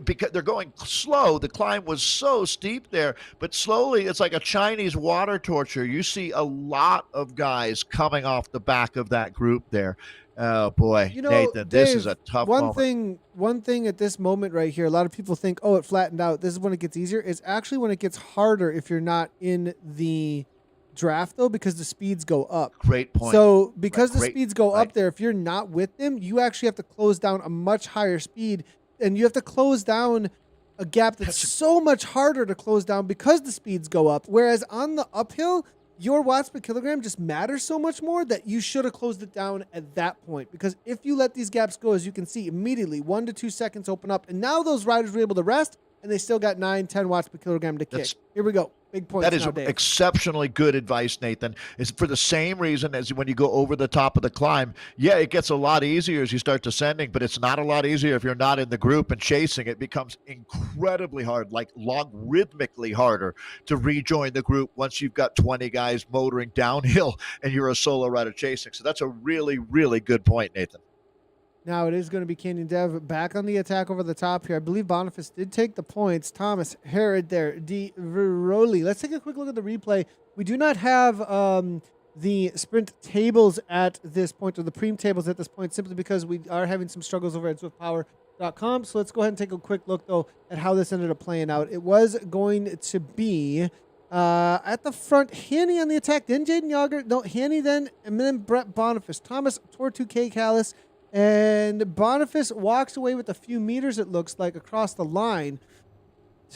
because they're going slow. The climb was so steep there, but slowly it's like a Chinese water torture. You see a lot of guys coming off the back of that group there. Oh boy, Nathan, Dave, this is a tough moment. One thing at this moment right here, a lot of people think, oh, it flattened out. This is when it gets easier. It's actually when it gets harder if you're not in the draft, though, because the speeds go up. Great point. So because the speeds go up there, if you're not with them, you actually have to close down a much higher speed, and you have to close down a gap that's so much harder to close down because the speeds go up. Whereas on the uphill, your watts per kilogram just matters so much more that you should have closed it down at that point. Because if you let these gaps go, as you can see, immediately 1 to 2 seconds open up, and now those riders were able to rest, and they still got 9-10 watts per kilogram to kick. Here we go. Big points. That is exceptionally good advice, Nathan. It's for the same reason as when you go over the top of the climb. Yeah, it gets a lot easier as you start descending, but it's not a lot easier if you're not in the group and chasing. It becomes incredibly hard, like logarithmically harder to rejoin the group once you've got 20 guys motoring downhill and you're a solo rider chasing. So that's a really, really good point, Nathan. Now it is going to be Canyon Dev back on the attack over the top here. I believe Boniface did take the points. Thomas, Herod there, Di Veroli. Let's take a quick look at the replay. We do not have the sprint tables at this point, or the preem tables at this point, simply because we are having some struggles over at ZwiftPower.com. So let's go ahead and take a quick look, though, at how this ended up playing out. It was going to be at the front, Hanny on the attack, then Jaden Yager. No, Hanny then, and then Brett Boniface. Thomas, Tor2K Callis. And Boniface walks away with a few meters, it looks like, across the line.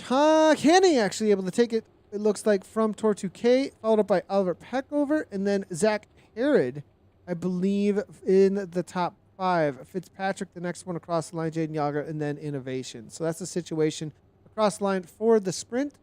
Hanny actually able to take it, it looks like, from Tor2K, followed up by Albert Peckover, and then Zach Herod, I believe, in the top 5. Fitzpatrick, the next one across the line, Jaden Yager, and then Innovation. So that's the situation across the line for the sprint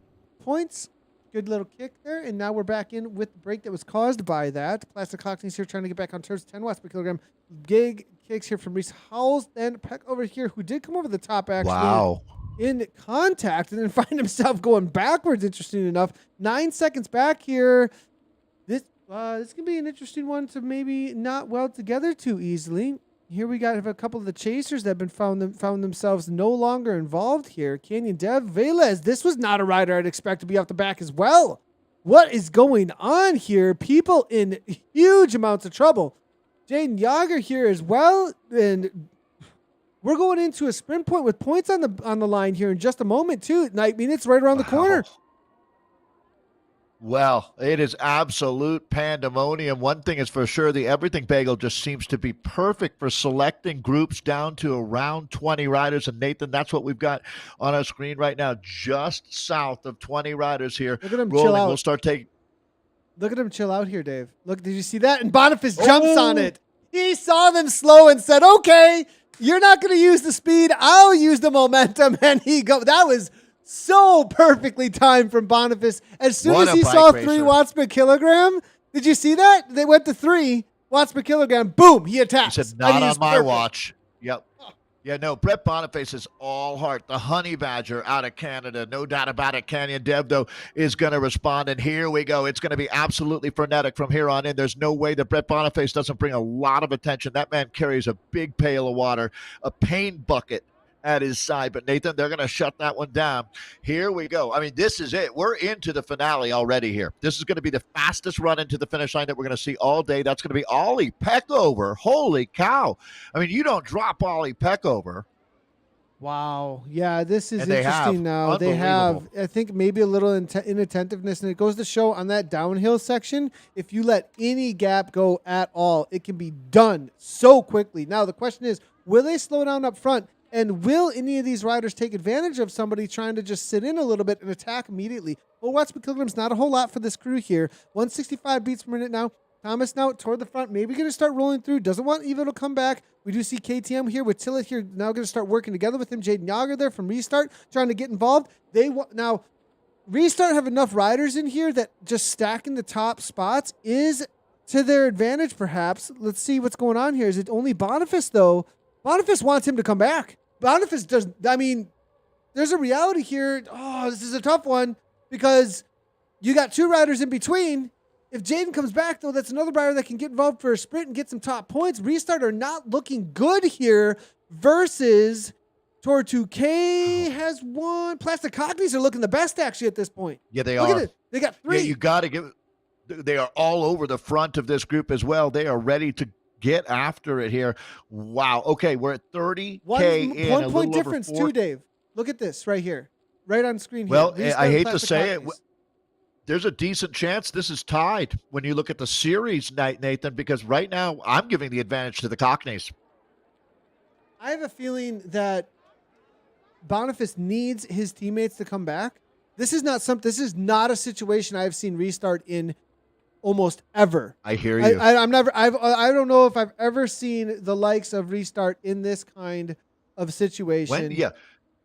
points. Good little kick there, and now we're back in with the break that was caused by that. Plastic Cockneys here trying to get back on turns, 10 watts per kilogram. Gig kicks here from Reese Howells, then Peck over here, who did come over the top actually in contact, and then find himself going backwards, interesting enough. 9 seconds back here. This can be an interesting one to maybe not weld together too easily. Here we got a couple of the chasers that have been found themselves no longer involved here. Canyon Dev, Velez. This was not a rider I'd expect to be off the back as well. What is going on here? People in huge amounts of trouble. Jaden Yager here as well, and we're going into a sprint point with points on the line here in just a moment too. I mean, it's right around the corner. Well, it is absolute pandemonium. One thing is for sure, the Everything Bagel just seems to be perfect for selecting groups down to around 20 riders. And Nathan, that's what we've got on our screen right now, just south of 20 riders here. Look at him chill rolling. out. We'll start taking. Look at him chill out here, Dave. Look, did you see that? And Boniface jumps on it. He saw them slow and said, okay, you're not going to use the speed. I'll use the momentum. And that was so perfectly timed from Boniface. As soon as he saw 3 watts per kilogram, did you see that? They went to 3 watts per kilogram. Boom, he attacked. He said, not on my watch. Yep. Yeah, no, Brett Boniface is all heart. The honey badger out of Canada. No doubt about it. Canyon Dev, though, is going to respond. And here we go. It's going to be absolutely frenetic from here on in. There's no way that Brett Boniface doesn't bring a lot of attention. That man carries a big pail of water, a pain bucket at his side. But, Nathan, they're going to shut that one down. Here we go. I mean, this is it. We're into the finale already here. This is going to be the fastest run into the finish line that we're going to see all day. That's going to be Ollie Peckover. Holy cow. I mean, you don't drop Ollie Peckover. Wow. Yeah, this is interesting now. They have, I think, maybe a little inattentiveness, and it goes to show on that downhill section, if you let any gap go at all, it can be done so quickly. Now, the question is, will they slow down up front? And will any of these riders take advantage of somebody trying to just sit in a little bit and attack immediately? 4 watts per kilogram's not a whole lot for this crew here. 165 beats per minute now. Thomas now toward the front, maybe going to start rolling through. Doesn't want Evo to come back. We do see KTM here with Tillett here now going to start working together with him. Jaden Yager there from Restart trying to get involved. Now, Restart have enough riders in here that just stacking the top spots is to their advantage perhaps. Let's see what's going on here. Is it only Boniface though? Boniface wants him to come back. Boniface does. I mean, there's a reality here. Oh, this is a tough one because you got 2 riders in between. If Jaden comes back, though, that's another rider that can get involved for a sprint and get some top points. Restart are not looking good here versus Tor2K has won. Plastic Cockneys are looking the best, actually, at this point. Yeah, they Look are. at it. They got 3. Yeah, you got to give. They are all over the front of this group as well. They are ready to get after it here. Wow. Okay, we're at 30K in. 1 point difference, too, Dave. Look at this right here. Right on screen here. Well, I hate to say it. There's a decent chance this is tied when you look at the series, Nathan, because right now I'm giving the advantage to the Cockneys. I have a feeling that Boniface needs his teammates to come back. This is not a situation I've seen Restart in almost ever. I hear you. I don't know if I've ever seen the likes of Restart in this kind of situation.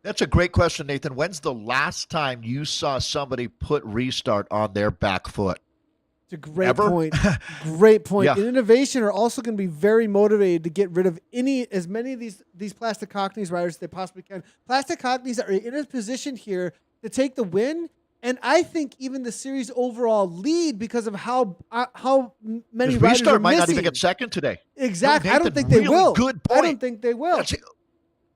That's a great question, Nathan. When's the last time you saw somebody put Restart on their back foot? It's a great point. Great point. Yeah. And Innovation are also going to be very motivated to get rid of as many of these Plastic Cockneys riders as they possibly can. Plastic Cockneys are in a position here to take the win, and I think even the series overall lead because of how many riders Restart are might missing. not even get second today. Exactly. No, Nathan, I don't think they will. Good point. I don't think they will. That's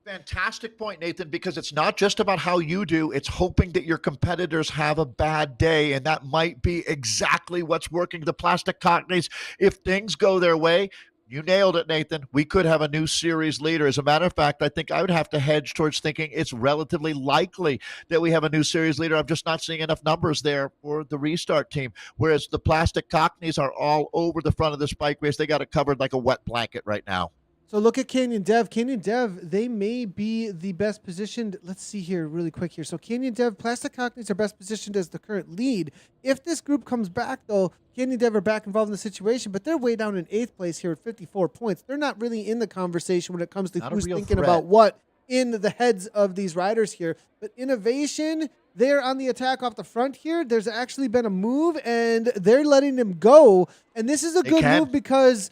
fantastic point, Nathan, because it's not just about how you do. It's hoping that your competitors have a bad day, and that might be exactly what's working the Plastic Cockneys. If things go their way, you nailed it, Nathan. We could have a new series leader. As a matter of fact, I think I would have to hedge towards thinking it's relatively likely that we have a new series leader. I'm just not seeing enough numbers there for the Restart team, whereas the Plastic Cockneys are all over the front of the spike race. They got it covered like a wet blanket right now. So look at Canyon Dev. Canyon Dev, they may be the best positioned. Let's see here really quick here. So Canyon Dev, Plastic Cockneys are best positioned as the current lead. If this group comes back, though, Canyon Dev are back involved in the situation, but they're way down in 8th place here at 54 points. They're not really in the conversation when it comes to who's thinking about what in the heads of these riders here. But Innovation, they're on the attack off the front here. There's actually been a move, and they're letting them go. And this is a good move because,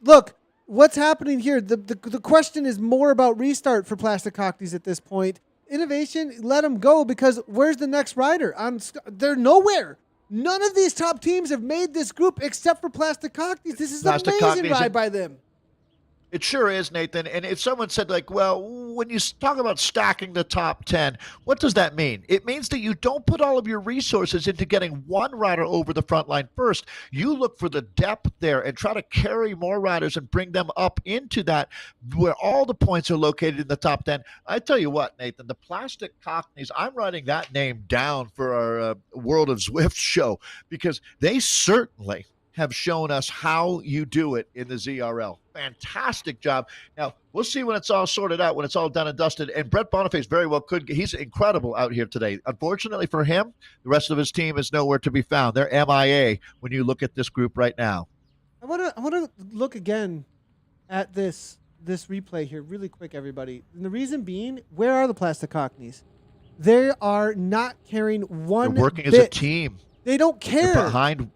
look, what's happening here? The question is more about Restart for Plastic Cockneys at this point. Innovation, let them go because where's the next rider? They're nowhere. None of these top teams have made this group except for Plastic Cockneys. This is an amazing ride by them. It sure is, Nathan. And if someone said, like, well, when you talk about stacking the top 10, what does that mean? It means that you don't put all of your resources into getting one rider over the front line first. You look for the depth there and try to carry more riders and bring them up into that where all the points are located in the top 10. I tell you what, Nathan, the Plastic Cockneys, I'm writing that name down for our World of Zwift show because they certainly have shown us how you do it in the ZRL. Fantastic job. Now, we'll see when it's all sorted out, when it's all done and dusted. And Brett Boniface very well could. He's incredible out here today. Unfortunately for him, the rest of his team is nowhere to be found. They're MIA when you look at this group right now. I want to look again at this replay here really quick, everybody. And the reason being, where are the Plastic Cockneys? They are not carrying one They're working bit. as a team. They don't care. They're behind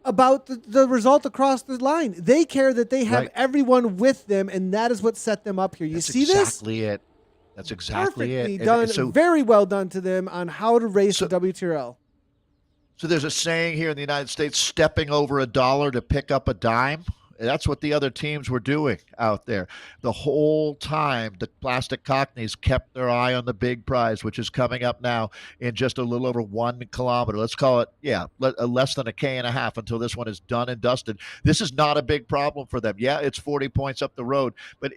about the result across the line. They care that they have right. everyone with them, and that is what set them up here. You That's see this? Exactly it. That's exactly Perfectly it. done. So, very well done to them on how to race the WTRL. So there's a saying here in the United States, stepping over a dollar to pick up a dime. That's what the other teams were doing out there. The whole time, the Plastic Cockneys kept their eye on the big prize, which is coming up now in just a little over 1 kilometer. Let's call it, less than a K and a half until this one is done and dusted. This is not a big problem for them. Yeah, it's 40 points up the road, but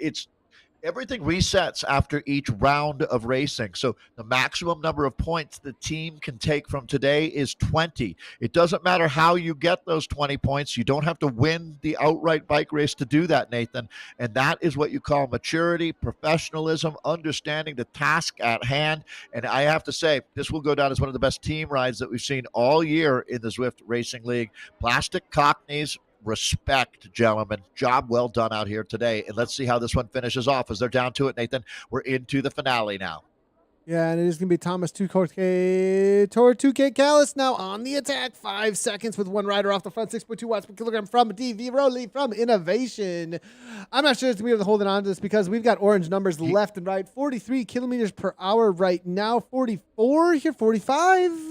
everything resets after each round of racing. So the maximum number of points the team can take from today is 20. It doesn't matter how you get those 20 points. You don't have to win the outright bike race to do that, Nathan. And that is what you call maturity, professionalism, understanding the task at hand. And I have to say, this will go down as one of the best team rides that we've seen all year in the Zwift Racing League. Plastic Cockneys, respect, gentlemen. Job well done out here today. And let's see how this one finishes off as they're down to it, Nathan. We're into the finale now. Yeah, and it is going to be Thomas 2K Callis now on the attack. 5 seconds with one rider off the front. 6.2 watts per kilogram from DV Rowley from Innovation. I'm not sure it's going to be able to hold it on to this because we've got orange numbers left and right. 43 kilometers per hour right now. 44 here, 45.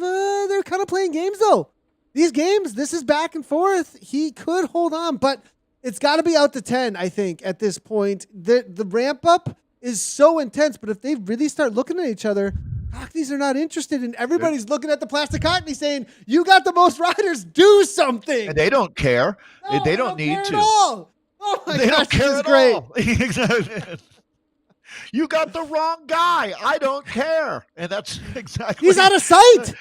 They're kind of playing games, though. These games, this is back and forth. He could hold on, but it's got to be out to 10, I think, at this point. The ramp up is so intense, but if they really start looking at each other, Cockneys are not interested, and everybody's looking at the Plastic Cockney saying, you got the most riders, do something. And they don't care. No, they don't need care to. At all. Oh my they gosh, don't care this is at great. all. Exactly. You got the wrong guy. I don't care. And that's exactly. He's out of sight.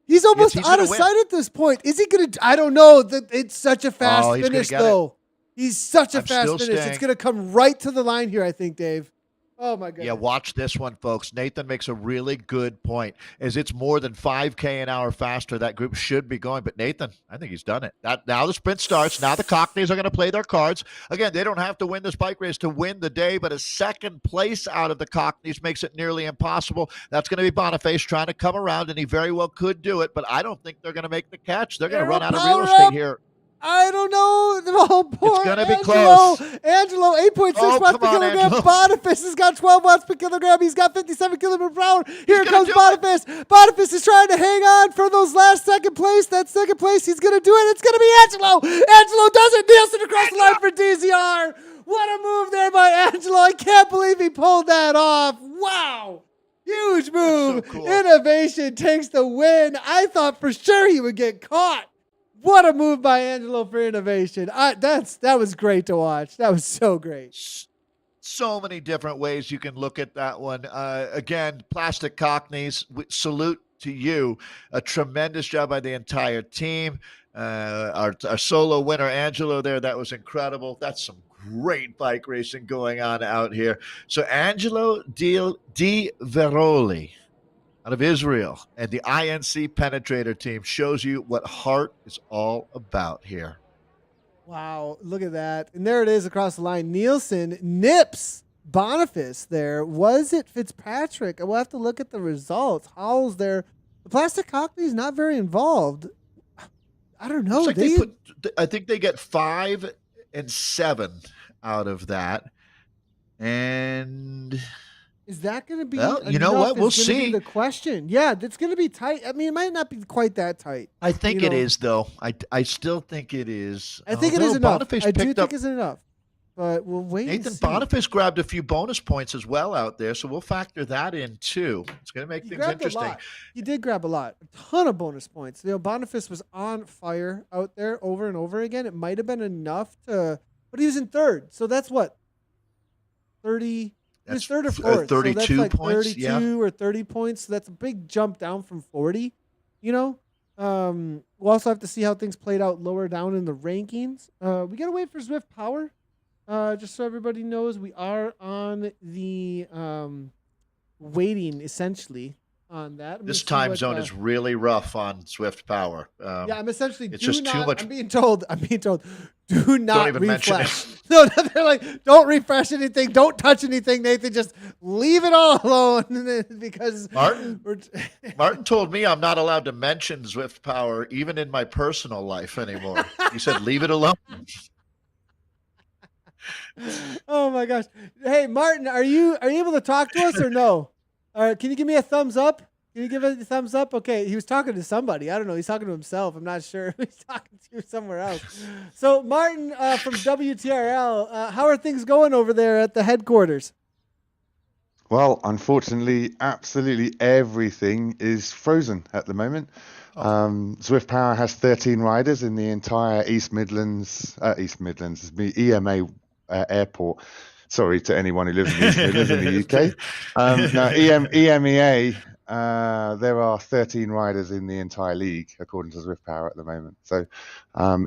He's almost out of win. sight at this point. Is he going to? I don't know. It's such a fast finish, though. He's such a fast finish. Staying. It's going to come right to the line here, I think, Dave. Oh, my goodness. Yeah, watch this one, folks. Nathan makes a really good point. As it's more than 5K an hour faster, that group should be going. But Nathan, I think he's done it. Now the sprint starts. Now the Cockneys are going to play their cards. Again, they don't have to win this bike race to win the day, but a second place out of the Cockneys makes it nearly impossible. That's going to be Boniface trying to come around, and he very well could do it, but I don't think they're going to make the catch. They're going to run out of real estate here. I don't know. Oh, poor it's going to be Angelo. close. Angelo, 8.6 watts per kilogram. Angelo. Boniface has got 12 watts per kilogram. He's got 57 kilometers per hour. Here comes Boniface. Boniface is trying to hang on for those last second place. That second place, he's going to do it. It's going to be Angelo. Angelo does it. Nielsen across the line for DZR. What a move there by Angelo. I can't believe he pulled that off. Wow. Huge move. So cool. Innovation takes the win. I thought for sure he would get caught. What a move by Angelo for Innovation. That was great to watch. That was so great. So many different ways you can look at that one. Again, Plastic Cockneys, salute to you. A tremendous job by the entire team. Our solo winner, Angelo, there, that was incredible. That's some great bike racing going on out here. So Angelo Di Veroli out of Israel and the INC Penetrator team shows you what heart is all about here. Wow, look at that. And there it is across the line. Nielsen nips Boniface there. Was it Fitzpatrick? We'll have to look at the results. Howell's there. The Plastic Cockney's not very involved. I don't know. Like I think they get 5 and 7 out of that. And is that going to be? Well, you know what? We'll see. The question, yeah, it's going to be tight. I mean, it might not be quite that tight. I think it is, though. I still think it is. I think it is enough. I do think it's enough. but we'll wait Nathan and see. Boniface grabbed a few bonus points as well out there, so we'll factor that in too. It's going to make He things grabbed interesting. a lot. He did grab a lot. A ton of bonus points. Boniface was on fire out there over and over again. It might have been enough to, but he was in third. So that's what? 30. He was third or fourth. 32 so that's like points. 32 or 30 points. So that's a big jump down from 40, you know? We'll also have to see how things played out lower down in the rankings. We got to wait for Zwift Power. Just so everybody knows, we are on the waiting essentially on that. This time zone is really rough on Zwift Power. Yeah, I'm essentially. It's just too much. I'm being told. Do not Don't even refresh. mention No, they're like, don't refresh anything. Don't touch anything, Nathan. Just leave it all alone because Martin told me I'm not allowed to mention Zwift Power even in my personal life anymore. He said, "Leave it alone." Oh my gosh! Hey, Martin, are you able to talk to us or no? Can you give me a thumbs up? Can you give it a thumbs up? Okay, he was talking to somebody. I don't know. He's talking to himself. I'm not sure. He's talking to somewhere else. So, Martin from WTRL, how are things going over there at the headquarters? Well, unfortunately, absolutely everything is frozen at the moment. Zwift Power has 13 riders in the entire East Midlands, EMA airport. Sorry to anyone who lives in the East Midlands in the UK. Now, EMEA, there are 13 riders in the entire league, according to Zwift Power at the moment. So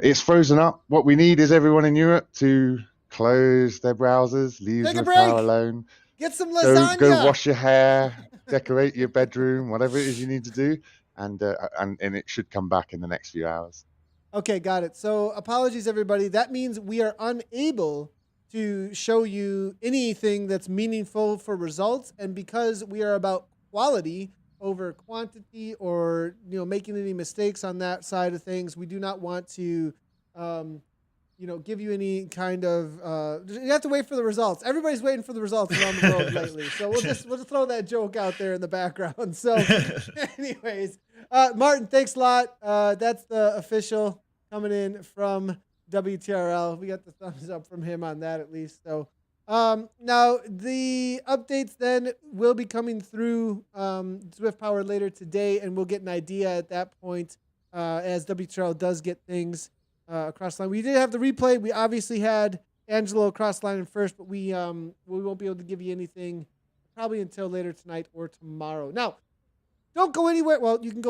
it's frozen up. What we need is everyone in Europe to close their browsers, leave Zwift Power alone. Get some lasagna. Go wash your hair, decorate your bedroom, whatever it is you need to do, and it should come back in the next few hours. Okay, got it. So apologies, everybody. That means we are unable to show you anything that's meaningful for results, and because we are about quality over quantity or making any mistakes on that side of things, we do not want to give you any kind of you have to wait for the results. Everybody's waiting for the results around the world lately, so we'll just throw that joke out there in the background. So anyways, Martin, thanks a lot. That's the official coming in from WTRL. We got the thumbs up from him on that at least. So now the updates then will be coming through Zwift Power later today, and we'll get an idea at that point as WTRL does get things across the line. We did have the replay. We obviously had Angelo across the line in first, but we won't be able to give you anything probably until later tonight or tomorrow. Now, don't go anywhere. Well, you can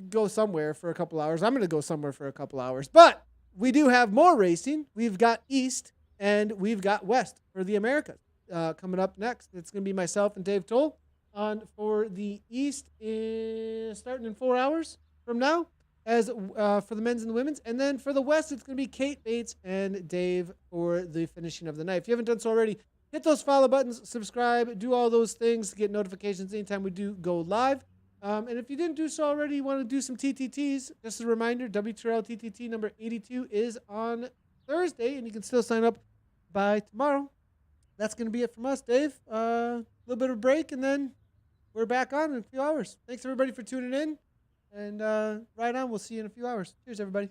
go somewhere for a couple hours. I'm going to go somewhere for a couple hours, but we do have more racing. We've got East and we've got West for the Americas coming up next. It's going to be myself and Dave Towle on for the East starting in 4 hours from now, as for the men's and the women's. And then for the West, it's going to be Kate Bates and Dave for the finishing of the night. If you haven't done so already, hit those follow buttons, subscribe, do all those things to get notifications anytime we do go live. And if you didn't do so already, you want to do some TTTs, just a reminder, WTRL TTT number 82 is on Thursday, and you can still sign up by tomorrow. That's going to be it from us, Dave. A little bit of a break, and then we're back on in a few hours. Thanks, everybody, for tuning in. And right on, we'll see you in a few hours. Cheers, everybody.